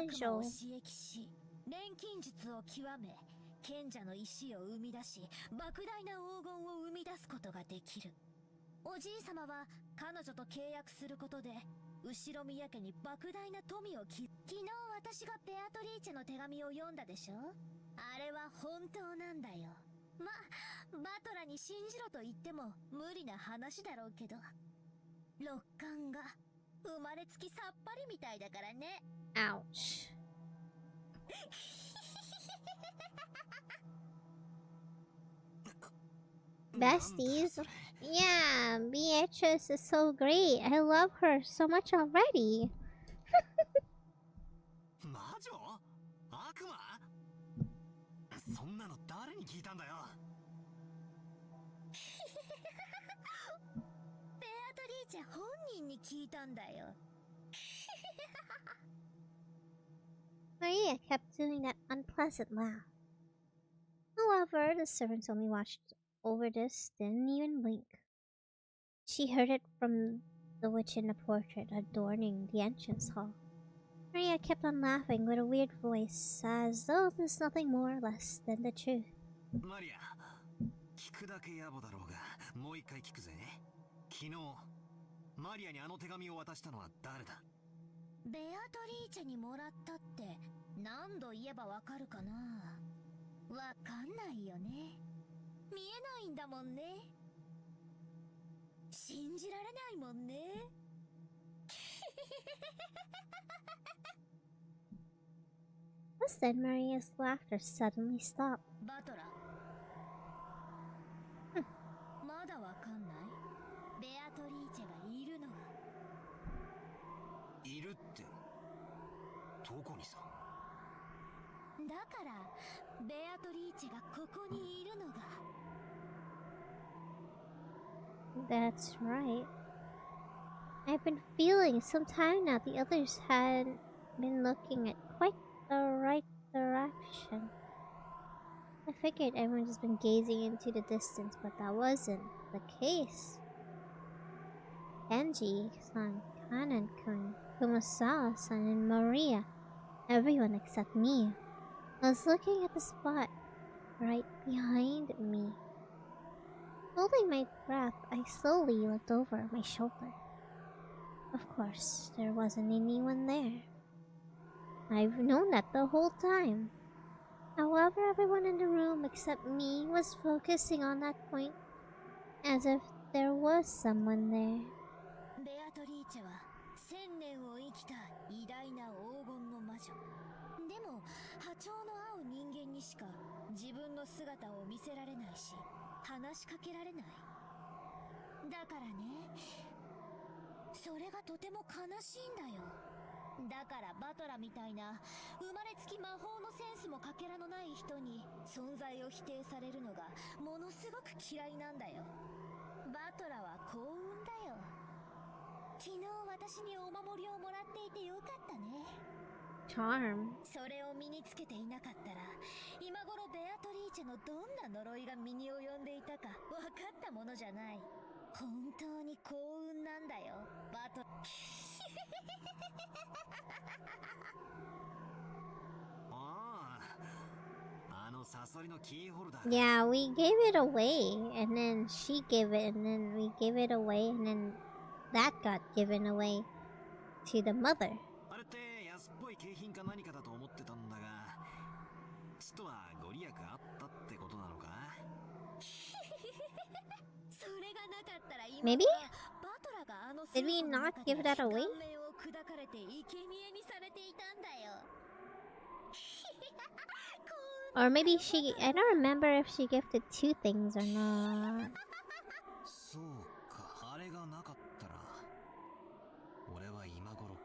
ゆる悪魔を刺激し、錬金術を極め、賢者の石を生み出し、莫大な黄金を生み出すことができる。おじいさまは彼女と契約することで、後ろ宮家に莫大な富を昨日私がベアトリーチェの手紙を読んだでしょ？あれは本当なんだよ。ま、バトラに信じろと言っても無理な話だろうけど、六感が生まれつきさっぱりみたいだからね。Ouch. Besties? Yeah, Beatrice is so great. I love her so much already. 魔女？悪魔？そんなの誰に聞いたんだよ。ベアトリーチェ本人に聞いたんだよ。Maria kept doing that unpleasant laugh. However, the servants only watched over this, didn't even blink. She heard it from the witch in the portrait adorning the entrance hall. Maria kept on laughing with a weird voice, as though it was nothing more or less than the truth. マリア、聞くだけ野暮だろうが、もう一回聞くぜ。昨日、マリアにあの手紙を渡したのは誰だ？ベアトリーチェにもらったって何度言えばわかるかな？わかんないよね。見えないんだもんね。信じられないもんね。Just then, Maria's laughter suddenly stopped. バトラ、まだわかんない？ベアトリーチェがいるのが。いるって、どこにさ？だから、ベアトリーチェがここにいるのが。That's right. I've been feeling some time now the others hadn't been looking at quite the right direction. I figured everyone just been gazing into the distance, but that wasn't the case. Genji-san, Kanan-kun, Kumasawa-san, and Maria, everyone except me, was looking at the spot right behind me. Holding my breath, I slowly looked over my shoulder. Of course, there wasn't anyone there. I've known that the whole time. However, everyone in the room except me was focusing on that point, as if there was someone there. ベアトリーチェは1000年を生きた偉大な黄金の魔女。でも波長の合う人間にしか自分の姿を見せられないし、話しかけられない。だからね、それがとても悲しいんだよ。だからバトラみたいな生まれつき魔法のセンスもかけらのない人に存在を否定されるのがものすごく嫌いなんだよ。バトラは幸運だよ。昨日私にお守りをもらっていてよかったね。Charm. それを身につけていなかったら今頃ベアトリーチェのどんな呪いが身に及んでいたか分かったものじゃない。本当に幸運なんだよ、バト。Yeah, we gave it away, and then she gave it, and then we gave it away, and then that got given away to the mother. あれって安っぽい景品か何かだと思ってたんだが、ちとはご利益あったってことなのか？ Maybe? Did we not give that away? Or maybe she... I don't remember if she gifted 2 things or not.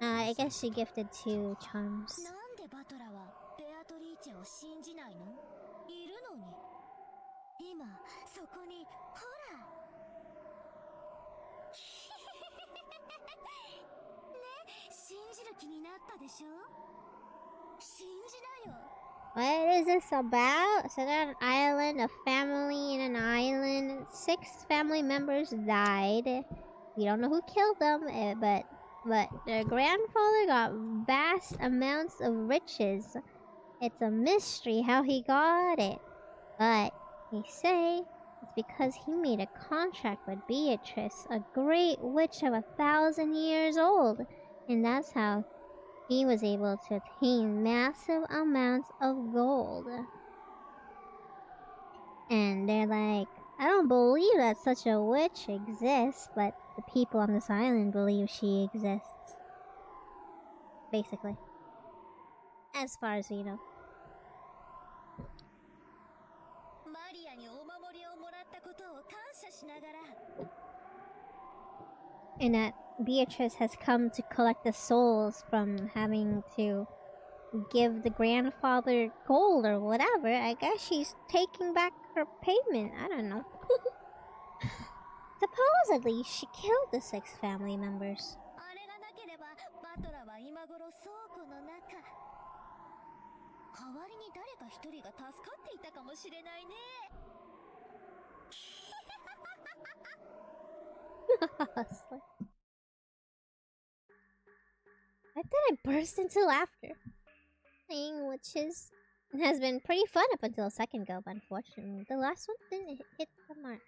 I guess she gifted 2 charms. What is this about? So they're on an island, a family in an island. 6 family members died. We don't know who killed them, but their grandfather got vast amounts of riches. It's a mystery how he got it. But they say it's because he made a contract with Beatrice, a great witch of 1,000 years old. And that's how he was able to attain massive amounts of gold. And they're like, I don't believe that such a witch exists, but the people on this island believe she exists. Basically. As far as we know. And that Beatrice has come to collect the souls from having to give the grandfather gold or whatever. I guess she's taking back her payment. I don't know. Supposedly, she killed the 6 family members. I thought I burst into laughter. Playing witches has been pretty fun up until a second ago, but unfortunately, the last one didn't hit the mark.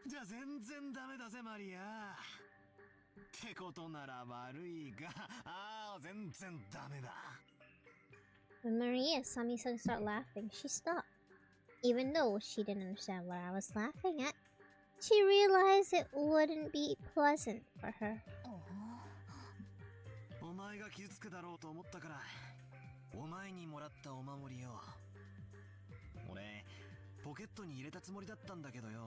じゃあ全然ダメだぜマリア。ってことなら悪いが、全然ダメだ。When Maria saw me start laughing, she stopped. Even though she didn't understand what I was laughing at, she realized it wouldn't be pleasant for her. お前が傷つくだろうと思ったから、お前にもらったお守りよ。俺、ポケットに入れたつもりだったんだけどよ。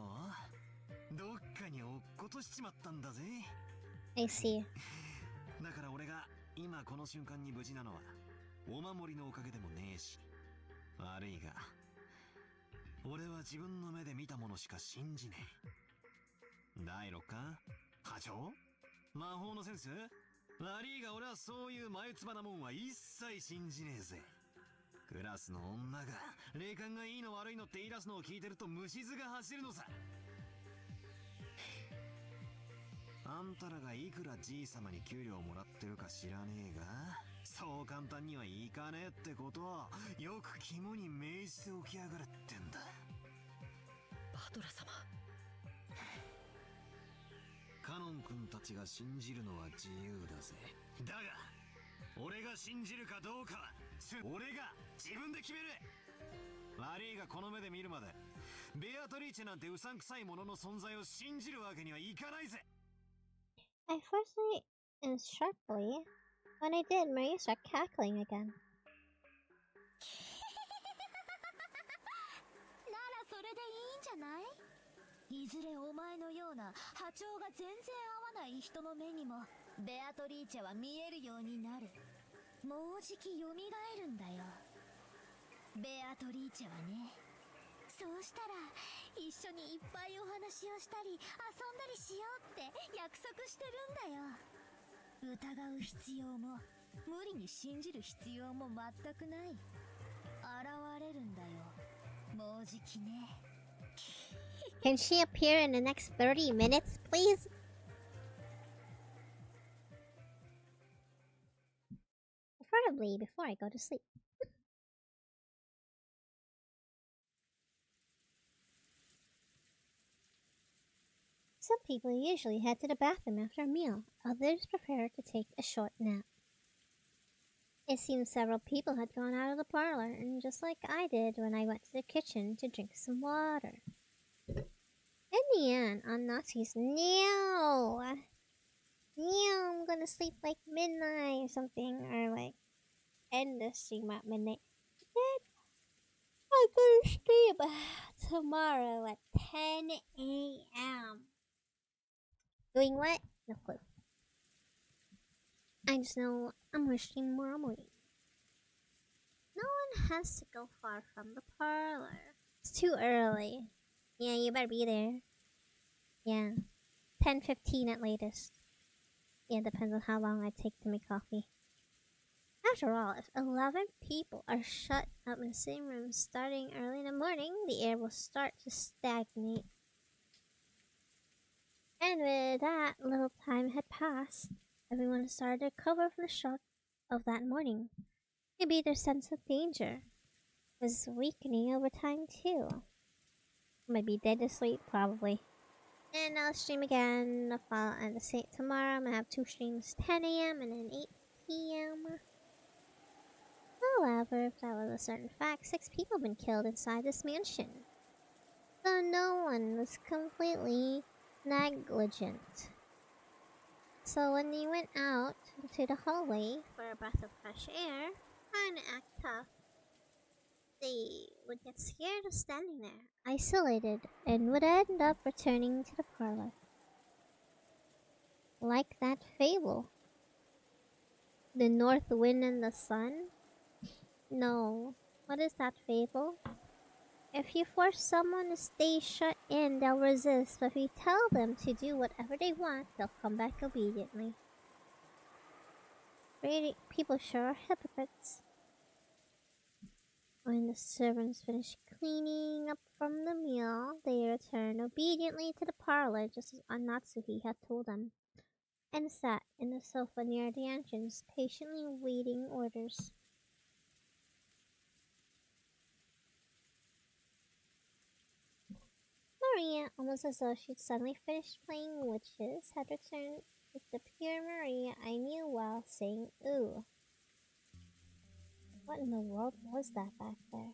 どっかに落っことしちまったんだぜ。I see. だから俺が今この瞬間に無事なのは、お守りのおかげでもねえし。悪いが、俺は自分の目で見たものしか信じねえ。第6巻波長魔法のセンス悪いが俺はそういう眉唾なもんは一切信じねえぜ。クラスの女が霊感がいいの悪いのって言い出すのを聞いてると虫唾が走るのさ。あんたらがいくらじい様に給料もらってるか知らねえが、そう簡単にはいかねえってことをよく肝に銘じておきやがれってんだ。バトラ様。カノン君たちが信じるのは自由だぜ。だが俺が信じるかどうかは俺が自分で決める。ラリーがこの目で見るまでベアトリーチェなんてうさんくさいものの存在を信じるわけにはいかないぜ。I firstly and sharply. When I did, Maria started cackling again. ならそれでいいんじゃない？いずれお前のような波長が全然合わない人の目にもベアトリーチェは見えるようになる。もうじき蘇るんだよ。ベアトリーチェはね。そうしたら一緒にいっぱいお話をしたり遊んだりしようって約束してるんだよ。疑う必要も無理に信じる必要も全くない。現れるんだよ。もうじきね。Can she appear in the next 30 minutes, please? Preferably before I go to sleep. Some people usually head to the bathroom after a meal. Others prefer to take a short nap. It seemed several people had gone out of the parlor, and just like I did when I went to the kitchen to drink some water. In the end, on Nazi's no, I'm gonna sleep like midnight or something, or like end the stream at midnight. Then I'm gonna stream tomorrow at 10 a.m. Doing what? No clue. I just know I'm gonna stream tomorrow morning. No one has to go far from the parlor. It's too early. Yeah, you better be there. Yeah. 10:15 at latest. Yeah, depends on how long I take to make coffee. After all, if 11 people are shut up in the same room starting early in the morning, the air will start to stagnate. And with that little time had passed, everyone started to recover from the shock of that morning. Maybe their sense of danger was weakening over time too. Might be dead to sleep, probably. And I'll stream again and the same tomorrow. I'm gonna have 2 streams, 10 a.m. and then 8 p.m. However, if that was a certain fact, 6 people have been killed inside this mansion. So no one was completely negligent. So when they went out into the hallway for a breath of fresh air, trying to act tough, they would get scared of standing there, isolated, and would end up returning to the parlor. Like that fable. The north wind and the sun? No. What is that fable? If you force someone to stay shut in, they'll resist, but if you tell them to do whatever they want, they'll come back obediently. People sure are hypocrites. When the servants finished cleaning up from the meal, they returned obediently to the parlor just as Anatsuhi had told them, and sat in the sofa near the entrance, patiently waiting orders. Maria, almost as though she'd suddenly finished playing witches, had returned with the pure Maria I knew while saying ooh. What in the world was that back there?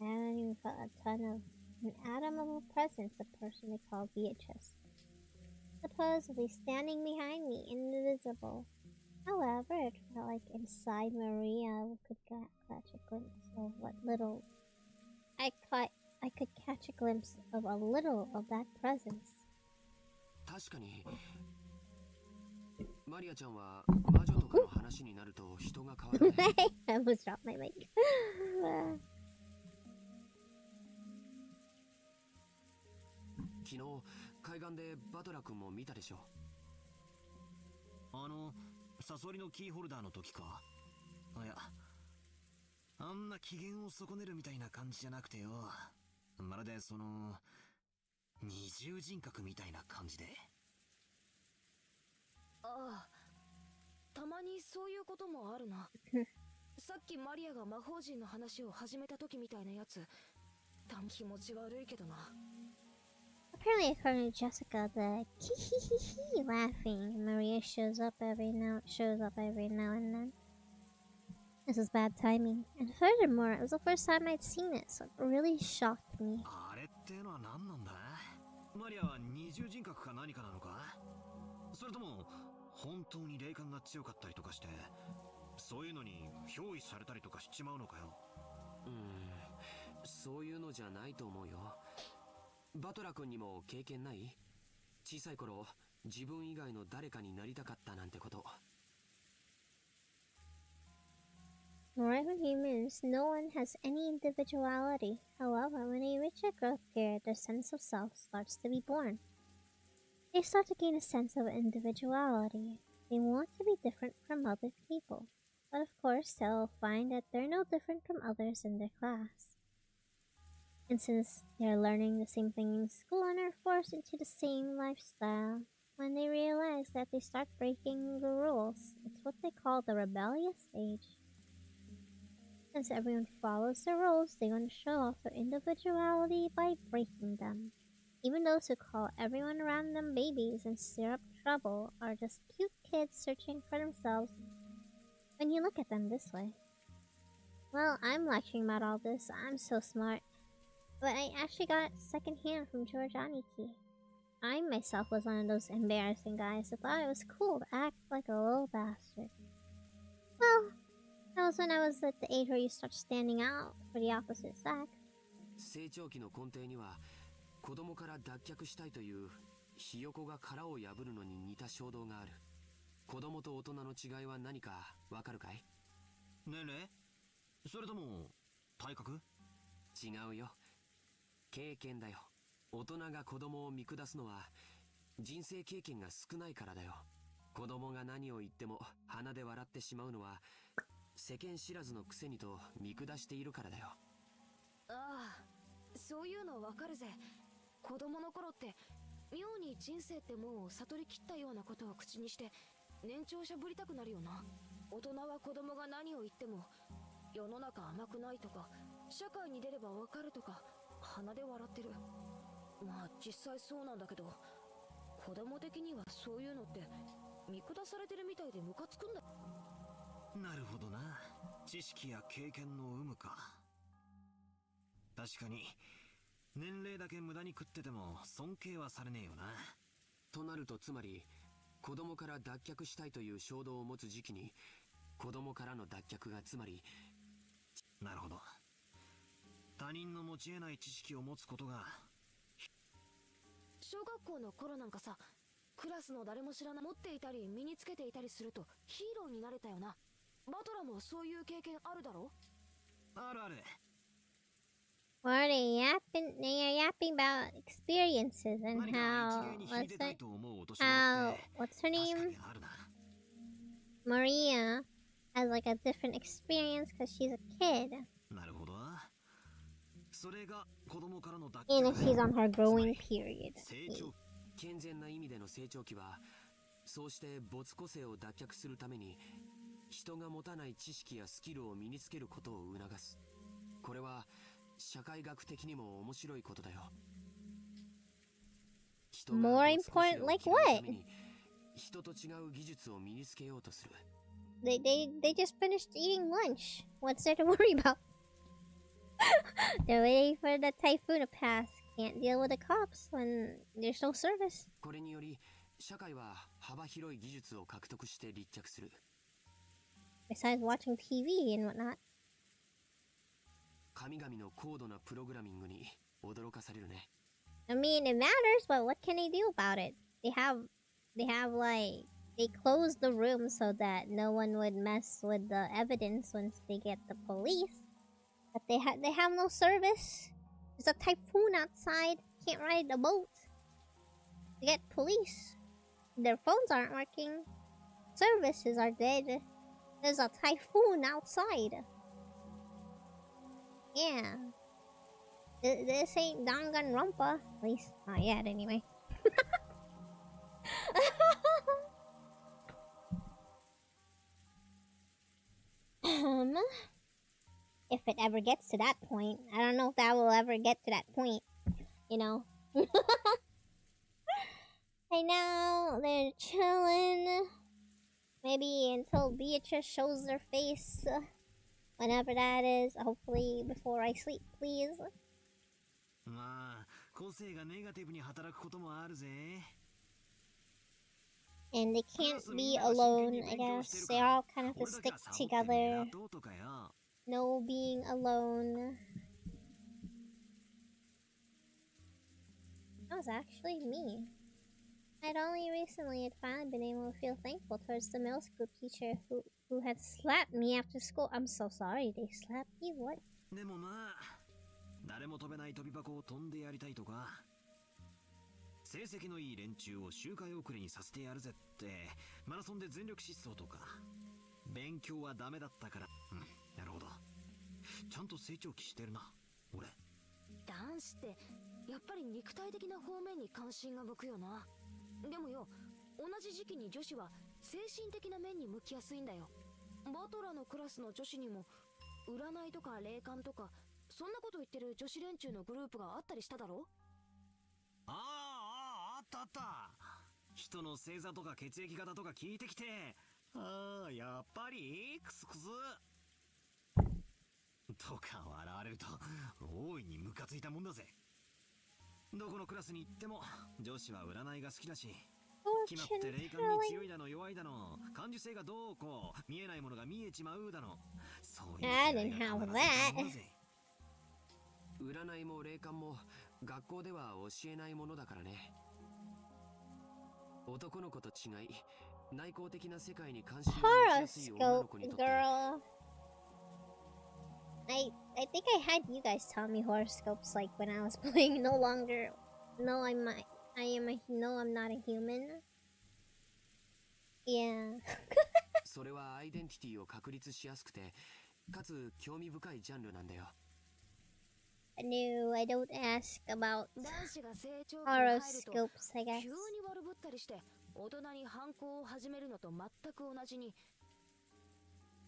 I hadn't even felt a ton of an atom of a presence, the person they called Beatrice. Supposedly standing behind me, invisible. However, it felt like inside Maria could catch a glimpse of what little I could catch a glimpse of a little of that presence. 確かにマリアちゃんは魔女とかの話になると人が変わるね。I almost dropped my mic. 昨日海岸でバトラ君も見たでしょ。サソリのキーホルダーの時か。いや、あんな機嫌を損ねるみたいな感じじゃなくてよ。まるで二重人格みたいな感じで。ああ、たまにそういうこともあるな。さっきマリアが魔法陣の話を始めた時みたいなやつ、気持ち悪いけどな。Apparently, according to Jessica, the hee laughing Maria shows up every now and then. This is bad timing, and furthermore, it was the first time I'd seen it, so it really shocked me. あれってのは何なんだ？マリアは二重人格か何かなのか？それとも本当に霊感が強かったりとかして、そういうのに憑依されたりとかしちまうのかよ。そういうのじゃないと思うよ。バトラ君にも経験ない？小さい頃、自分以外の誰かになりたかったなんてこと。Nor for humans, no one has any individuality. However, when they reach a growth period, their sense of self starts to be born. They start to gain a sense of individuality. They want to be different from other people. But of course, they'll find that they're no different from others in their class. And since they're learning the same thing in school and are forced into the same lifestyle, when they realize that they start breaking the rules, it's what they call the rebellious stage. Since everyone follows the rules, they want to show off their individuality by breaking them. Even those who call everyone around them babies and stir up trouble are just cute kids searching for themselves when you look at them this way. Well, I'm lecturing about all this. I'm so smart. But I actually got it secondhand from George Aniki. I myself was one of those embarrassing guys that thought it was cool to act like a little bastard. Well, that was when I was at the age where you start standing out for the opposite sex. 成長期の根底には子供から脱却したいというひよこが殻を破るのに似た衝動がある。子供と大人の違いは何かわかるかい？年齢？それとも体格？違うよ。経験だよ。大人が子供を見下すのは人生経験が少ないからだよ。子供が何を言っても鼻で笑ってしまうのは世間知らずのくせにと見下しているからだよ。ああ、そういうのわかるぜ。子供の頃って妙に人生ってもう悟りきったようなことを口にして年長者ぶりたくなるよな。大人は子供が何を言っても世の中甘くないとか社会に出ればわかるとか鼻で笑ってる。まあ実際そうなんだけど、子供的にはそういうのって見下されてるみたいでムカつくんだ。なるほどな。知識や経験の有無か。確かに年齢だけ無駄に食ってても尊敬はされねえよな。となるとつまり子供から脱却したいという衝動を持つ時期に子供からの脱却がつまり。なるほど。他人の持ち得ない知識を持つことが。小学校の頃なんかさ、クラスの誰も知らない持っていたり身につけていたりするとヒーローになれたよな。バトラもそういう経験あるだろ？あるある。What are they yapping? They are yapping about experiences and what's her name? Maria has like a different experience because she's a kid. なるほど。それが子供からの脱 And she's on her growing period. 健全な意味での成長期はそうして没個性を脱却するために人が持たない知識やスキルを身につけることを促す。これは社会学的にも面白いことだよ。More important, like what? 人と違う技術を身につけようとする。They just finished eating lunch. What's there to worry about? They're waiting for the typhoon to pass. Can't deal with the cops when there's no service. これにより社会は幅広い技術を獲得して立脚する。Besides watching TV and whatnot. 神々の高度なプログラミングに驚かされるね。I mean, it matters, but what can they do about it? They have like, they closed the room so that no one would mess with the evidence once they get the police. But they have no service. There's a typhoon outside. Can't ride a boat. They get police. Their phones aren't working. Services are dead. There's a typhoon outside. Yeah. This ain't Danganronpa. At least not yet, anyway. If it ever gets to that point. I don't know if that will ever get to that point. You know? Right now, they're chilling. Maybe until Beatrice shows their face. Whenever that is. Hopefully before I sleep, please. まあ、個性がネガティブに働くこともあるぜ。And they can't be alone, I guess. They all kind of have to stick together. No being alone. That was actually me. I'd only recently had finally been able to feel thankful towards the middle school teacher who had slapped me after school. I'm so sorry, they slapped me? What? でもな、誰も飛べない飛び箱を飛んでやりたいとか、成績のいい連中を周回遅れにさせてやるぜってマラソンで全力疾走とか、勉強はダメだったから。なるほど。ちゃんと成長期してるな、俺。男子ってやっぱり肉体的な方面に関心が向くよな。でもよ、同じ時期に女子は精神的な面に向きやすいんだよ。バトラのクラスの女子にも占いとか霊感とかそんなこと言ってる女子連中のグループがあったりしただろ。あった。人の星座とか血液型とか聞いてきて、ああ、やっぱりクスクスとか笑われると大いにムカついたもんだぜ。どこのクラスに行っても女子は占いが好きだし、決まって霊感に強いだの弱いだの、感受性がどうこう、見えないものが見えちまうだの、そういう嫌いが必ずいたもんだぜ。占いも霊感も学校では教えないものだからね。男の子と違い、内向的な世界に関心を持ちやすい女の子にとって。I think I had you guys tell me horoscopes like when I was playing. No longer. No, I'm not a human. Yeah. それはアイデンティティを確立しやすくて、かつ興味深いジャンルなんだよ。No, I don't ask about horoscopes, I guess. 急に悪ぶったりして大人に反抗を始めるのと全く同じに。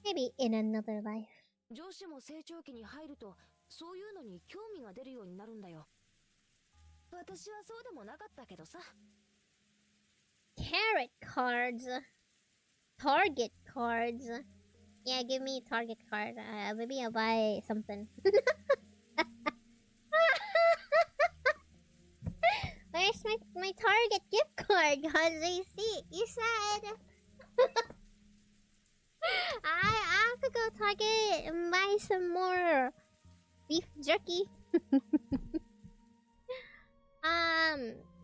Maybe in another life. 女子も成長期に入るとそういうのに興味が出るようになるんだよ。私はそうでもなかったけどさ。Tarot cards. Target cards. Yeah, give me a target card. Maybe I'll buy something. Where's my Target gift card? Cause I see you said I could go Target and buy some more beef jerky.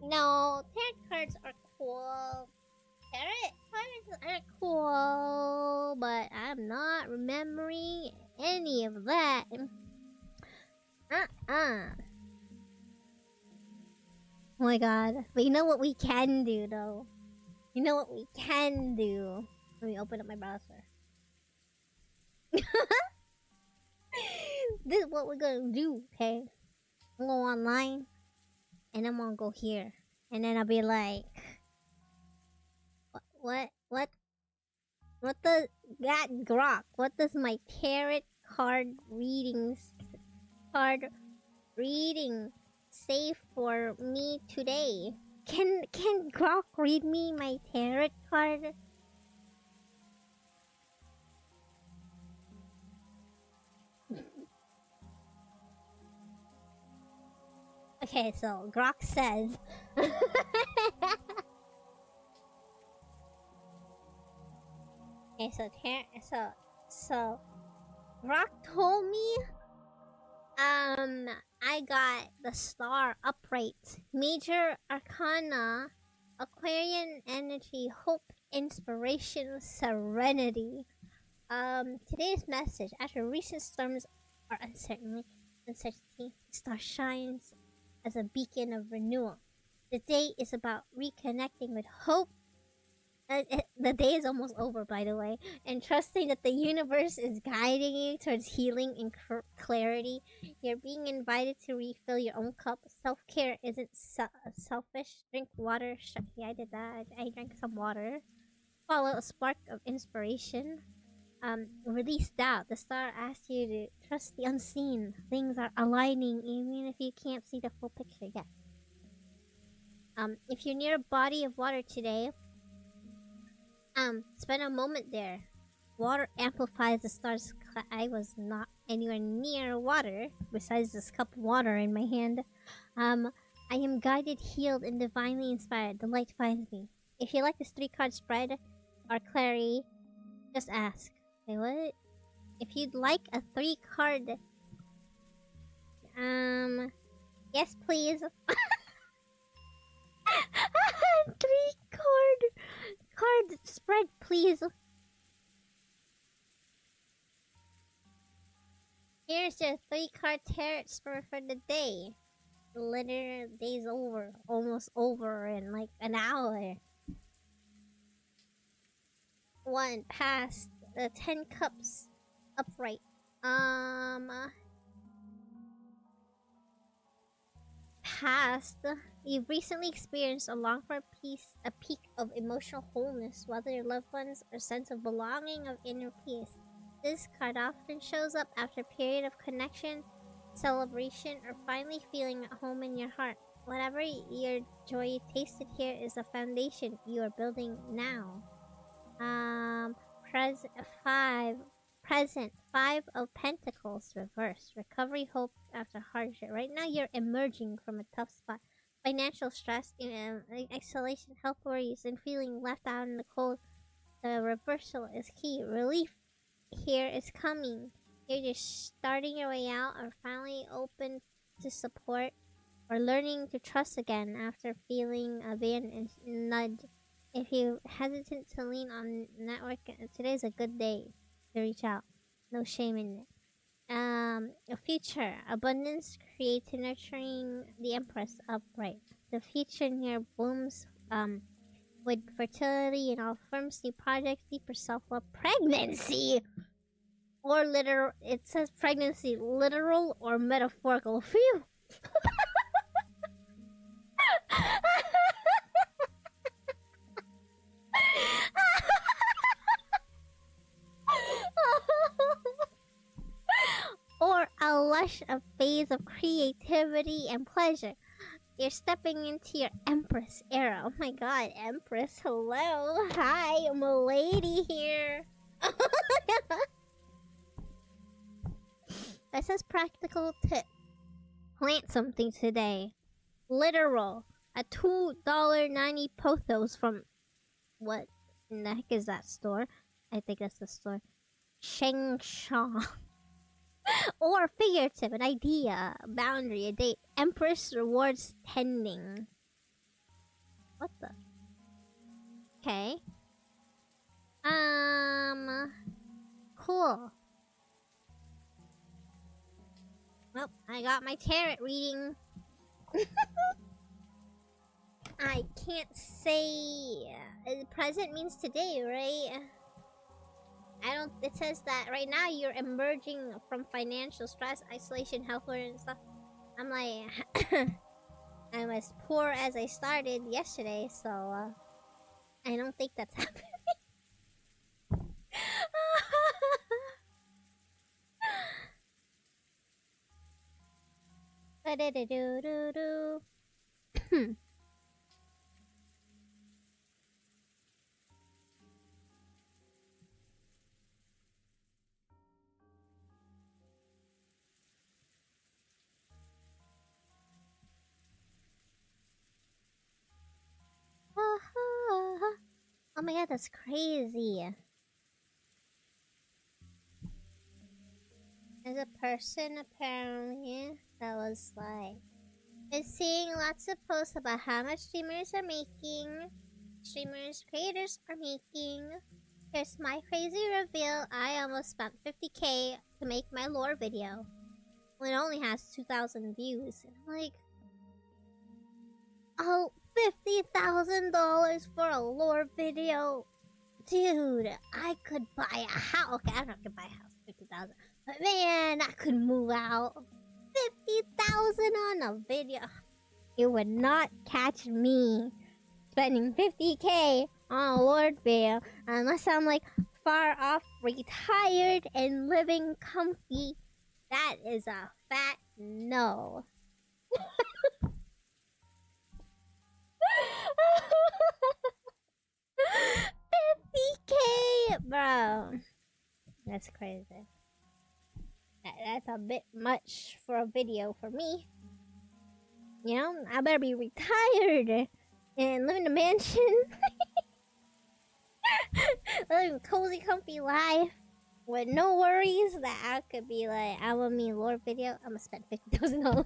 No, tarot cards are cool. Tarot cards are cool, but I'm not remembering any of that. Oh my god. But you know what we can do, though? You know what we can do? Let me open up my browser. This is what we're gonna do, okay? I'm gonna go online, and I'm gonna go here. And then I'll be like... What does that grok? What does my tarot card reading say for me today? Can Grok read me my tarot card? Okay, so Grok says okay, so Grok told me I got the star upright, major arcana, Aquarian energy, hope, inspiration, serenity. Today's message: after recent storms or uncertainty, the star shines as a beacon of renewal. The day is about reconnecting with hope. The day is almost over, by the way, and trusting that the universe is guiding you towards healing and clarity. You're being invited to refill your own cup. Self-care isn't selfish. Drink water. Yeah, I did that. I drank some water. Follow a spark of inspiration. Release doubt. The star asks you to trust the unseen. Things are aligning even if you can't see the full picture yet. If you're near a body of water today, spend a moment there. Water amplifies the stars. I was not anywhere near water besides this cup of water in my hand. I am guided, healed, and divinely inspired. The light finds me. If you like this 3-card spread or clarity, just ask. Wait, what? If you'd like a 3-card, yes, please. 3-card spread, please. Here's your 3-card tarot spread for the day. The litter day's over, almost over in like an hour. 1 past the 10 cups upright. Past, you've recently experienced a long for a peak of emotional wholeness, whether your loved ones or sense of belonging of inner peace. This card often shows up after a period of connection, celebration, or finally feeling at home in your heart. Whatever your joy tasted here is the foundation you are building now. Um, present 5. Present 5 of Pentacles reversed. Recovery hope after hardship. Right now, you're emerging from a tough spot. Financial stress, isolation, health worries, and feeling left out in the cold. The reversal is key. Relief here is coming. You're just starting your way out, or finally open to support, or learning to trust again after feeling abandoned and nudged. If you're hesitant to lean on network, today's a good day to reach out. No shame in it. A future abundance, creative, nurturing, the Empress upright. The future near blooms. With fertility in all firms, new projects, deeper self-love, pregnancy, or literal. It says pregnancy, literal or metaphorical. Phew. Or a lush of phase of creativity and pleasure. You're stepping into your Empress era. Oh my god, Empress, hello. Hi, Milady here. It says practical tip. Plant something today. Literal. A $2.90 pothos from... What in the heck is that store? I think that's the store. Shengsha. Or figurative, an idea, a boundary, a date. Empress rewards tending. What the? Okay. Cool. Well, I got my tarot reading. I can't say... present means today, right? It says that right now you're emerging from financial stress, isolation, health and stuff. I'm like, I'm as poor as I started yesterday, so, I don't think that's happening. Oh my god, that's crazy. There's a person apparently that was like, been seeing lots of posts about how much streamers are making. Creators are making. Here's my crazy reveal. I almost spent 50k to make my lore video. Well, it only has 2,000 views. And I'm like, oh, $50,000 for a lore video? Dude, I could buy a house. Okay, I'm not gonna buy a house for 50,000. But man, I could move out. 50,000 on a video. You would not catch me spending 50k on a lore video unless I'm like far off, retired, and living comfy. That is a fat no. 50k, bro. That's crazy. That's a bit much for a video for me. You know, I better be retired and live in a mansion. Living a cozy, comfy life with no worries that I could be like, I want me a lore video. I'm gonna spend $50,000.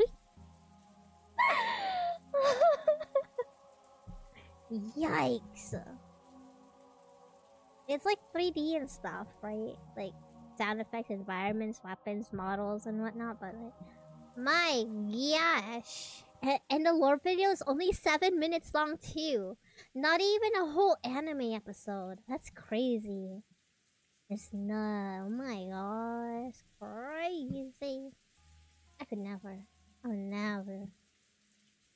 Yikes. It's like 3D and stuff, right? Like sound effects, environments, weapons, models, and whatnot, but like, my gosh. And the lore video is only 7 minutes long too. Not even a whole anime episode. That's crazy. It's not. Oh my gosh. Crazy. I could never. I would never.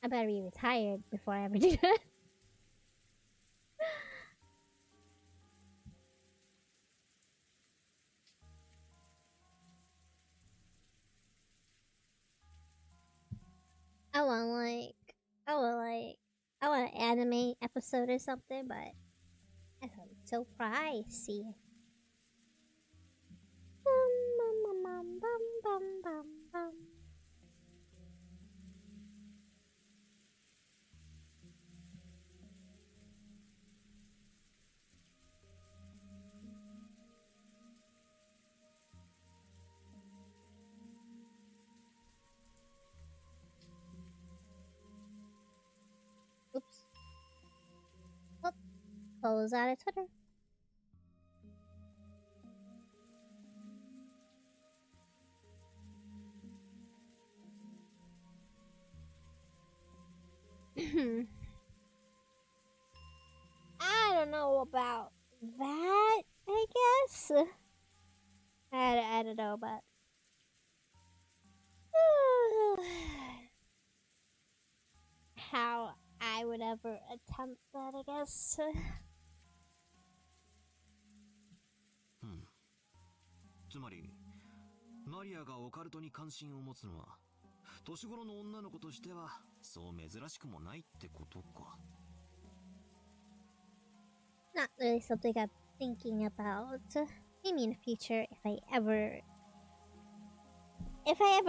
I better be retired before I ever do that. I want an anime episode or something, but So pricey. Oops. Oh, close out of Twitter. I don't know about that, I guess. I don't know about how I would ever attempt that, I guess. つまりマリアがオカルトに関心を持つのは年頃の女の子としてはそう珍しくもないってことか。 Not really something I'm thinking about. Maybe in the future if I ever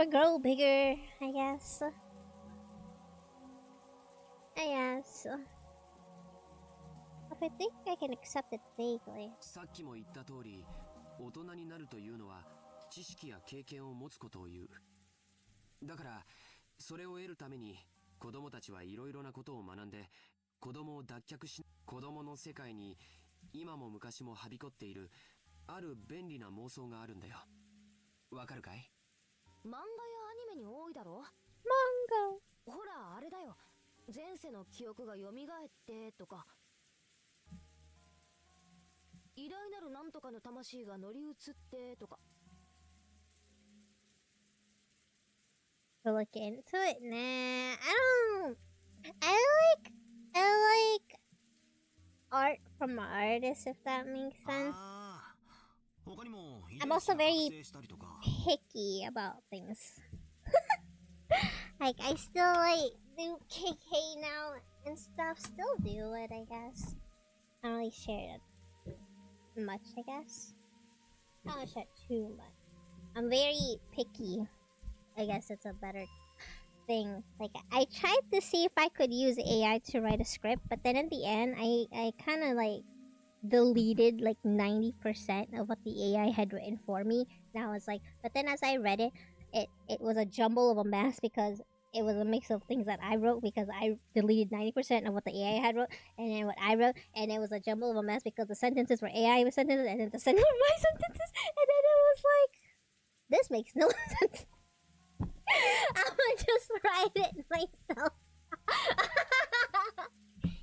grow bigger, I guess. But I think I can accept it vaguely. さっきも言った通り、大人になるというのは知識や経験を持つことを言う。だからそれを得るために子供たちはいろいろなことを学んで子供を脱却し、子供の世界に今も昔もはびこっているある便利な妄想があるんだよ。わかるかい？漫画やアニメに多いだろ。漫画。ほらあれだよ。前世の記憶が蘇ってとか。偉大なるなんとかの魂が乗り移ってとか。To look into it, nah. I like art from artists, if that makes sense. I'm also very picky about things. Like I still like do KK now and stuff. Still do it, I guess. I don't really share it much, I guess. I don't share too much. I'm very picky. I guess it's a better thing. Like I tried to see if I could use AI to write a script, but then in the end I kind of like deleted like 90% of what the AI had written for me. Now it's like, but then as I read it, it was a jumble of a mess because it was a mix of things that I wrote because I deleted 90% of what the AI had wrote, and then what I wrote, and it was a jumble of a mess because the sentences were AI sentences, and then the sentences were my sentences, and then it was like, this makes no sense. I'm gonna just write it myself.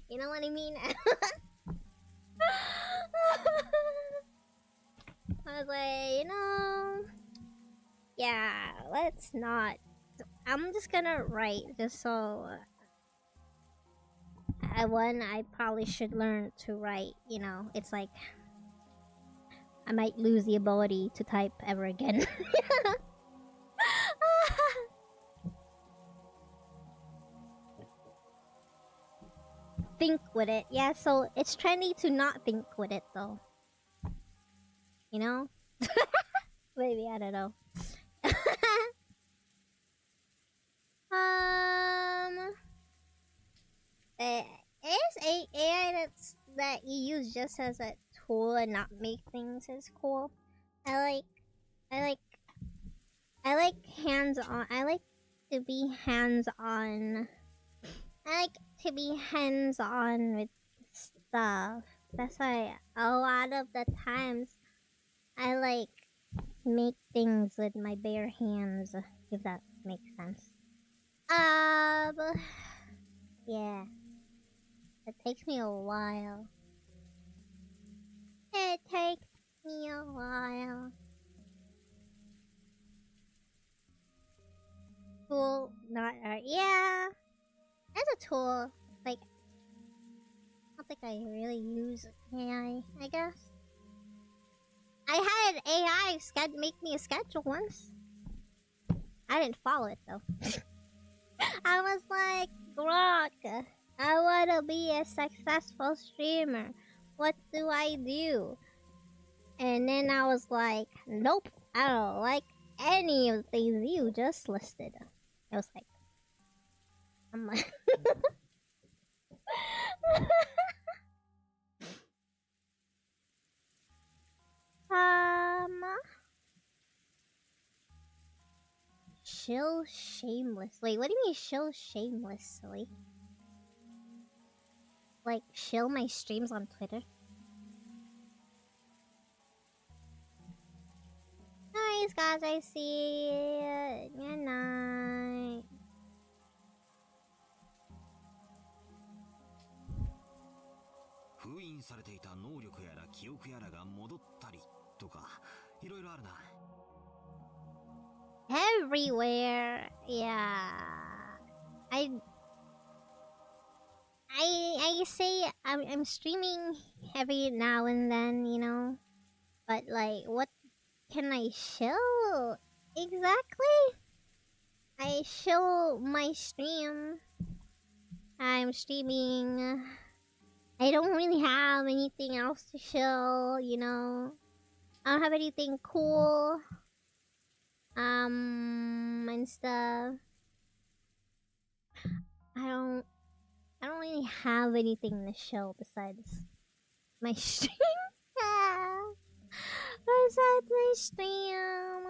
You know what I mean? I was like, you know, yeah, let's not. I'm just gonna write just so. I probably should learn to write. You know, it's like I might lose the ability to type ever again. Think with it, yeah. So it's trendy to not think with it, though. You know, maybe I don't know. Is AI that you use just as a tool and not make things is cool. I like hands-on. I like to be hands-on. I like to be hands-on with stuff. That's why a lot of the times I like make things with my bare hands, if that makes sense. Yeah. It takes me a while. It takes me a while. Tool, not art. Yeah. As a tool, like, I don't think I really use AI, I guess. I had AI make me a schedule once. I didn't follow it, though. I was like, Grok, I want to be a successful streamer. What do I do? And then I was like, nope, I don't like any of the things you just listed. It was like, I'm like, shill shameless. Wait, what do you mean shill shamelessly? Like, shill my streams on Twitter? Nice, guys, I see it. Good night. Everywhere, yeah. I say I'm streaming every now and then, you know, but like, what can I shill exactly? I shill my stream. I'm streaming. I don't really have anything else to shill, you know. I don't have anything cool. And stuff. I don't really have anything to show besides my stream. Besides my stream.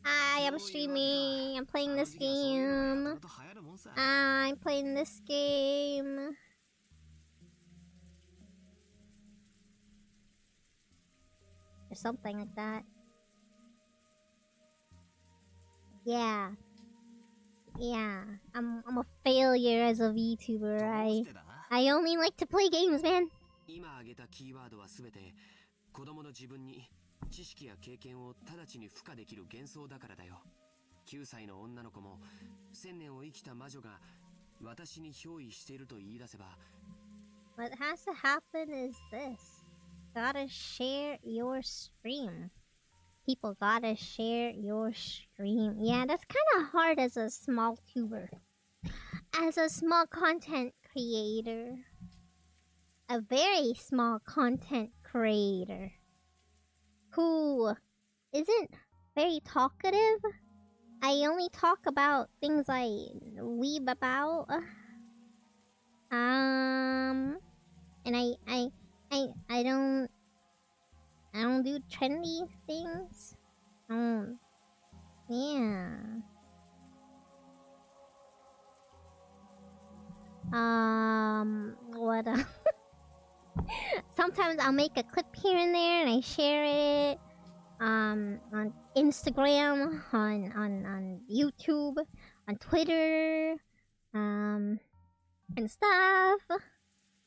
I am streaming. I'm playing this game. I'm playing this game. Or something like that. Yeah. Yeah. I'm a failure as a VTuber. I only like to play games, man. 子供の自分に知識や経験を直ちに付加できる幻想だからだよ。9歳の女の子も1000年を生きた魔女が私に憑依していると言い出せば。What has to happen is this. Gotta share your stream. People gotta share your stream. Yeah, that's kind of hard as a small tuber. As a small content creator. A very small content creator. Who isn't very talkative. I only talk about things I weeb about. And I don't do trendy things. Yeah. What sometimes I'll make a clip here and there and I share it on Instagram, on YouTube, on Twitter, and stuff.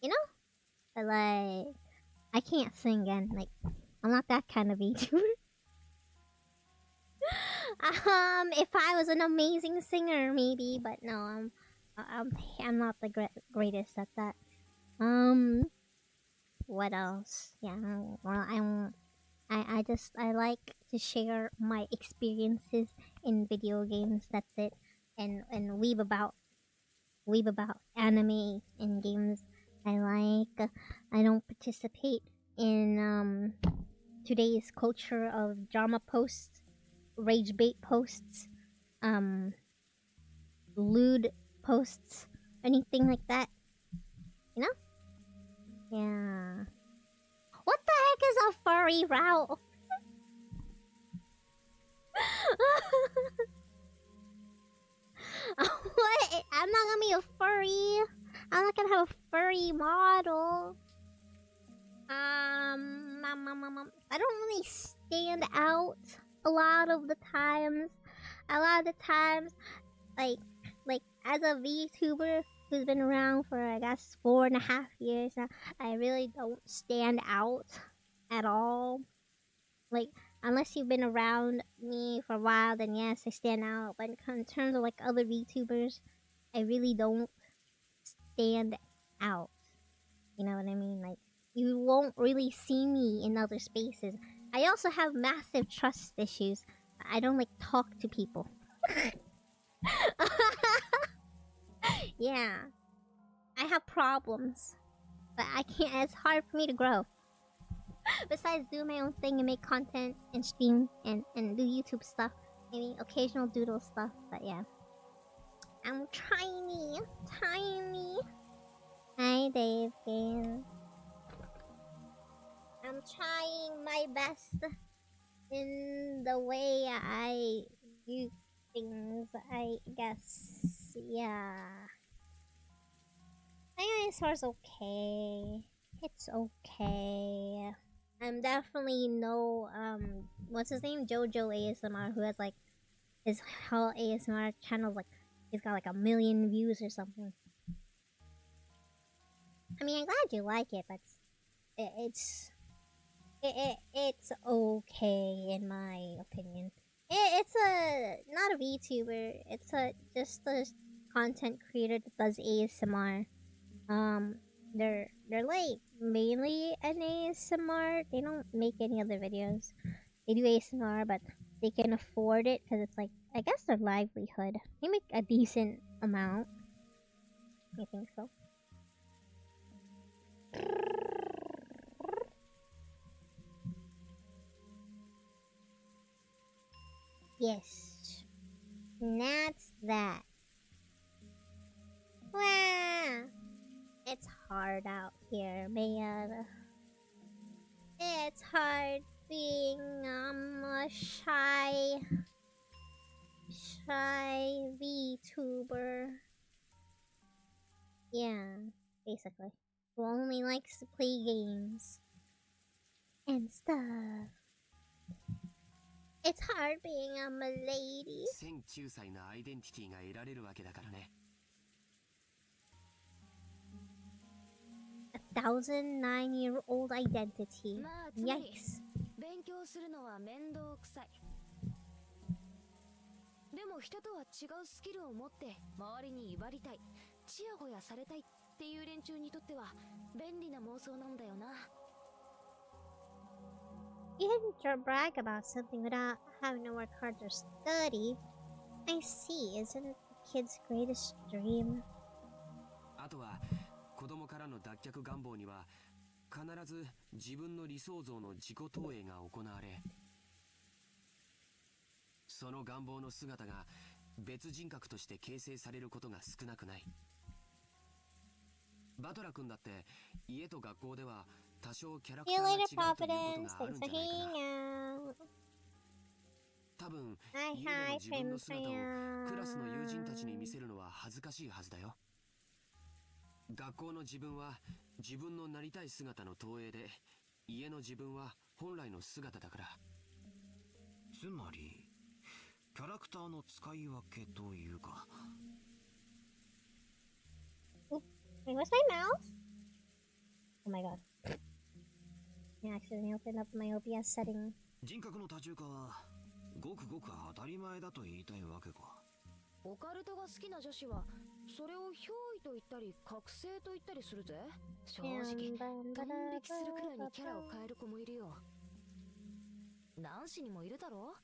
You know? But like, I can't sing again. Like, I'm not that kind of VTuber. If I was an amazing singer, maybe, but no, I'm not the greatest at that. What else? Yeah, well, I like to share my experiences in video games. That's it, and weeb about anime and games I like. I don't participate in today's culture of drama posts, rage bait posts, lewd posts, anything like that. You know? Yeah. What the heck is a furry route? What? I'm not gonna be a furry. I'm not gonna have a furry model. I don't really stand out a lot of the times. Like as a VTuber who's been around for I guess 4.5 years now, I really don't stand out at all. Like unless you've been around me for a while, then yes, I stand out. But in terms of like other VTubers, I really don't stand out. You know what I mean? Like you won't really see me in other spaces. I also have massive trust issues. I don't like talk to people. Yeah. I have problems. but I can't. It's hard for me to grow. Besides do my own thing and make content and stream and do YouTube stuff, maybe occasional doodle stuff. But yeah, I'm tiny. Hi, Dave. I'm trying my best in the way I do things, I guess. Yeah. Dinosaur's okay. It's okay. I'm definitely no, what's his name? Jojo ASMR, who has like his whole ASMR channel's like, he's got like 1 million views or something. I mean, I'm glad you like it, but it's okay in my opinion. It's not a VTuber. It's just a content creator that does ASMR. They're like mainly an ASMR. They don't make any other videos. They do ASMR, but they can afford it because it's like, I guess, their livelihood. They make a decent amount. I think so. Yes. That's that. Wow. It's hard out here, man. It's hard being a shy VTuber. Yeah, basically. Who only likes to play games and stuff. It's hard being a milady. 1009歳のアイデンティティが得られるわけだからね。1,009-year-old identity. Yikes. 勉強するのは面倒くさい。でも人とは違うスキルを持って周りに威張りたい、ちやほやされたいっていう連中にとっては便利な妄想なんだよな。You didn't brag about something without having to work hard to study. I see. Isn't it the kid's greatest dream? あとは子供からの脱却願望には必ず自分の理想像の自己投影が行われ、その願望の姿が別人格として形成されることが少なくない。バトラ君だって家と学校では多少キャラクターが違うということがあるんじゃないかな。多分家での自分の姿をクラスの友人たちに見せるのは恥ずかしいはずだよ。学校の自分は自分のなりたい姿の投影で、家の自分は本来の姿だから。つまりキャラクターの使い分けというか。Wait, what's my mouse? Oh my god. I accidentally opened up my OBS setting. 人格の多重化はごくごく当たり前だと言いたいわけか。オカルトが好きな女子はそれを憑依と言ったり覚醒と言ったりするぜ。正直ドン引きするくらいにキャラを変える子もいるよ。男子にもいるだろ。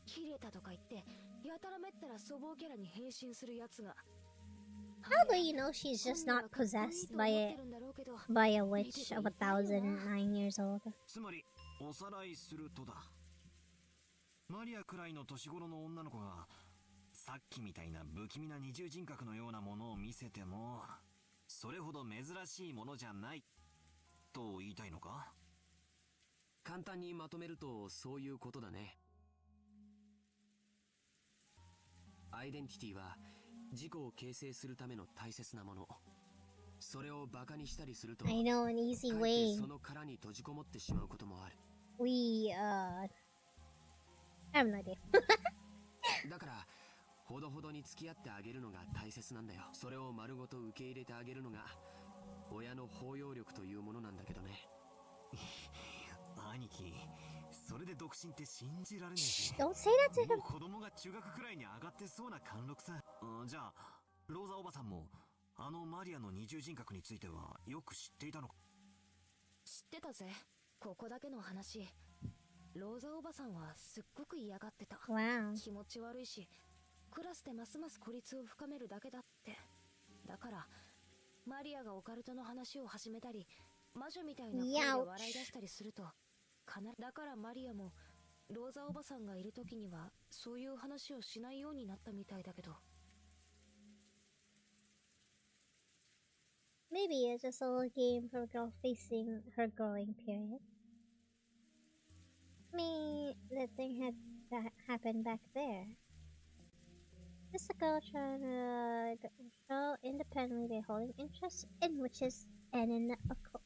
キレたとか言ってやたらめったら粗暴キャラに変身するやつが。How do you know she's just not possessed by a witch of 1,009 years old? つまりおさらいするとだ。マリアくらいの年頃の女の子がさっきみたいな不気味な二重人格のようなものを見せてもそれほど珍しいものじゃないと言いたいのか。簡単にまとめるとそういうことだね。アイデンティティは自己を形成するための大切なもの。それをバカにしたりすると、I know an easy way. その殻に閉じこもってしまうこともある。I have no idea. だからほどほどに付き合ってあげるのが大切なんだよ。それを丸ごと受け入れてあげるのが親の包容力というものなんだけどね。兄貴、それで独身って信じられないし。Don't say that to him. もう子供が中学くらいに上がってそうな貫禄さ。じゃあローザおばさんもあのマリアの二重人格についてはよく知っていたのか。知ってたぜ。ここだけの話、ローザおばさんはすっごく嫌がってた。Wow. 気持ち悪いしクラスでますます孤立を深めるだけだって。だからマリアがオカルトの話を始めたり、魔女みたいな声で笑い出したりすると、だからマリアもローザおばさんがいる時にはそういう話をしないようになったみたいだけど。Maybe it's just a little game for a girl facing her growing period. I mean, the thing had happened back there. Just a girl trying to show independently by holding interest in witches and in the occult.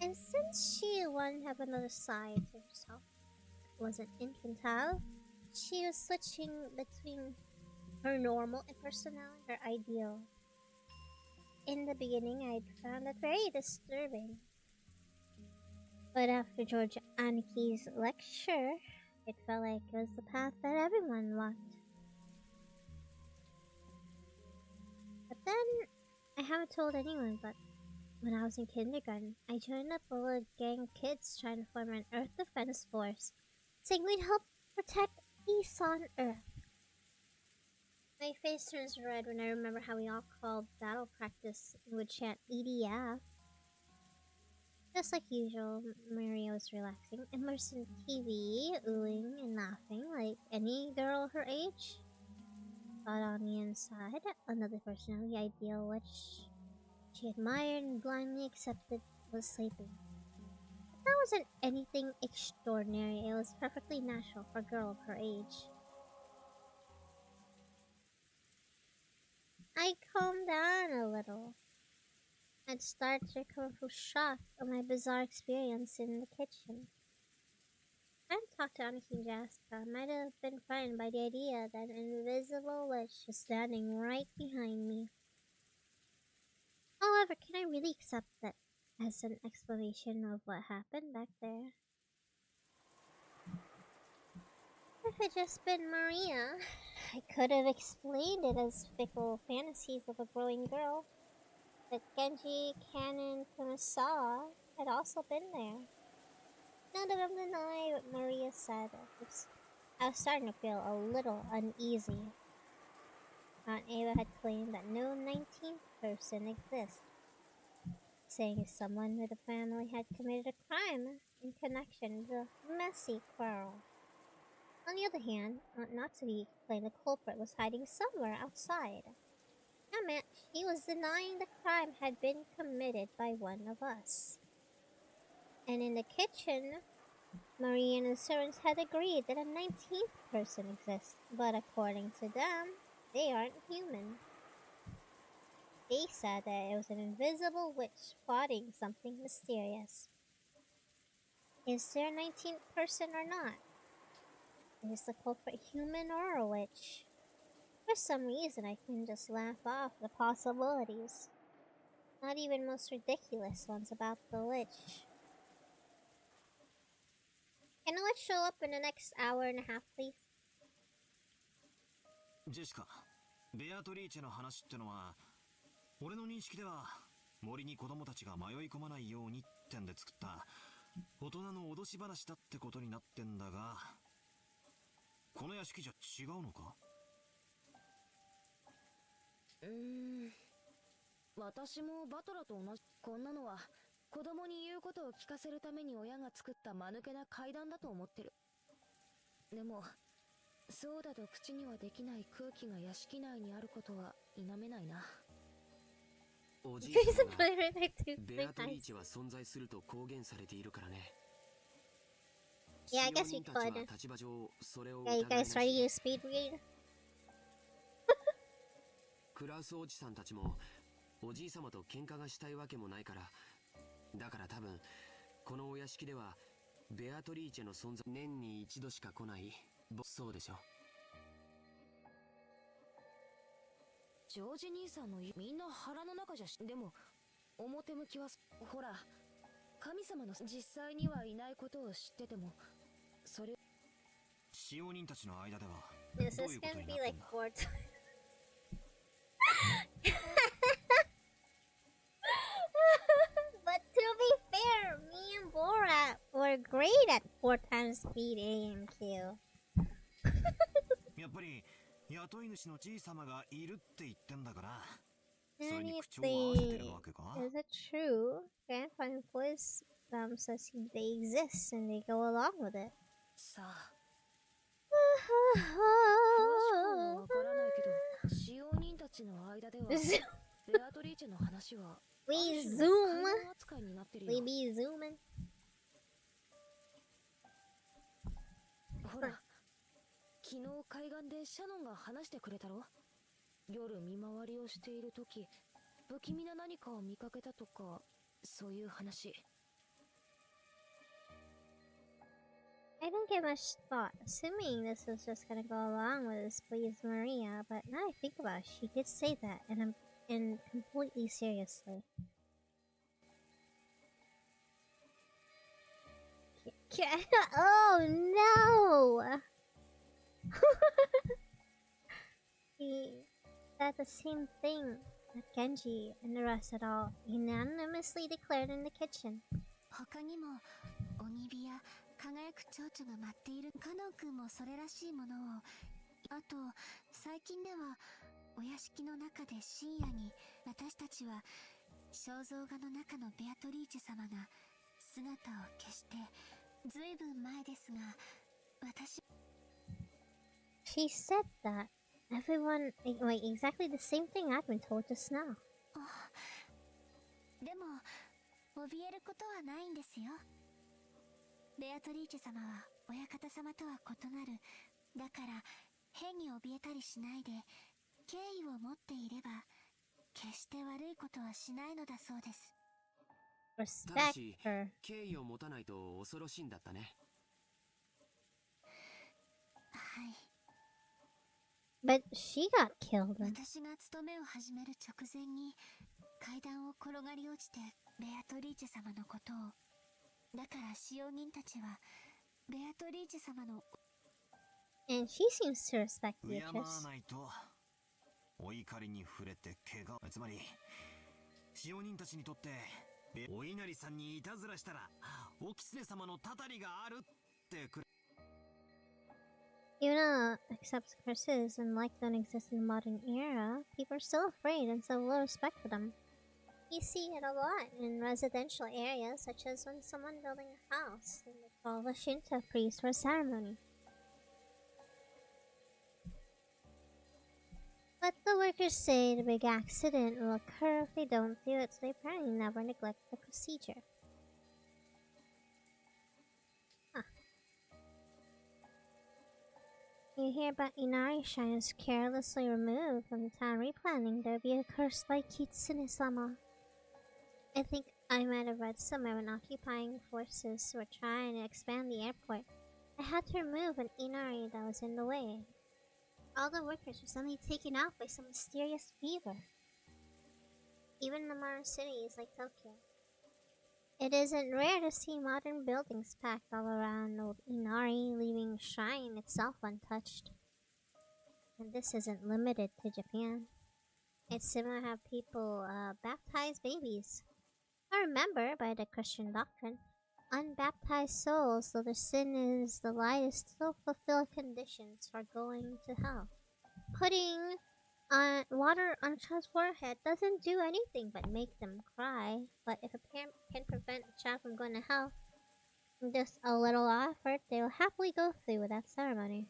And since she wanted to have another side to herself that wasn't infantile, she was switching between her normal personality and her ideal. In the beginning, I found that very disturbing. But after George Aniki's lecture, it felt like it was the path that everyone walked. But then, I haven't told anyone, but when I was in kindergarten, I joined up with a gang of kids trying to form an Earth Defense Force, saying we'd help protect peace on Earth. My face turns red when I remember how we all called battle practice and would chant EDF. Just like usual, Maria was relaxing, immersed in TV, oohing and laughing like any girl her age. But on the inside, another personality ideal which she admired and blindly accepted was sleeping. But that wasn't anything extraordinary, it was perfectly natural for a girl of her age. I calmed down a little. I'd start to recover from shock of my bizarre experience in the kitchen. Trying to talk to Aniki and Jessica might have been frightened by the idea that an invisible witch was standing right behind me. However, can I really accept that as an explanation of what happened back there? If it had just been Maria, I could have explained it as fickle fantasies of a growing girl. But Genji, Ken, and Kumasawa had also been there. None of them denied what Maria said. I was starting to feel a little uneasy. Aunt Ava had claimed that no 19th person exists, saying if someone with a family had committed a crime in connection with a messy quarrel. On the other hand, Aunt Natsuki claimed the culprit was hiding somewhere outside. That meant she was denying the crime had been committed by one of us. And in the kitchen, Marie and the servants had agreed that a 19th person exists, but according to them, they aren't human. They said that it was an invisible witch plotting something mysterious. Is there a 19th person or not? Is the culprit human or a witch? For some reason, I can just laugh off the possibilities. Not even most ridiculous ones about the witch. Can a witch show up in the next hour and a half, please? ジェシカ、ベアトリーチェの話ってのは、俺の認識では森に子供たちが迷い込まないようにってんで作った大人の脅し話だってことになってんだが、この屋敷じゃ違うのか？私もバトラと同じ。こんなのは子供に言うことを聞かせるために親が作った間抜けな怪談だと思ってる。でもそうだと口にはできない空気が屋敷内にあることは否めないな。おじいさんはベアトリーチェは存在すると公言されているからね。Yeah, I guess we could. Yeah, you guys ready to speed read? クラウスおじさんたちもおじい様と喧嘩がしたいわけもないから、だから多分このお屋敷ではベアトリーチェの存在年に一度しか来ない。そうでしょ。ジョージ兄さんのみんな腹の中じゃでも表向きはほら神様の実際にはいないことを知っててもそれ使用人たちの間では This is gonna be like 4 times. But to be fair, me and Borat were great at 4 times speed A and Q. やっぱり雇い主のじい様がいるって言ってんだから。anything. Is it true? Grandpa employs them says they exist and they go along with it. さあ詳しくはわからないけど使用人たちの間ではベアトリーチェの話は We ある種 zoom. の怪談扱いになってるよ We be zooming. ほら昨日海岸でシャノンが話してくれたろ夜見回りをしている時不気味な何かを見かけたとかそういう話 I didn't give much thought, assuming this was just gonna go along with this please Maria, but now I think about it, she did say that, and completely seriously. Oh no! He said the same thing that Genji and the rest had all unanimously declared in the kitchen. 他にも鬼火や輝く蝶々が舞っているカノン君もそれらしいものをあと最近ではお屋敷の中で深夜に私たちは肖像画の中のベアトリーチェ様が姿を消してずいぶん前ですが私 She said that everyone, like exactly the same thing I'd been told just now. でも怯えることはないんですよベアトリーチェ様は親方様とは異なるだから変に怯えたりしないで敬意を持っていれば決して悪いことはしないのだそうです Respect her. 敬意を持たないと恐ろしいんだったね。はい But she got killed. 私が勤めを始める直前に階段を転がり落ちてベアトリーチェ様のことをだから使用人たちはベアトリーチェ様の And she seems to respect 敬 Beatrice. わないとお怒りに触れて怪我つまり使用人たちにとってお稲荷さんにいたずらしたらお狐様のたたりがあるってくれ Even though it accepts curses and like don't exist in the modern era, people are still afraid and still little respect for them. You see it a lot in residential areas, such as when someone building a house and they call a Shinto priest for a ceremony. But the workers say the big accident will occur if they don't do it, so they apparently never neglect the procedure. Huh. You hear about Inari shrines carelessly removed from the town replanning, there would be a curse like Kitsune-sama. I think I might have read somewhere when occupying forces were trying to expand the airport. I had to remove an Inari that was in the way. All the workers were suddenly taken out by some mysterious fever. Even in the modern cities like Tokyo. It isn't rare to see modern buildings packed all around old Inari, leaving the shrine itself untouched. And this isn't limited to Japan. It's similar how people baptize babies. I remember, by the Christian doctrine, unbaptized souls, though their sin is the lightest, still fulfill conditions for going to hell. Putting water on a child's forehead doesn't do anything but make them cry. But if a parent can prevent a child from going to hell, with just a little effort, they will happily go through with that ceremony.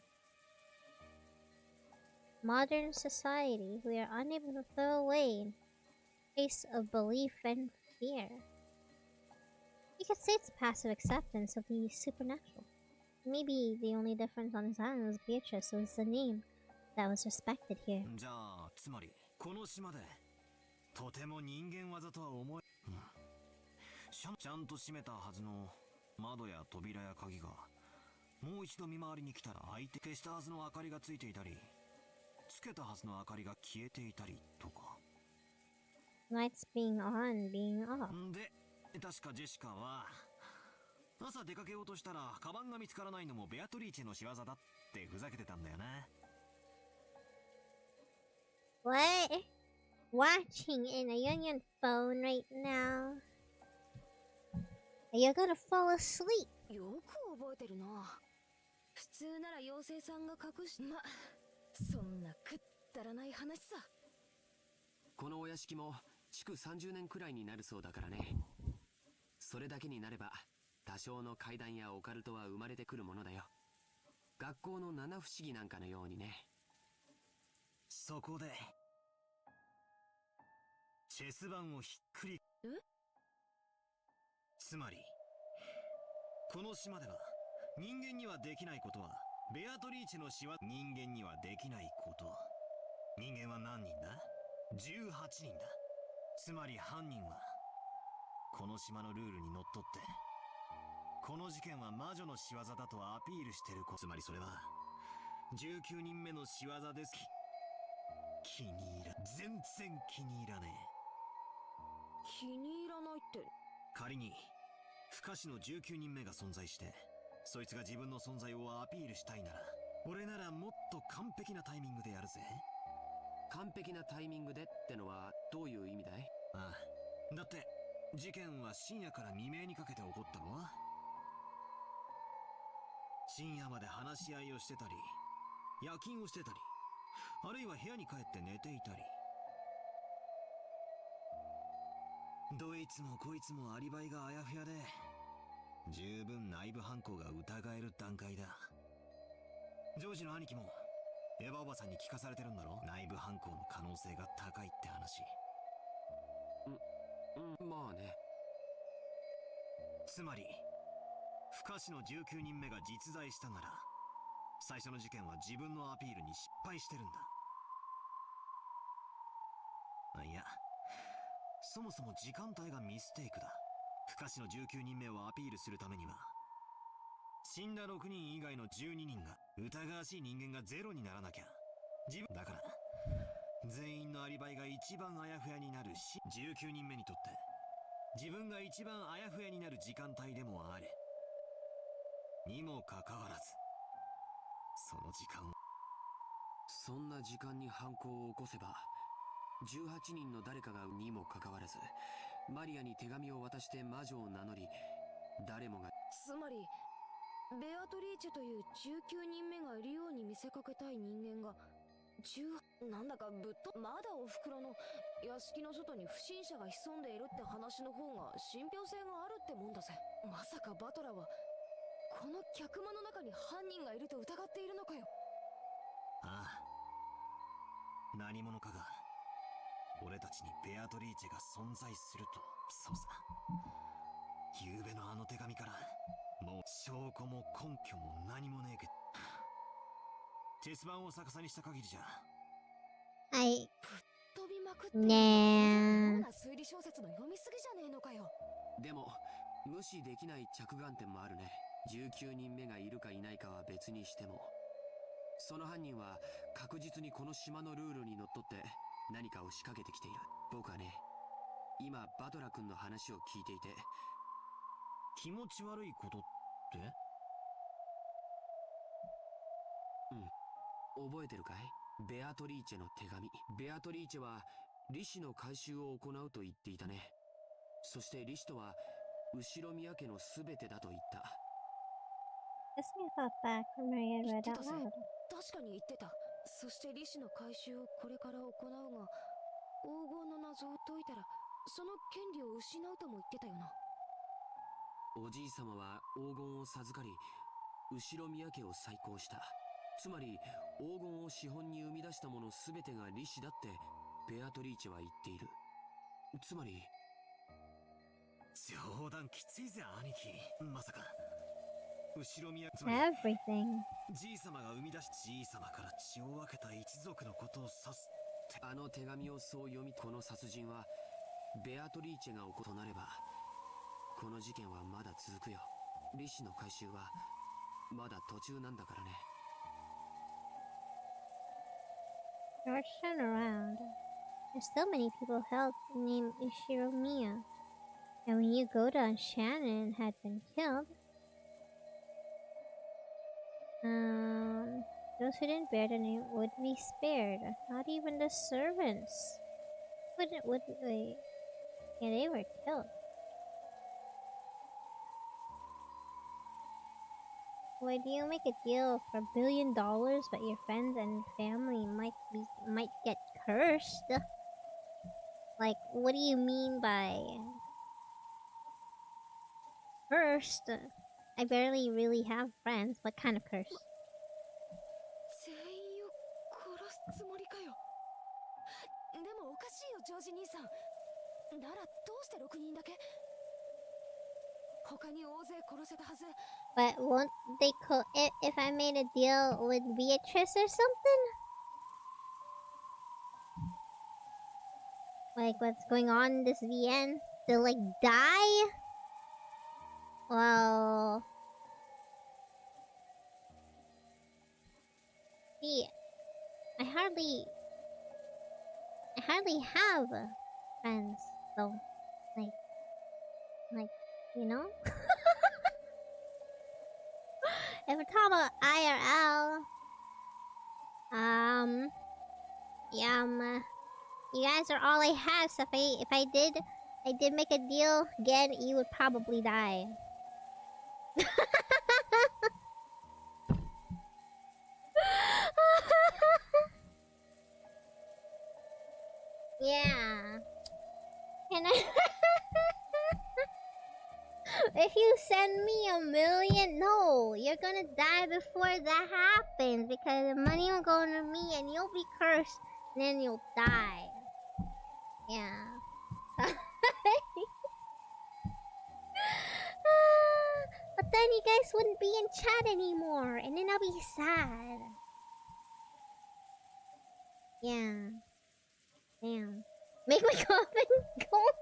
Modern society, we are unable to throw away in face of belief and fear. You could say it's passive acceptance of the supernatural. Maybe the only difference on his island was Beatrice was the name that was respected here. じゃあつまりこの島でとても人間技とは思え、ちゃんと閉めたはずの窓や扉や鍵がもう一度見回りに来たら相手消したはずの明かりがついていたりつけたはずの明かりが消えていたりとか Lights being on, being off. で確かジェシカは朝出かけようとしたらカバンが見つからないのもベアトリーチェの仕業だってふざけてたんだよな What? Watching in a union phone right now. You're gonna fall asleep. よく覚えてるな普通なら妖精さんが隠しそんなくったらない話さこのお屋敷も築30年くらいになるそうだからね。それだけになれば多少の怪談やオカルトは生まれてくるものだよ。学校の七不思議なんかのようにね。そこでチェス盤をひっくりつまりこの島では人間にはできないことはベアトリーチェの死は人間にはできないこと。人間は何人だ ?18 人だ。つまり犯人はこの島のルールにのっとってこの事件は魔女の仕業だとアピールしてるつまりそれは19人目の仕業です。気に入ら全然気に入らねえ。気に入らないって。仮に不可視の19人目が存在してそいつが自分の存在をアピールしたいなら俺ならもっと完璧なタイミングでやるぜ。完璧なタイミングでってのはどういう意味だい？ああ、だって事件は深夜から未明にかけて起こったのは深夜まで話し合いをしてたり夜勤をしてたりあるいは部屋に帰って寝ていたりどいつもこいつもアリバイがあやふやで十分内部犯行が疑える段階だ。ジョージの兄貴もエヴァおばさんに聞かされてるんだろ。内部犯行の可能性が高いって話。まあね。つまり不可視の19人目が実在したなら最初の事件は自分のアピールに失敗してるんだ。いやそもそも時間帯がミステイクだ。不可視の19人目をアピールするためには死んだ6人以外の12人が疑わしい人間がゼロにならなきゃだから全員のアリバイが一番あやふやになるし19人目にとって自分が一番あやふやになる時間帯でもあれにもかかわらずその時間をそんな時間に犯行を起こせば18人の誰かがにもかかわらずマリアに手紙を渡して魔女を名乗り誰もがつまりベアトリーチェという19人目がいるように見せかけたい人間がなんだかぶっとまだおふくろの屋敷の外に不審者が潜んでいるって話の方が信憑性があるってもんだぜ。まさかバトラはこの客間の中に犯人がいると疑っているのかよ。ああ、何者かが俺たちにベアトリーチェが存在すると。そうさ、夕べのあの手紙からもう証拠も根拠も何もねえけどチェス盤を逆さにした限りじゃはい。飛びまくってねな推理小説の読みすぎじゃねえのかよ。でも無視できない着眼点もあるね。19人目がいるかいないかは別にしてもその犯人は確実にこの島のルールにのっとって何かを仕掛けてきている。僕はね今バトラ君の話を聞いていて気持ち悪いことって覚えてるかい？ベアトリーチェの手紙。ベアトリーチェは利子の回収を行うと言っていたね。そして利子とは後ろ宮家の全てだと言った。This me thought back when Maria 言っ read て out たぜ。 loud. 確かに言ってた。そして利子の回収をこれから行うが黄金の謎を解いたらその権利を失うとも言ってたよな。おじい様は黄金を授かり後ろ宮家を再興した。つまり黄金を資本に生み出したもの全てが利子だってベアトリーチェは言っている。つまり冗談きついぜ兄貴。まさか後ろ宮つまり Everything. じい様が生み出しじい様から血を分けた一族のことを指すってあの手紙をそう読みこの殺人はベアトリーチェが起ことなればこの事件はまだ続くよ。利子の回収はまだ途中なんだからね。George turned around. There's so many people held named Ishiromiya. And when Yugoda and Shannon had been killed, those who didn't bear the name would be spared. Not even the servants. Wait. Yeah, they were killed. Why do you make a deal for $1 billion, but your friends and family might get cursed? Like, what do you mean by cursed? I barely really have friends. What kind of curse? 全員を殺すつもりかよ。でもおかしいよ、ジョージ兄さん。ならどうして6人だけ？他に大勢殺せたはず。But won't they if I made a deal with Beatrice or something? Like, what's going on in this VN? They'll, like, die? Well... See, I hardly have friends, though. Like, you know? If we're talking about IRL, yeah, you guys are all I have. So if I did make a deal again, you would probably die. Yeah. Can I? If you send me $1 million, no, you're gonna die before that happens because the money will go to me and you'll be cursed and then you'll die. Yeah. But then you guys wouldn't be in chat anymore and then I'll be sad. Yeah. Damn. Make my coffin gold.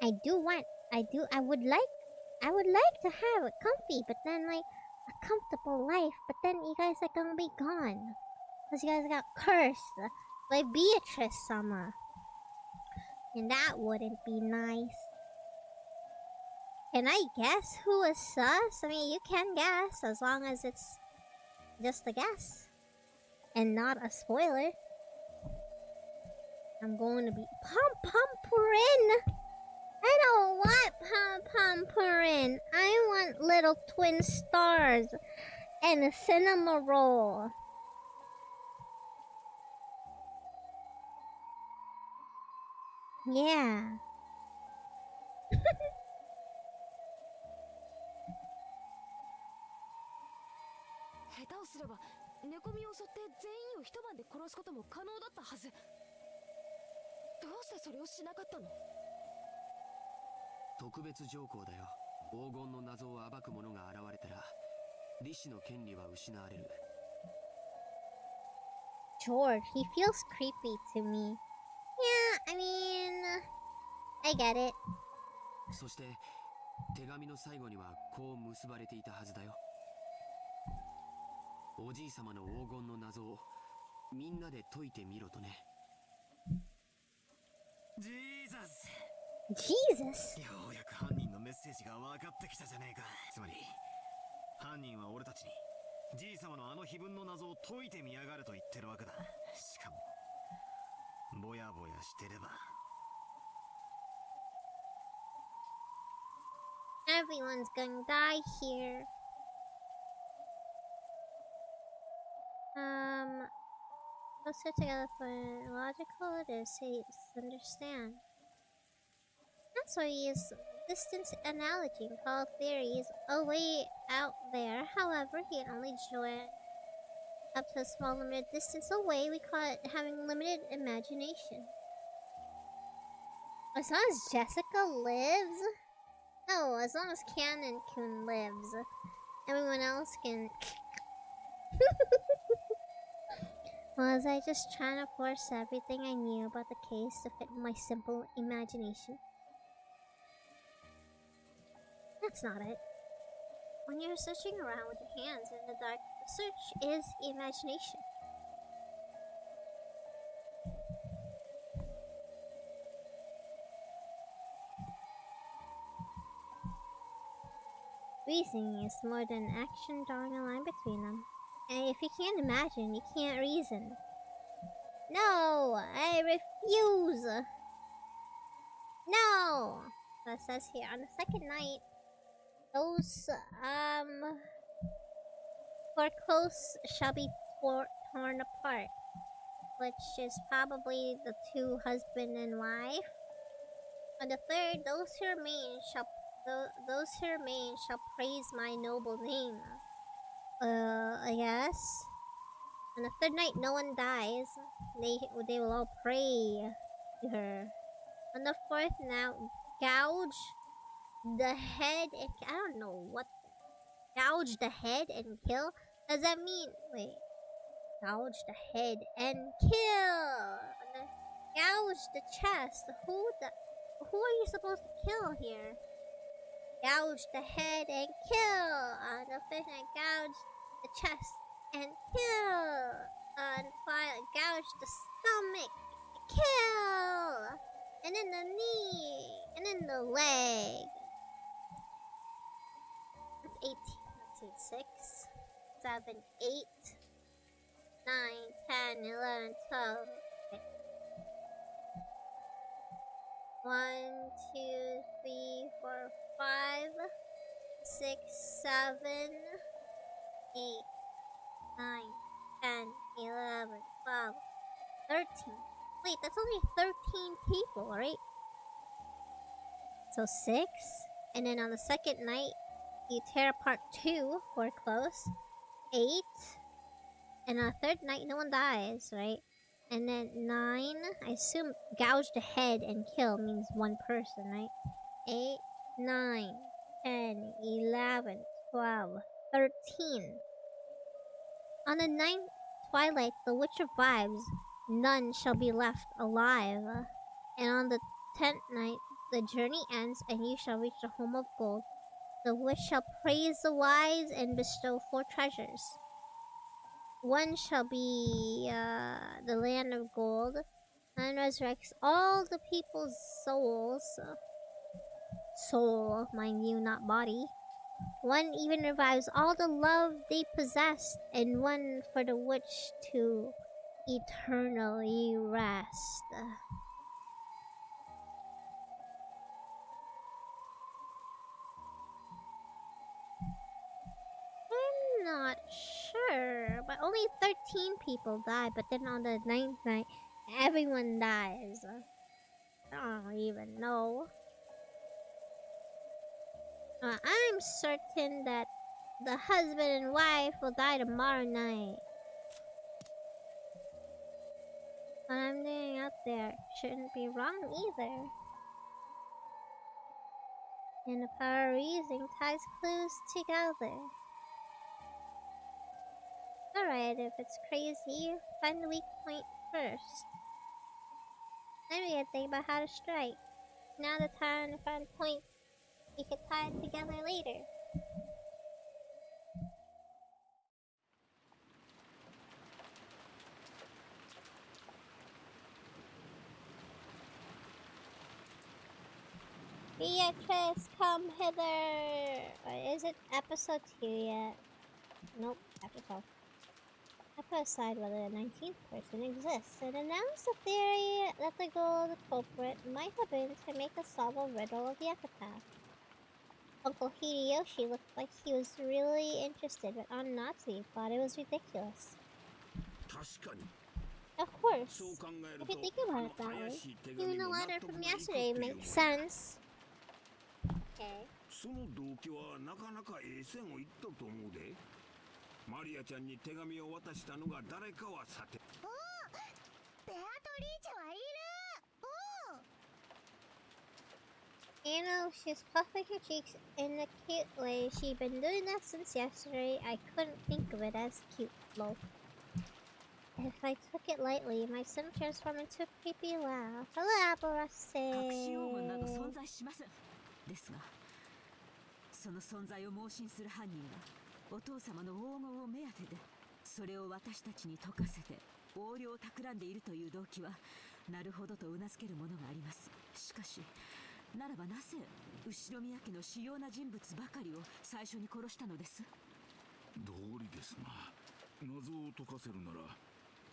I would like to have it comfy, but then like a comfortable life, but then you guys are gonna be gone. Cause you guys got cursed by Beatrice-sama. And that wouldn't be nice. Can I guess who is sus? I mean, you can guess as long as it's just a guess. And not a spoiler. I'm going to be Pom-Pom-Purin! I don't want Pom-Pom-Purin! I want little twin stars and a cinema roll. Yeah. 下手をすれば寝込みを襲って全員を一晩で殺すことも可能だったはず。どうしてそれをしなかったの？特別条項だよ。黄金の謎を暴く者が現れたら、李氏の権利は失われる。George, he feels creepy to me. Yeah, I mean, I get it. そして手紙の最後にはこう結ばれていたはずだよ。おじいさまの黄金の謎をみんなで解いてみろとね。ジーザス。Jesus? ようやく犯人のメッセージが分かってきたじゃねえか。つまり犯人は俺たちにじいさまのあの碑文の謎を解いてみやがると言ってるわけだ。しかもぼやぼやしてれば。Everyone's gonna die here. Closer together for logical to say understand. That's why we use distance analogy and call theories a way out there. However, he can only join up to a small limited distance away. We call it having limited imagination. As long as Jessica lives? No, as long as Canon-kun lives. Everyone else can... Was I just trying to force everything I knew about the case to fit my simple imagination? That's not it. When you're searching around with your hands in the dark, the search is imagination. Reasoning is more than action, drawing a line between them. And if you can't imagine, you can't reason. No! I refuse! No! So it says here, on the second night, those, for close shall be torn apart, which is probably the two husband and wife. On the third, those who remain shall praise my noble name. I guess. On the third night, no one dies. They will all pray to her. On the fourth, now gouge the head and I don't know what. Gouge the head and kill. Does that mean wait? Gouge the head and kill. Gouge the chest. Who are you supposed to kill here? Gouge the head and kill. On the fifth night, gouge the chest and kill. On fire, gouge the stomach, kill. And then the knee, and then the leg. That's 18. Let's see, 6, 7, 8, 9, 10, 11, 12. Okay. 1, 2, 3, 4, 5, 6, 7, 8, 9, 10, 11, 12, 13. Wait, that's only 13 people, right? So 6. And then on the second night, you tear apart 2 for close. 8. And on the third night, no one dies, right? And then 9. I assume gouge the head and kill means one person, right? 8, 9, 10, 11, 12, 13. On the 9th twilight, the witch revives. None shall be left alive. And on the 10th night, the journey ends, and you shall reach the home of gold. The witch shall praise the wise and bestow 4 treasures. One shall be the land of gold, and resurrects all the people's souls. Soul, mind you, not body. One even revives all the love they possessed, and one for the witch to eternally rest. I'm not sure, but only 13 people die, but then on the 9th night, everyone dies. I don't even know. I'm certain that the husband and wife will die tomorrow night. What I'm doing out there shouldn't be wrong either. And the power of reasoning ties clues together. Alright, if it's crazy, find the weak point first. Then we gotta think about how to strike. Now the time to find a point. We can tie it together later. Beatrice, come hither! Or is it episode 2 yet? Nope, episode. I put aside whether a 19th person exists and announced the theory that the goal of the culprit might have been to make us solve a riddle of the epitaph. Uncle Hideyoshi looked like he was really interested, but Aunt Natsu thought it was ridiculous. Of course, if you think about it that way, even the letter from yesterday makes sense. Okay. その動機はなかなか線を言ったと思うで。マリアちゃんに手紙を渡したのが誰かはさて。おお、ベアトリーチェはいる。You know, she's puffing her cheeks in a cute way. She'd been doing that since yesterday. I couldn't think of it as cute, lol. If I took it lightly, it might soon transform into a creepy laugh. Elaborate. ですが、その存在を盲信する犯人はお父様の黄金を目当てで、それを私たちに解かせて横領を企んでいるという動機はなるほどとうなずけるものがあります。しかしならばなぜ後宮家の主要な人物ばかりを最初に殺したのです？道理ですな。謎を解かせるなら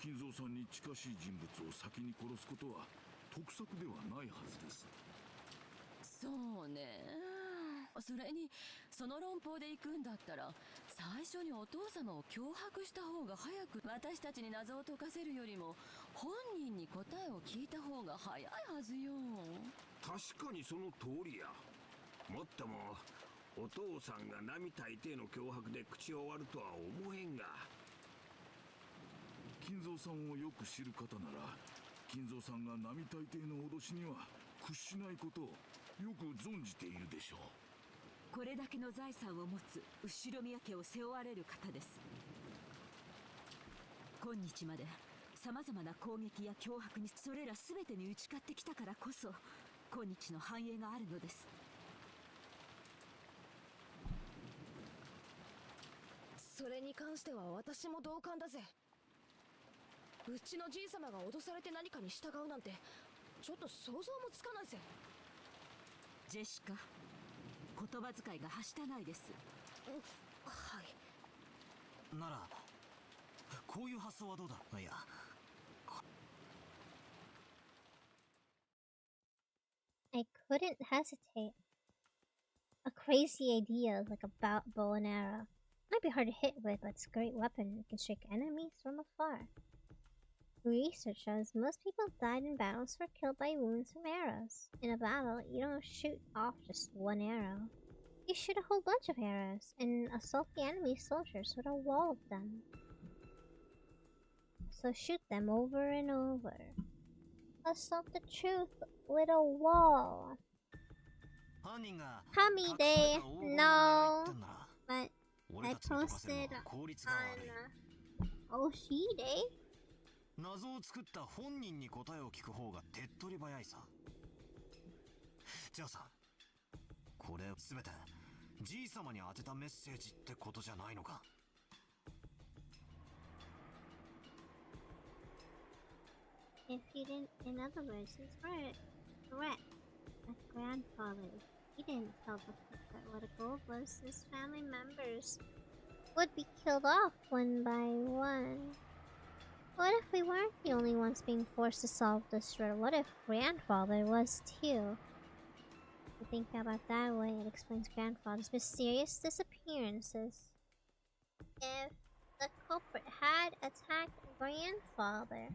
金蔵さんに近しい人物を先に殺すことは得策ではないはずです。そうね。それにその論法で行くんだったら最初にお父様を脅迫した方が早く、私たちに謎を解かせるよりも本人に答えを聞いた方が早いはずよ。確かにその通りや。もっともお父さんが並大抵の脅迫で口を割るとは思えんが。金蔵さんをよく知る方なら、金蔵さんが並大抵の脅しには屈しないことをよく存じているでしょう。これだけの財産を持つ後宮家を背負われる方です。今日までさまざまな攻撃や脅迫にそれら全てに打ち勝ってきたからこそ今日の繁栄があるのです。それに関しては私も同感だぜ。うちのじい様が脅されて何かに従うなんてちょっと想像もつかないぜ。ジェシカ、言葉遣いがはしたないです。はい。ならこういう発想はどうだ。いや、I couldn't hesitate. A crazy idea like a bow and arrow. Might be hard to hit with, but it's a great weapon and can strike enemies from afar. Research shows most people died in battles were killed by wounds from arrows. In a battle, you don't shoot off just one arrow. You shoot a whole bunch of arrows and assault the enemy soldiers with a wall of them. So shoot them over and over. Assault the truth with a wall. Hamide, no, but I posted on Oshide. 謎を作った本人に答えを聞く方が手っ取り早いさ。じゃあさ、これ全てじい様に当てたメッセージってことじゃないのか。If you didn't, in other words, he's correct. My grandfather, he didn't tell the cook that what a goal was. His family members would be killed off one by one. What if we weren't the only ones being forced to solve this riddle? What if grandfather was too? If you think about that way, it explains grandfather's mysterious disappearances. If the culprit had attacked grandfather,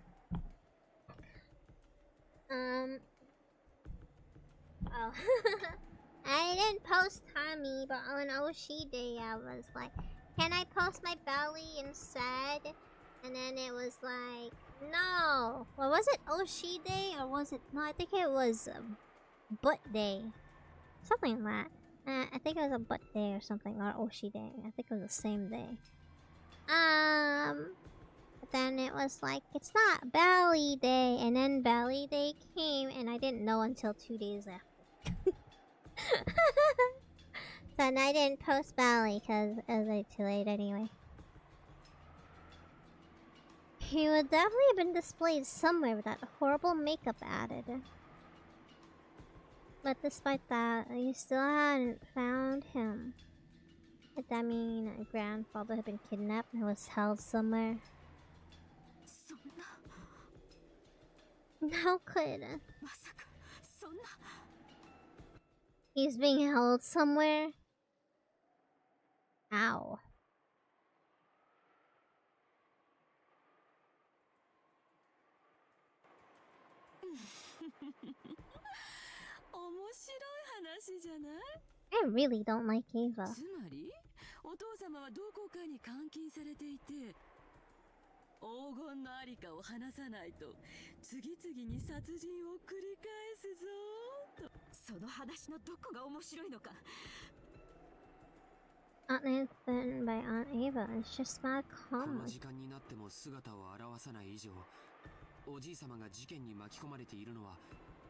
oh, I didn't post Tommy, but on Oshide I was like, can I post my belly instead? And then it was like, no. Well, was it Oshide or was it? No, I think it was butt day. Something like that. I think it was a butt day or something, or Oshide. I think it was the same day. But then it was like, it's not belly day. And then belly day came and I didn't know until 2 days after. So then I didn't post belly because it was like too late anyway. He would definitely have been displayed somewhere with that horrible makeup added. But despite that, you still hadn't found him. Did that mean a grandfather had been kidnapped and was held somewhere? How could? He's being held somewhere? Ow. I really don't like Ava. つまりお父様はどこかに監禁されていて黄金のありかを話さないと次々に殺人を繰り返すぞと。その話のどこが面白いのか。Aunt Nan's bitten by Aunt Ava. It's just not こ common. の時間になっても姿を現さない以上、おじい様が事件に巻き込まれているのは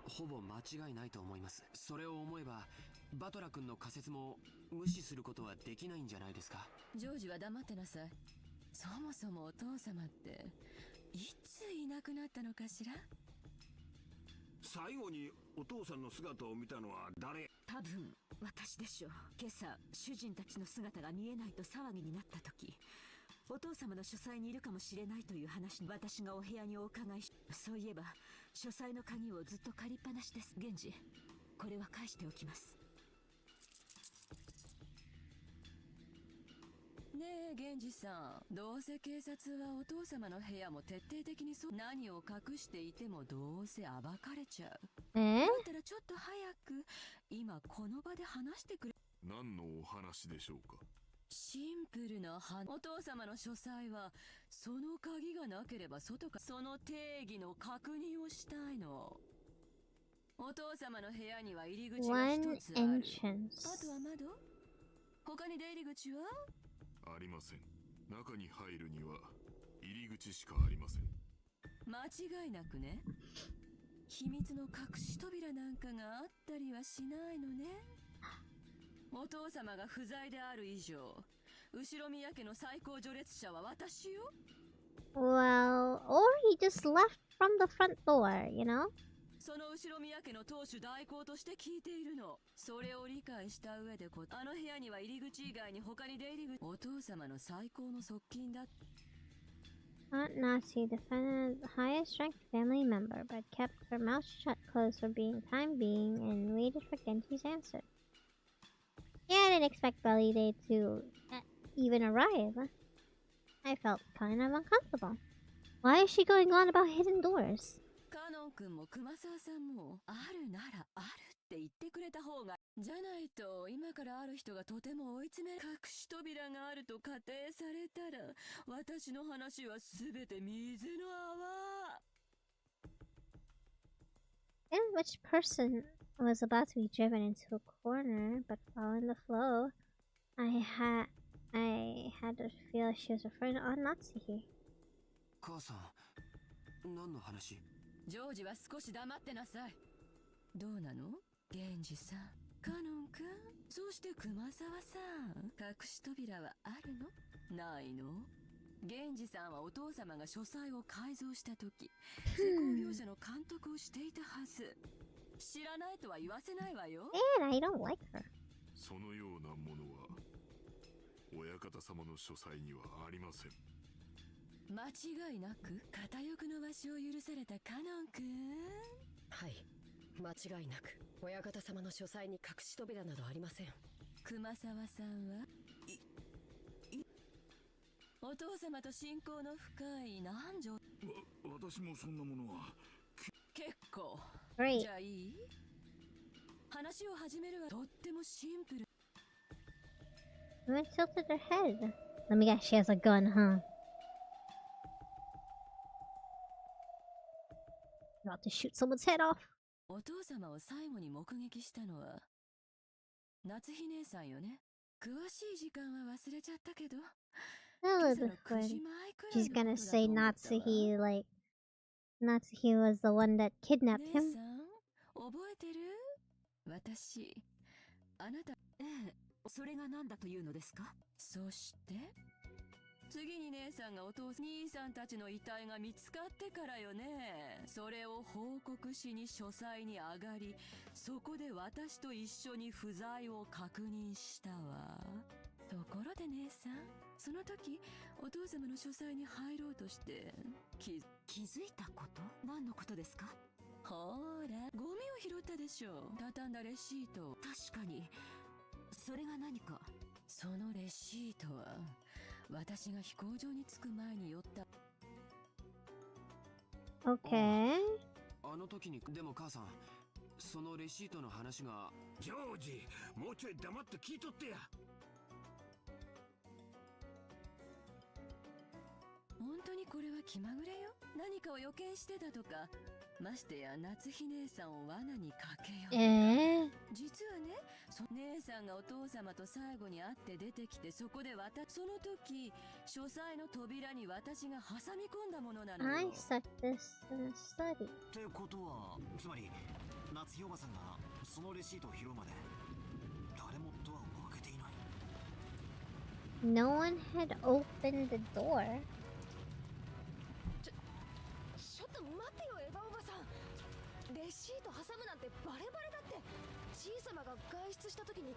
ほぼ間違いないと思います。それを思えばバトラ君の仮説も無視することはできないんじゃないですか。ジョージは黙ってなさい。そもそもお父様っていついなくなったのかしら。最後にお父さんの姿を見たのは誰？多分私でしょう。今朝主人たちの姿が見えないと騒ぎになった時、お父様の書斎にいるかもしれないという話に私がお部屋にお伺いし、そういえば書斎の鍵をずっと借りっぱなしです。源氏、これは返しておきます。ねえ源氏さん、どうせ警察はお父様の部屋も徹底的に何を隠していてもどうせ暴かれちゃう。だったらちょっと早く今この場で話してくれ。何のお話でしょうか。シンプルなお父様の書斎はその鍵がなければ外かその定義の確認をしたいの。お父様の部屋には入り口が一つある。あとは窓？他に出入り口は？ありません。中に入るには入り口しかありません。間違いなくね。秘密の隠し扉なんかがあったりはしないのね。お父様が不在である以上、後ろ宮家の最高序列者は私よ。Well, or he just left from the front door, you know? その後ろ宮家の当主代行として聞いているの。それを理解した上であの部屋には入り口以外に他に出入り口。お父様の最高の側近だ。Aunt Nasi defended the highest ranked family member, but kept her mouth shut closed for time being and waited for Genji's answer. Yeah, I didn't expect Belly Day to even arrive. I felt kind of uncomfortable. Why is she going on about hidden doors? カノン君も熊沢さんもあるならあるって言ってくれた方が。じゃないと今からある人がとても追い詰め。隠し扉があると仮定されたら私の話はすべて水の泡。 And which person was about to be driven into a corner but following the flow. I had to feel she was referring to Aunt Natsuhi. 母さん、何の話？ジョージは少し黙ってなさい。どうなの源氏さん、カノン君。そうして熊沢さん、隠し扉はあるの？ないの？源氏さんはお父様が書斎を改造した時、施工業者の監督をしていたはず。知らないとは言わせないわよ。And I don't like her. そのようなものは親方様の書斎にはありません。間違いなく片翼のわしを許されたカノン君。はい、間違いなく親方様の書斎に隠し扉などありません。熊沢さんはお父様と親交の深い南條。私もそんなものは。結構。Great. じゃあいい？話を始めるわ。とってもシンプル。Woman tilted her head. Let me guess, she has a gun, huh? About to shoot someone's head off. お父様を最後に目撃したのは夏日姉さんよね。詳しい時間は忘れちゃったけど。She's gonna say Natsuhi, like Natsuhi was the one that kidnapped him. 姉さん、覚えてる？私、あなた。ええ、それが何だというのですか？そして次に姉さんが兄さんたちの遺体が見つかってからよね。それを報告しに書斎に上がり、そこで私と一緒に不在を確認したわ。ところで姉さん、その時お父様の書斎に入ろうとして気づいたこと？何のことですか？ほーら、ゴミを拾ったでしょ。畳んだレシート。確かに。それが何か？そのレシートは私が飛行場に着く前に寄った。Okay. あの時に。でも母さん、そのレシートの話が。ジョージ、もうちょい黙って聞いとってや。本当にこれは気まぐれよ。何かを予見してたとか。ましてや夏日姉さんを罠にかけよう。実はね、姉さんがお父様と最後に会って出てきて、そこでその時書斎の扉に私が挟み込んだものなのよ。I stuck this in a study. ってことは、つまり夏日おばさんがそのレシートを拾うまで誰もドアを開けていない。 No one had opened the door. ちょっと待ってよ、エヴァおばさん。レシート挟むなんてバレバレだって。じいさまが外出した時に。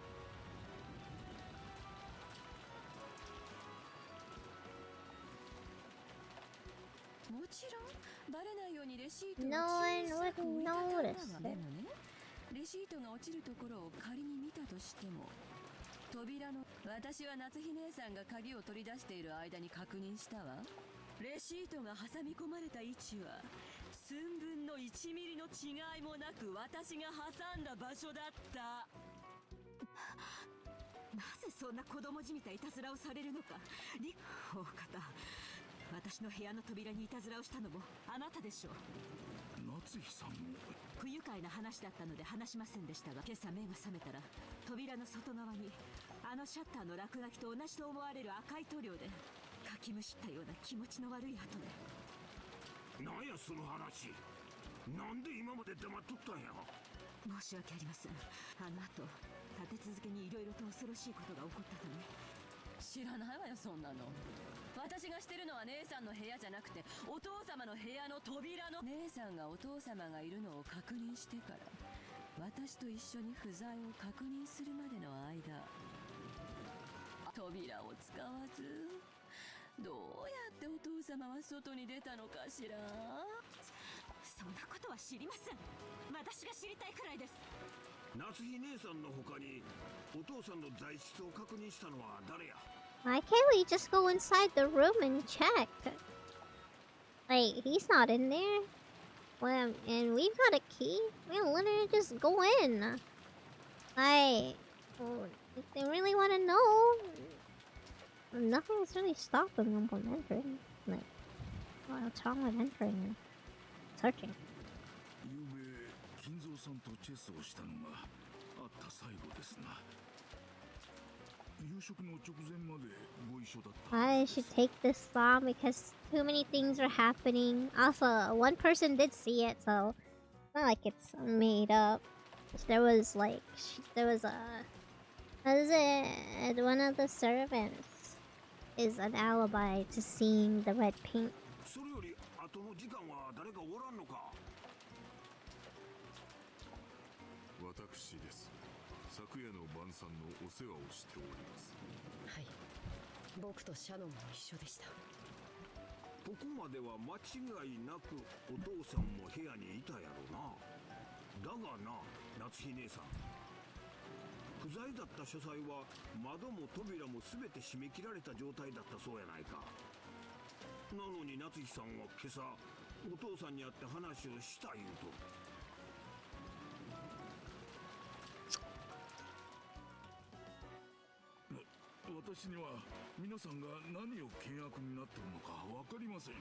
もちろんバレないようにレシートを No 小 one さく would 折りたたんだわ。 notice で it. もね、レシートが落ちるところを仮に見たとしても、扉の私は夏日姉さんが鍵を取り出している間に確認したわ。レシートが挟み込まれた位置は寸分の1ミリの違いもなく私が挟んだ場所だった。なぜそんな子供じみたいたずらをされるのか。大方、私の部屋の扉にいたずらをしたのもあなたでしょう。夏日さんも不愉快な話だったので話しませんでしたが、今朝目が覚めたら扉の外側にあのシャッターの落書きと同じと思われる赤い塗料でかきむしったような気持ちの悪い跡で。なんやその話。なんで今まで黙っとったんや。申し訳ありません。あの後立て続けにいろいろと恐ろしいことが起こったため。知らないわよそんなの。私がしてるのは姉さんの部屋じゃなくてお父様の部屋の扉の。姉さんがお父様がいるのを確認してから私と一緒に不在を確認するまでの間、扉を使わずどうやってお父様は外に出たのかしら。そんなことは知りません。私が知りたいくらいです。夏日姉さんの他にお父さんの在室を確認したのは誰や。 Why can't we just go inside the room and check? Like, he's not in there. Well, and we've got a key. We can literally just go in. Like, if they really want to know, nothing's really stopping them from entering. Like, what's wrong with entering and searching? ゆうべ金蔵さんとチェスをしたのがあった最後ですな。夕食の直前までご一緒だった。 I should take this long because too many things are happening. Also, one person did see it, so it's not like it's made up. There was like, there was a, what is it? One of the servants is an alibi to seeing the red paint. それより後の時間は誰かおらんのか。私です。昨夜の晩餐のお世話をしております。はい、僕とシャノンも一緒でした。ここまでは間違いなくお父さんも部屋にいたやろな。だがな、夏日姉さん、不在だった書斎は窓も扉も全て閉め切られた状態だったそうやないか。なのに夏日さんは今朝お父さんに会って話をした言うと。私には皆さんが何を険悪になっているのか分かりません。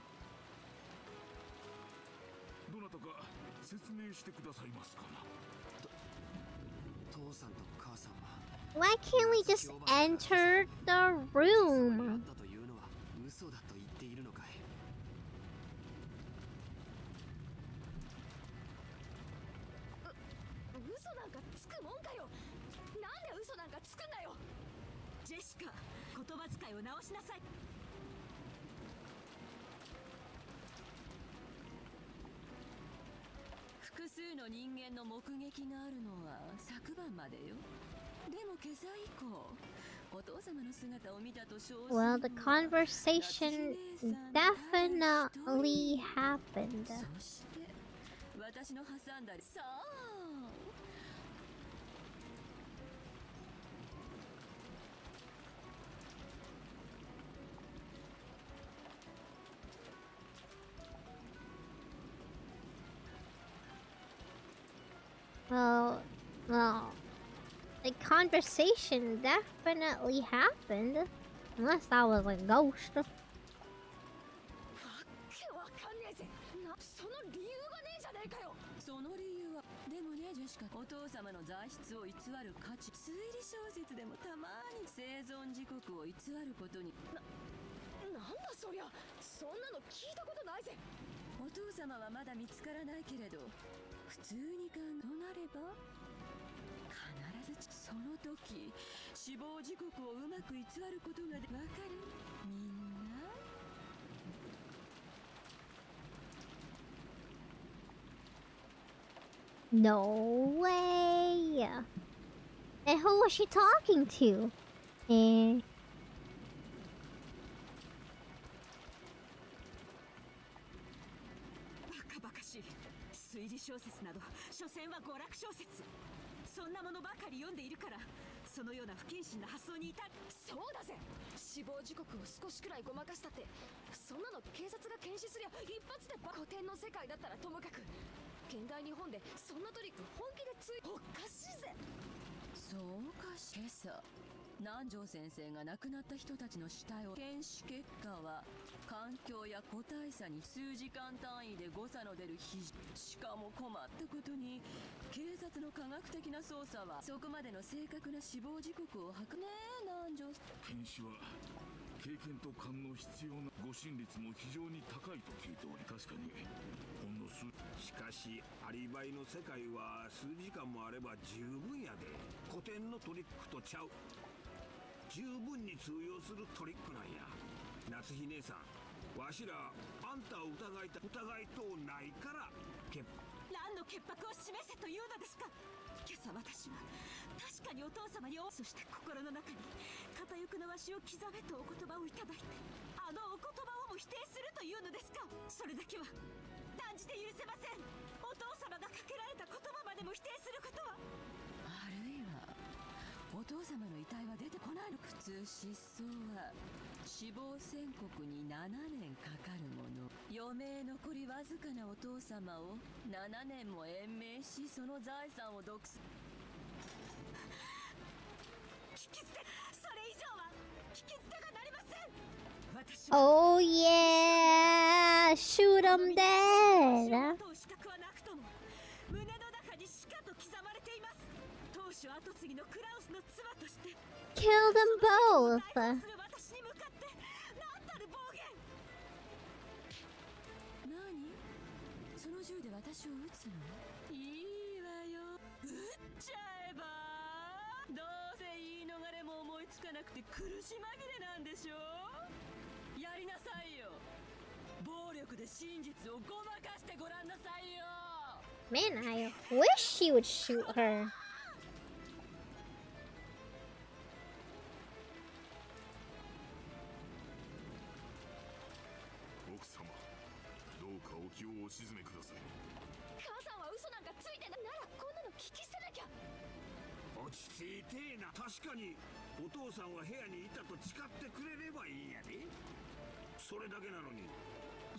どなたか説明してくださいますかな。父さんと母さんは Why can't we just enter the room? だというのは嘘だと言っているのかい。嘘なんかつくもんかよ。なんで嘘なんかつくんだよ。ジェシカ、言葉遣いを直しなさい。複数の人間の目撃があるのは昨晩までよ。でも今朝以降お父様の姿を見たと称するのは Well, the conversation definitely happened. そして私の挟んだりさあ。Well, the conversation definitely happened. Unless that was a ghost. わけわかんねえぜ。その理由がねえじゃねえかよ。その理由はでもねジェシカ、お父様の在室を偽る価値、推理小説でもたまに生存時刻を偽ることに。なんだそりゃ。そんなの聞いたことないぜ。お父様はまだ見つからないけれど、普通にとなれば必ずその時死亡時刻をうまく偽ることがわかる。みんなNo way! And who was she talking to? バカバカしい。推理小説など所詮は娯楽小説。そんなものばかり読んでいるから、そのような不謹慎な発想に至る。そうだぜ、死亡時刻を少しくらいごまかしたってそんなの警察が検視すりゃ一発で古典の世界だったらともかく、現代日本でそんなトリック本気でおかしいぜ。そうかし今朝南條先生が亡くなった人たちの死体を検視結果は環境や個体差に数時間単位で誤差の出るしかも困ったことに警察の科学的な捜査はそこまでの正確な死亡時刻を測ねえ南條。検視は経験と勘の必要な誤審率も非常に高いと聞いており、確かにほんの数。しかしアリバイの世界は数時間もあれば十分やで。古典のトリックとちゃう、十分に通用するトリックなんや。夏日姉さん、わしらあんたを疑いとうないから何の潔白を示せというのですか。今朝私は確かにお父様にそして心の中に片行くのわしを刻めとお言葉をいただいて、あのお言葉をも否定するというのですか。それだけは断じて許せません。お父様がかけられた言葉までも否定することは。あるいはお父様の遺体は出てこないの。普通失踪は死亡宣告に7年かかるもの。余命残りわずかなお父様を7年も延命し、その財産を独占。聞き捨て、それ以上は聞き捨てがなりません。私 Oh yeah! Shoot him dead! 資格はなくとも胸の中にしかと刻まれています。当主跡継ぎのクラウスの妻として Kill them both! 私に向かって何たる暴言。何？その銃で私を撃つの？いいわよ、撃っちゃえば。どうせ言い逃れも思いつかなくて苦し紛れなんでしょ。やりなさいよ。暴力で真実をごまかしてごらんなさいよ。 Man, I wish he would shoot her. 奥様、どうかお気をお静めください。母さんは嘘なんかついてないならこんなの聞き捨てなきゃ。落ち着いてえな。確かにお父さんは部屋にいたと誓ってくれればいいんやで。それだけなのに。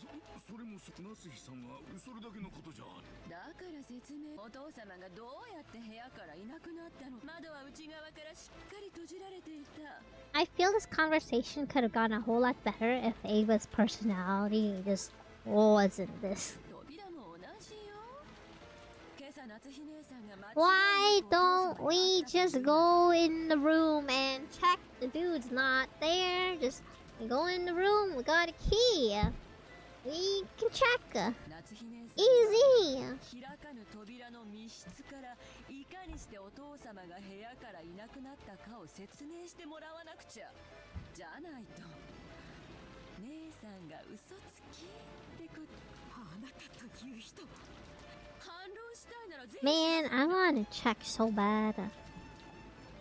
それも夏日さんはそれだけのことじゃ。だから説明。お父様がどうやって部屋からいなくなったの。窓は内側からしっかり閉じられていた。 I feel this conversation could have gone a whole lot better if Ava's personality just wasn't this. 扉も同じよ。今朝夏日姉さんが Why don't we just go in the room and check the dude's not there? Just go in the room, we got a key. We can check. Easy. 開かぬ扉の密室からいかにしてお父様が部屋からいなくなったかを説明してもらわなくちゃ。じゃないと姉さんが嘘つきってこと。あなたという人は反論したいならぜひ。 Man, I want to check so bad.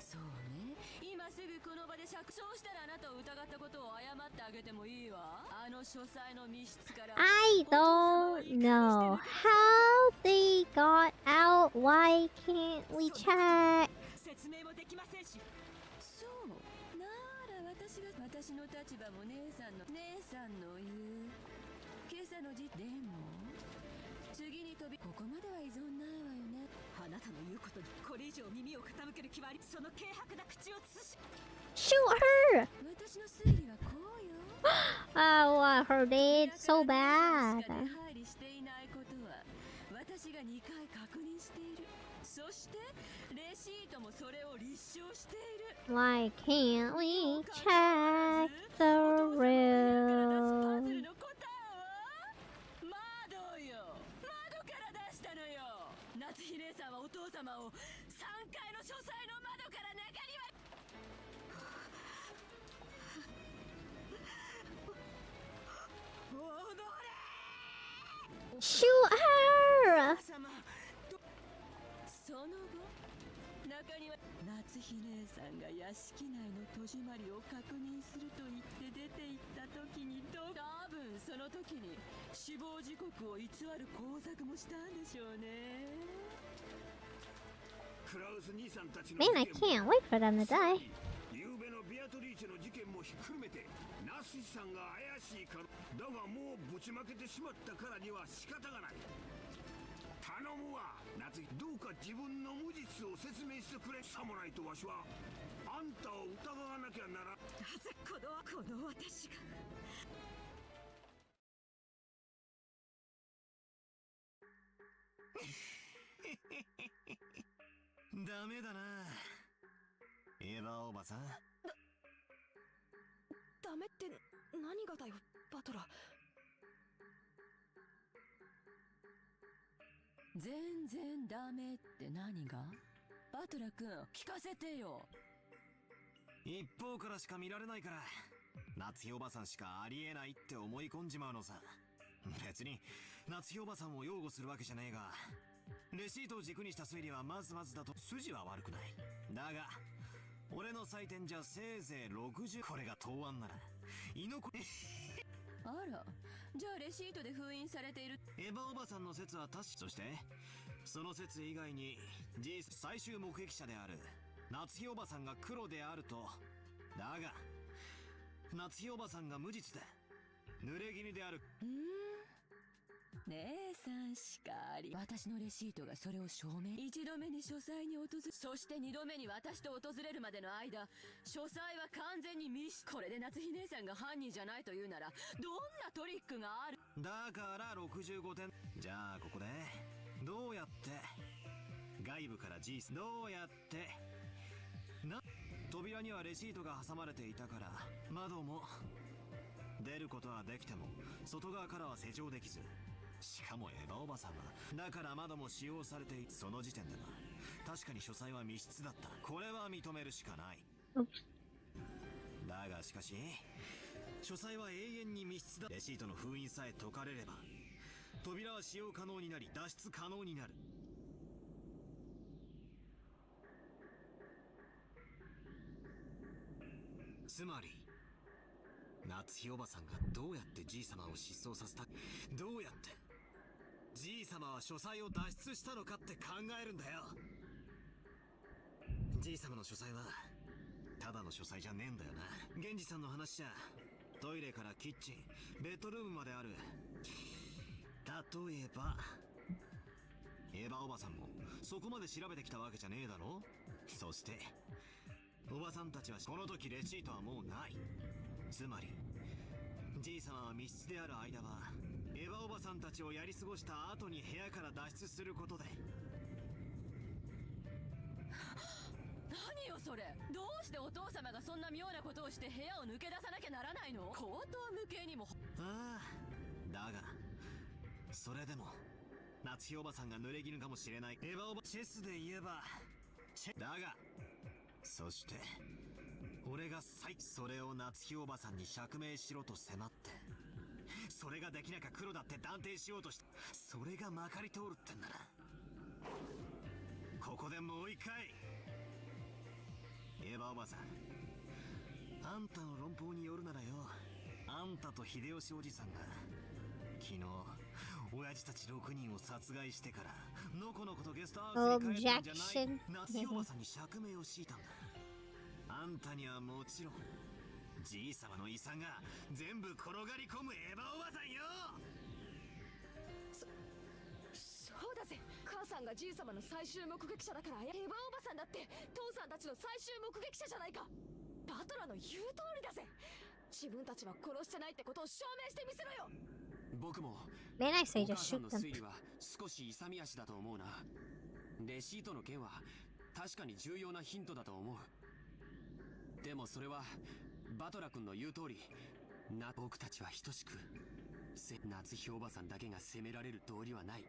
そうね、今すぐこの場で釈放したらあなたを疑ったことを謝ってあげてもいいわ。あの書斎の密室から。 I don't know how they got out. Why can't we check? 説明もできませんし。そうなら私の立場も姉さんの言う今朝のでも次に飛びここまでは依存ないわよね。あなたの言うことにこれ以上耳を傾ける気はあり、その軽薄な口を慎し。 Shoot her! 私の推理はこうよ。 I want her dead so bad. 出入りしていないことは私が2回確認している。そしてレシートもそれを立証している。 Why can't we check the room? 窓よ、窓から出したのよ。夏日姉さんはお父様を3階の書斎の窓から中には。Shoot her! その後中には夏日姉さんが屋敷内の戸締まりを確認すると言って出て行った時に多分その時に死亡時刻を偽る工作もしたんでしょうね。Man, I can't wait for them to die. ゆうべのビアトリーチェの事件もひっくるめてナスシさんが怪しいからだがもうぶちまけてしまったからには仕方がない。頼むわ夏日、どうか自分の無実を説明してくれ。さもないとわしはあんたを疑わなきゃなら。なぜこの私が。ダメだなエヴァおばさん。ダメって何がだよバトラ。全然ダメって何が？バトラ君聞かせてよ。一方からしか見られないから夏日おばさんしかありえないって思い込んじまうのさ。別に夏日おばさんを擁護するわけじゃねえが、レシートを軸にした推理はまずまずだと筋は悪くない。だが俺の採点じゃせいぜい60。これが答案なら居残りあら、じゃあレシートで封印されているエヴァおばさんの説は確か。そしてその説以外に最終目撃者である夏日おばさんが黒であると。だが夏日おばさんが無実で濡れ衣である。姉さんしかあり。私のレシートがそれを証明。一度目に書斎に訪れ、そして二度目に私と訪れるまでの間、書斎は完全に密室。これで夏日姉さんが犯人じゃないというならどんなトリックがある。だから65点。じゃあここでどうやって外部から G どうやって扉にはレシートが挟まれていたから窓も出ることはできても外側からは施錠できず、しかもエヴァおばさんはだから窓も使用されている。その時点では確かに書斎は密室だった。これは認めるしかない。だがしかし書斎は永遠に密室だ。レシートの封印さえ解かれれば扉は使用可能になり脱出可能になる。つまり夏日おばさんがどうやって G 様を失踪させた、どうやって G 様は書斎を脱出したのかって考えるんだよ。 G 様の書斎はただの書斎じゃねえんだよな。源氏さんの話じゃトイレからキッチンベッドルームまである。例えばエヴァおばさんもそこまで調べてきたわけじゃねえだろ。そしておばさんたちはこの時レシートはもうない。つまり G 様は密室である間はエヴァおばさんたちをやり過ごした後に部屋から脱出することで。何よそれ。どうしてお父様がそんな妙なことをして部屋を抜け出さなきゃならないの。口頭無形にも。ああ、だがそれでも夏日おばさんが濡れ衣かもしれない。エヴァおばチェスで言えばだがそして俺がそれを夏日おばさんに釈明しろと迫って、それができなきゃ黒だって断定しようとして、それがまかり通るってんならここでもう一回エヴァおばさん、あんたの論法によるならよ、あんたと秀吉おじさんが昨日親父たち6人を殺害してからのこのことゲストハウスに帰ったんじゃない夏日おばさんに釈明を強いたんだ。あんたにはもちろん G 様の遺産が全部転がり込むエヴァおばさんよ。そうだぜ。母さんが G 様の最終目撃者だからエヴァおばさんだって父さんたちの最終目撃者じゃないか。バトラの言う通りだぜ。自分たちは殺してないってことを証明してみせろよ。僕も Man, I say お母 just さ shoot んの them. 推理は少し勇み足だと思うな。レシートの件は確かに重要なヒントだと思う。でもそれはバトラ君の言う通り僕たちは等しく夏日おばさんだけが責められる道理はない。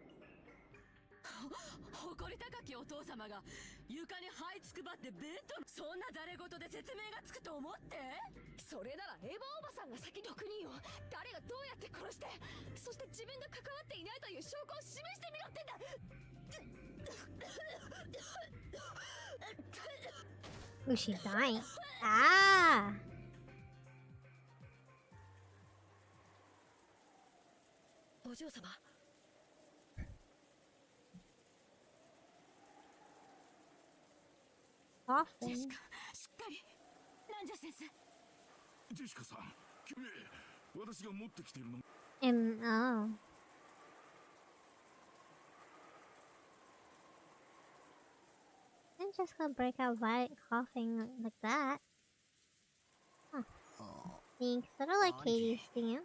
誇り高きお父様が床に這いつくばってベッド、そんなざれ言で説明がつくと思って。それならエヴァおばさんが先6人を誰がどうやって殺して、そして自分が関わっていないという証拠を示してみろってんだ。Oh, she's dying. Ah! お嬢様、coughing. しっかり。なんじゃ先生。ジェシカさん、君、私が持ってきているの。Oh. I'm just gonna break out violent coughing like that. Huh. Think sort of like Katie's thing.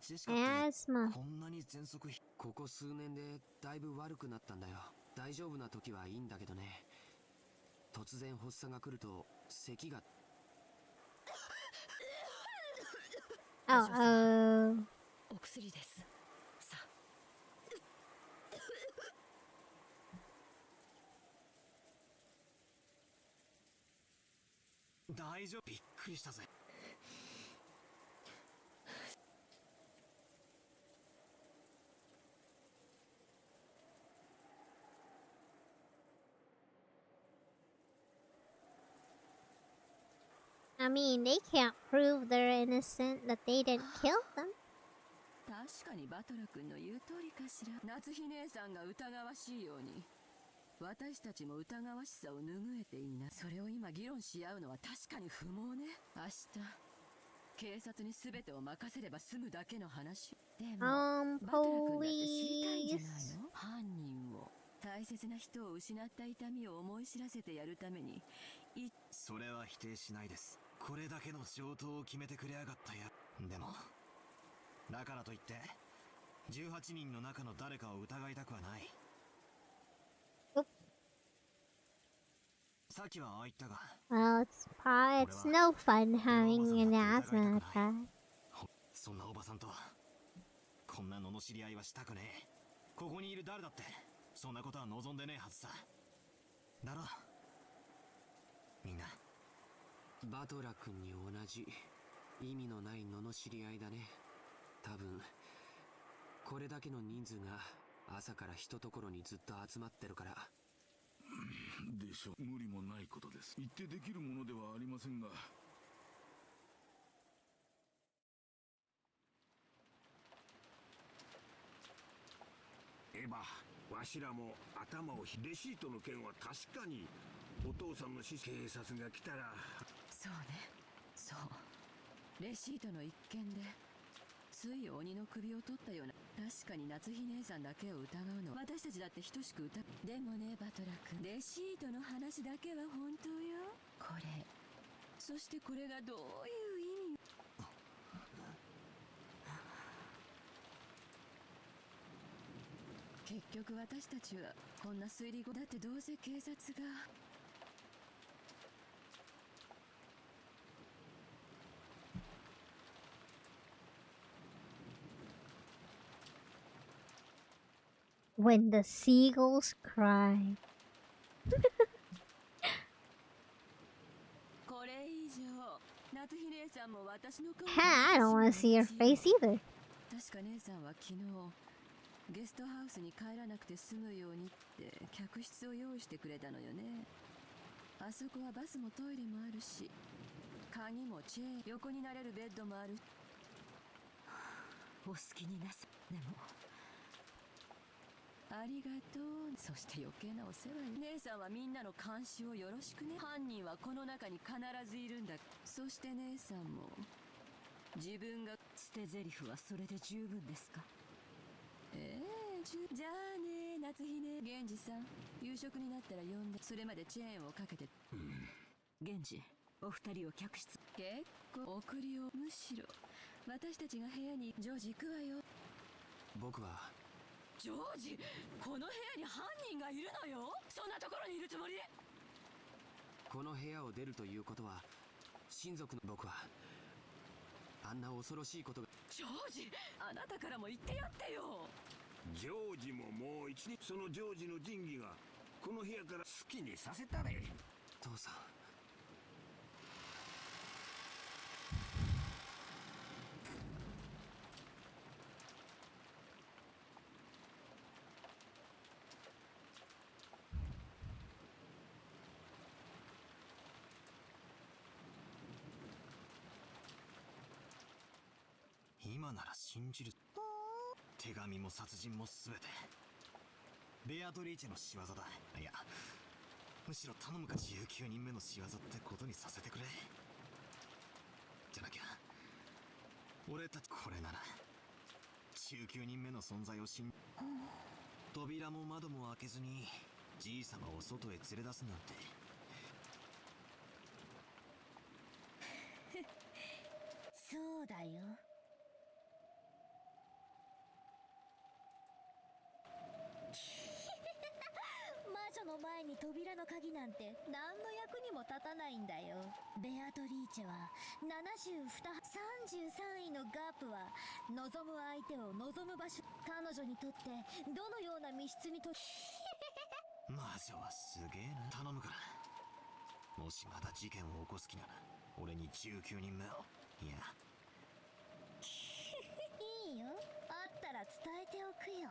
ジェシカって Asthma. こんなに喘息ここ数年でだいぶ悪くなったんだよ。大丈夫な時はいいんだけどね。突然発作が来ると咳が。Oh. お薬です。さあ。大丈夫。びっくりしたぜ。I mean, they can't prove they're innocent, that they didn't kill them. 確かにバトラ君の言う通りかしら。夏日姉さんが疑わしいように、私たちも疑わしさを拭えていない。それを今議論し合うのは確かに不毛ね。明日警察に全てを任せれば済むだけの話。でもバトラ君だって知りたいんじゃないの？犯人を、大切な人を失った痛みを思い知らせてやるために。それは否定しないです。これだけの上等を決めてくれやがったや。でもだからといって18人の中の誰かを疑いたくはない。さっきはああ言ったが、 Well, it's no fun having an asthma attack. そんなおばさんとこんな罵り合いはしたくねえ。ここにいる誰だってそんなことは望んでねえはずさ。だろみんな。バトラ君に同じ意味のない罵り合いだね。多分これだけの人数が朝から一ところにずっと集まってるから。でしょう。無理もないことです。言ってできるものではありませんが。エヴァ、わしらも頭をレシートの件は確かにお父さんの警察が来たら。そうね、そう。レシートの一件でつい鬼の首を取ったような。確かに夏日姉さんだけを疑うのは私たちだって等しく疑う。でもねバトラ君、レシートの話だけは本当よ。これ、そしてこれがどういう意味。結局私たちはこんな推理後だって、どうせ警察が。When the seagulls cry. これ以上夏日姉さんも私の顔。 I don't want to see your face either. 確か姉さんは昨日ゲストハウスに帰らなくて済むようにって客室を用意してくれたのよね。あそこはバスもトイレもあるし、鍵もチェーン、横になれるベッドもある。お好きになさ。でもありがとう。そして余計なお世話よ。姉さんはみんなの監視をよろしくね。犯人はこの中に必ずいるんだ。そして姉さんも自分が。捨て台詞はそれで十分ですか？じゃあね夏日ね。源氏さん、夕食になったら呼んで。それまでチェーンをかけて。源氏、お二人を客室。結構送りを。むしろ私たちが部屋に。ジョージ行くわよ。僕は。ジョージ、この部屋に犯人がいるのよ。そんなところにいるつもり？この部屋を出るということは親族の。僕はあんな恐ろしいことが。ジョージ、あなたからも言ってやってよ。ジョージももう一日。そのジョージの仁義がこの部屋から好きにさせたれ。父さん。今なら信じる。手紙も殺人も全てベアトリーチェの仕業だ。いや、むしろ頼むか19人目の仕業ってことにさせてくれ。じゃなきゃ俺たちこれなら19人目の存在を扉も窓も開けずにじいさまを外へ連れ出すなんて。そうだよ。魔女の前に扉の鍵なんて何の役にも立たないんだよ。ベアトリーチェは33位のガープは望む相手を望む場所。彼女にとってどのような密室にと魔女はすげえな。頼むから、もしまた事件を起こす気なら俺に19人目を。いやいいよ、あったら伝えておくよ。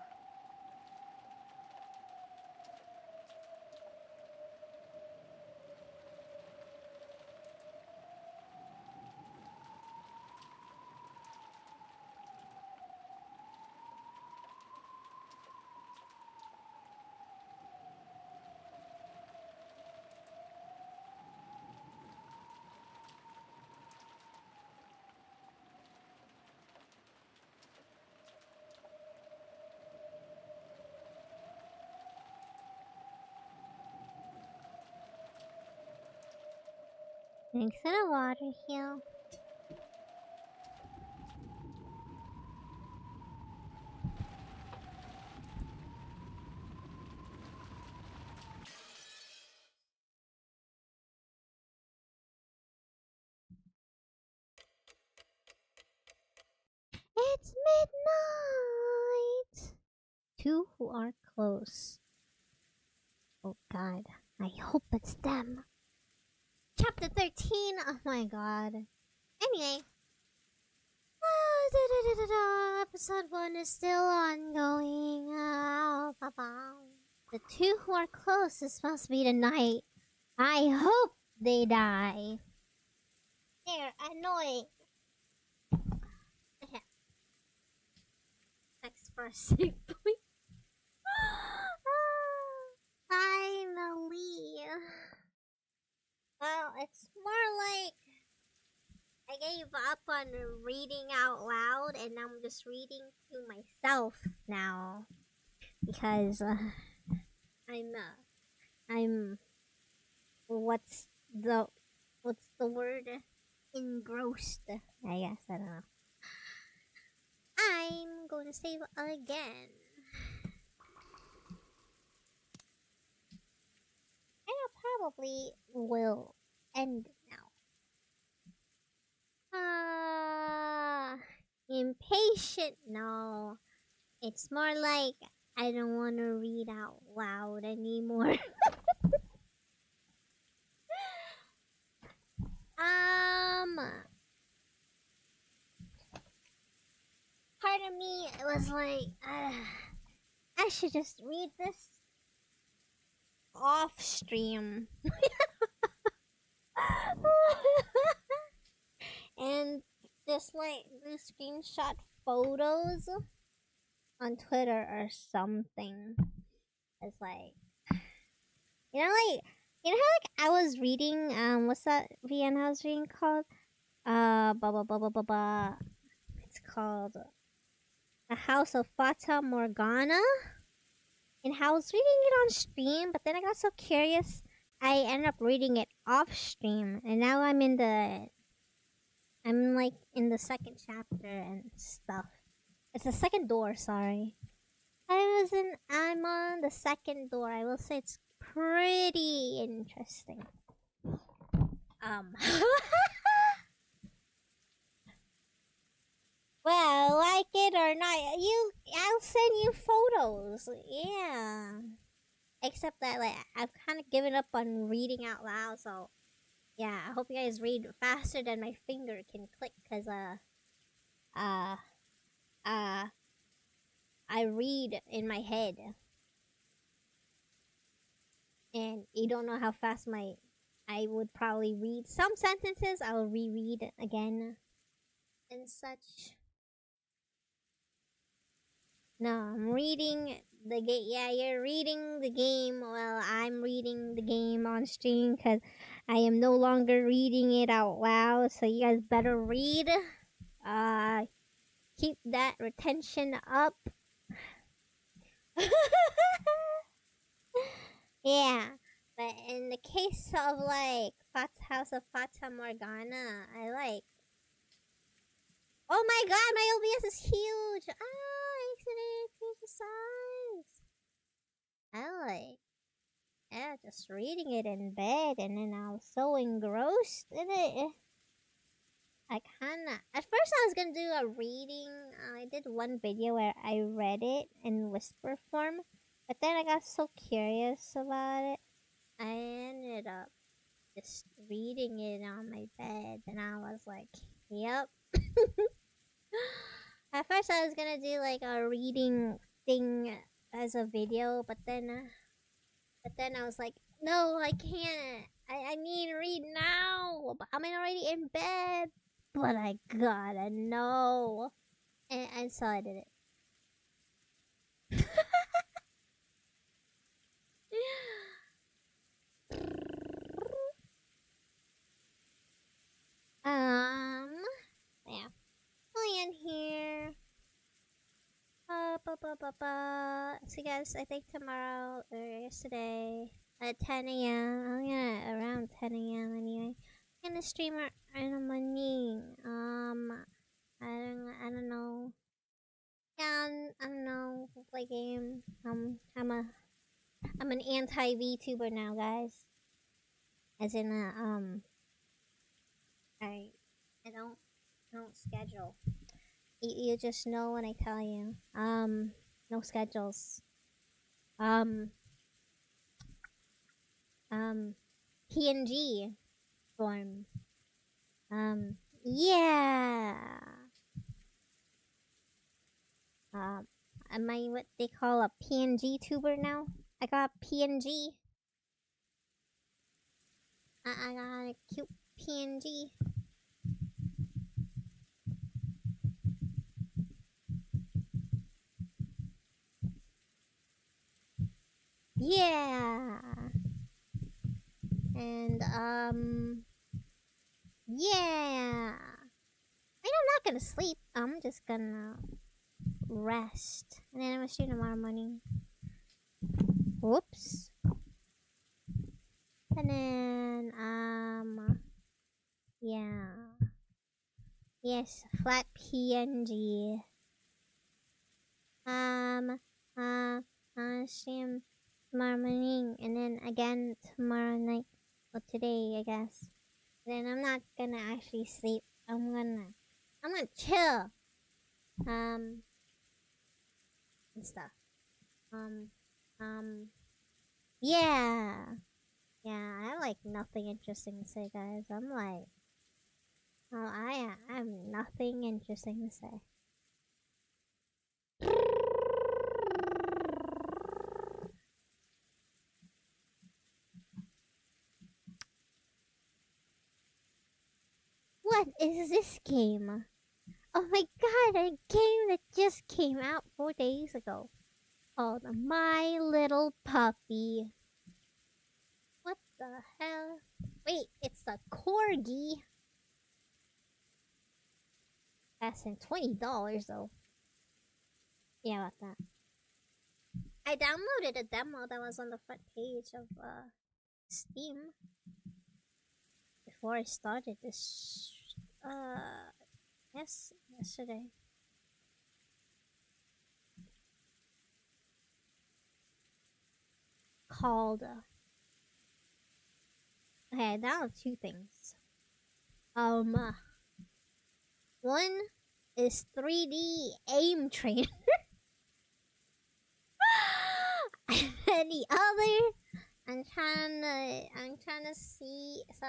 Thanks for the water heal. It's midnight! Two who are close. Oh god, I hope it's them. Chapter 13, oh my god. Anyway. Episode 1 is still ongoing. The two who are close is supposed to be tonight. I hope they die. They're annoying. Next for a save point. Finally. Well, it's more like I gave up on reading out loud and I'm just reading to myself now. Because I'm what's the word? Engrossed, I guess. I don't know. I'm going to save again. And I probably will end now. Impatient? No. It's more like I don't want to read out loud anymore. Part of me was like, I should just read this off stream. And just like the screenshot photos on Twitter or something. It's like, you know how like I was reading what's that VN I was reading called? It's called The House of Fata Morgana. And I was reading it on stream, but then I got so curious I ended up reading it off stream, and now I'm like in the second chapter and stuff. It's the second door, sorry. I'm on the second door. I will say it's pretty interesting. Well, like it or not, I'll send you photos. Yeah. Except that like I've kind of given up on reading out loud, so yeah, I hope you guys read faster than my finger can click, cause I read in my head. And you don't know how fast I would probably read. Some sentences I'll reread again and such. No, I'm reading the game. Yeah, you're reading the game while I'm reading the game on stream because I am no longer reading it out loud. So you guys better read. Keep that retention up. Yeah, but in the case of like House of Fata Morgana, I like. Oh my god, my OBS is huge! Ah, I accidentally increased the size. I like, yeah, just reading it in bed, and then I was so engrossed in it. I kinda, at first I was gonna do a reading. I did one video where I read it in whisper form, but then I got so curious about it, I ended up just reading it on my bed, and I was like, yep. At first I was gonna do like a reading thing as a video, but then I was like, no, I can't. I need to read now, but I'm already in bed. But I gotta know. And so I did it. Yeah. Land here. So guys, I think tomorrow or yesterday at 10 a.m. Oh yeah, around 10 a.m. anyway. I'm gonna stream in the morning. I don't know. Yeah, I don't know. Play game. I'm an anti VTuber now, guys. As in I don't schedule. You just know when I tell you. No schedules. PNG form. Yeah. Am I what they call a PNG tuber now? I got PNG. I got a cute PNG. Yeah. And yeah. I'm not gonna sleep. I'm just gonna rest. And then I'm gonna stream tomorrow morning. Whoops. And then yeah. Yes, flat PNG. Stream tomorrow morning and then again tomorrow night. Or today, I guess. Then I'm not gonna actually sleep. I'm gonna chill. And stuff. Yeah. Yeah, I have like nothing interesting to say, guys. I'm like, oh, I have nothing interesting to say. What is this game? Oh my god, a game that just came out 4 days ago. Called My Little Puppy. What the hell? Wait, it's a corgi. That's in $20 though. Yeah, about that. I downloaded a demo that was on the front page of Steam before I started this yesterday. Called okay, I downloaded 2 things. One is 3D aim trainer. And the other I'm trying to see, so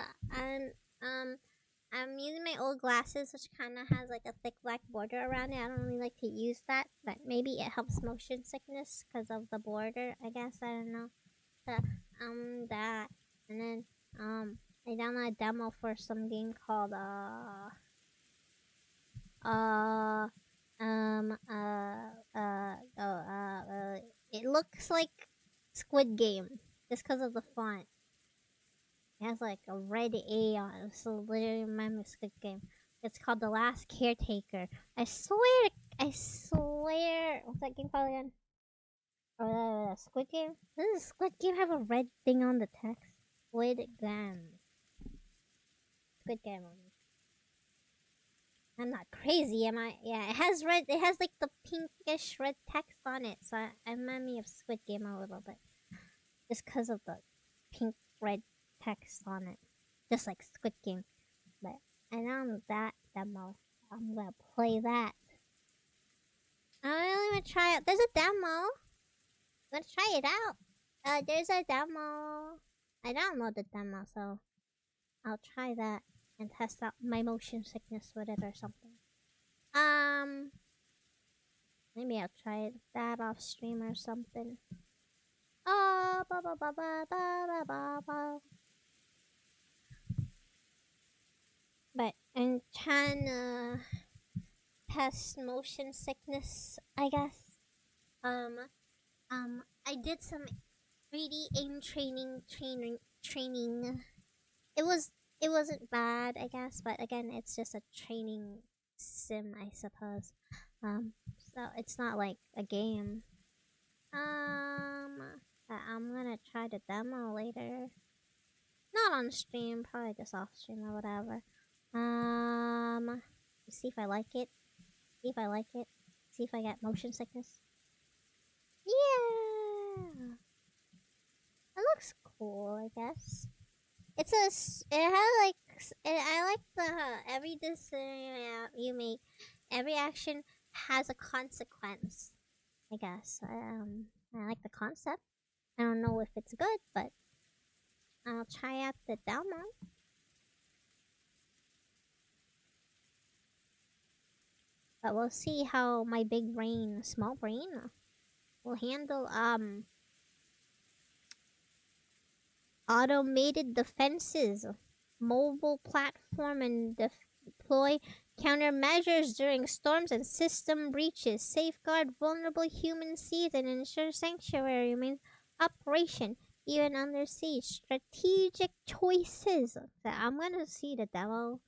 I'm using my old glasses, which kind of has like a thick black border around it. I don't really like to use that, but maybe it helps motion sickness because of the border, I guess. I don't know. So, that, and then I downloaded a demo for some game called It looks like Squid Game just because of the font. It has like a red A on it, so literally reminds me of Squid Game. It's called The Last Caretaker. I swear, what's that game called again? Squid Game? Doesn't Squid Game have a red thing on the text? Squid Game. Squid Game. I'm not crazy, am I? Yeah, it has like the pinkish red text on it, so it reminds me of Squid Game a little bit. Just because of the pink red text on it. Just like Squid Game. But I know that demo. I'm gonna play that. I really wanna try it. There's a demo. I'm gonna try it out. There's a demo. I downloaded the demo, so I'll try that and test out my motion sickness with it or something. Maybe I'll try that off stream or something. Oh, ba ba ba ba ba ba ba. But I'm trying to test motion sickness, I guess. I did some 3D aim training. It wasn't bad, I guess, but again, it's just a training sim, I suppose. So it's not like a game. I'm gonna try the demo later. Not on stream, probably just off stream or whatever. See if I like it. See if I get motion sickness. Yeah! It looks cool, I guess. It has like, I like the, every decision you make, every action has a consequence, I guess. I like the concept. I don't know if it's good, but I'll try out the demo. But we'll see how my big brain, small brain, will handle automated defenses, mobile platform, and deploy countermeasures during storms and system breaches, safeguard vulnerable human seas, and ensure sanctuary remains operation even under siege. Strategic choices. So I'm gonna see the demo,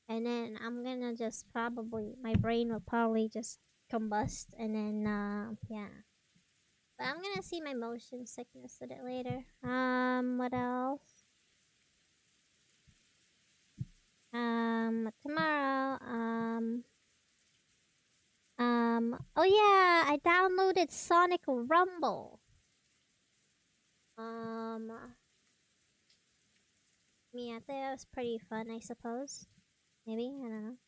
and then I'm gonna just my brain will probably just combust, and then yeah. But I'm gonna see my motion sickness with it later. What else? Tomorrow, oh yeah, I downloaded Sonic Rumble. Yeah, that was pretty fun, I suppose. Maybe, I don't know.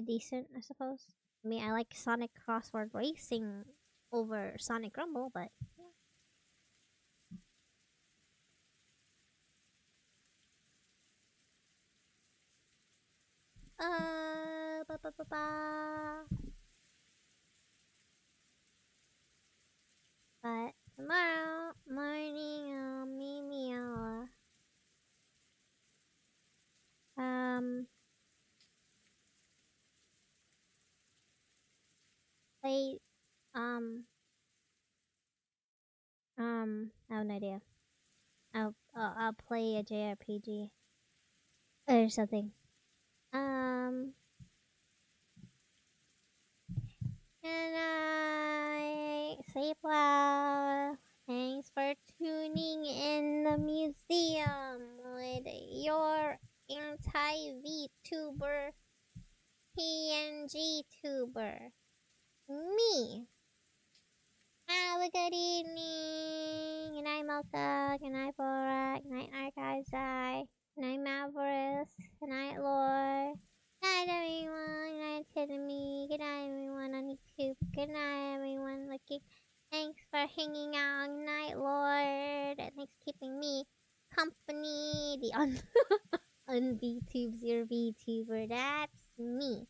Decent, I suppose. I mean, I like Sonic Crossword Racing over Sonic Rumble, but yeah. But tomorrow morning, maybe I'll play I have no idea. I'll play a JRPG or something. And I sleep well. Thanks for tuning in the museum with your anti-VTuber PNG tuber. Me. Have a good evening. Good night, Mocha. Good night, Borak. Good night, Archives Eye. Good night, Mavericks. Good night, Lore. Good night, everyone. Good night, Tidemy. Good night, everyone on YouTube. Good night, everyone looking. Thanks for hanging out. Good night, Lord. Thanks for keeping me company. The VTubes, your VTuber. That's me.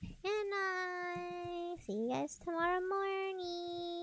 And I see you guys tomorrow morning.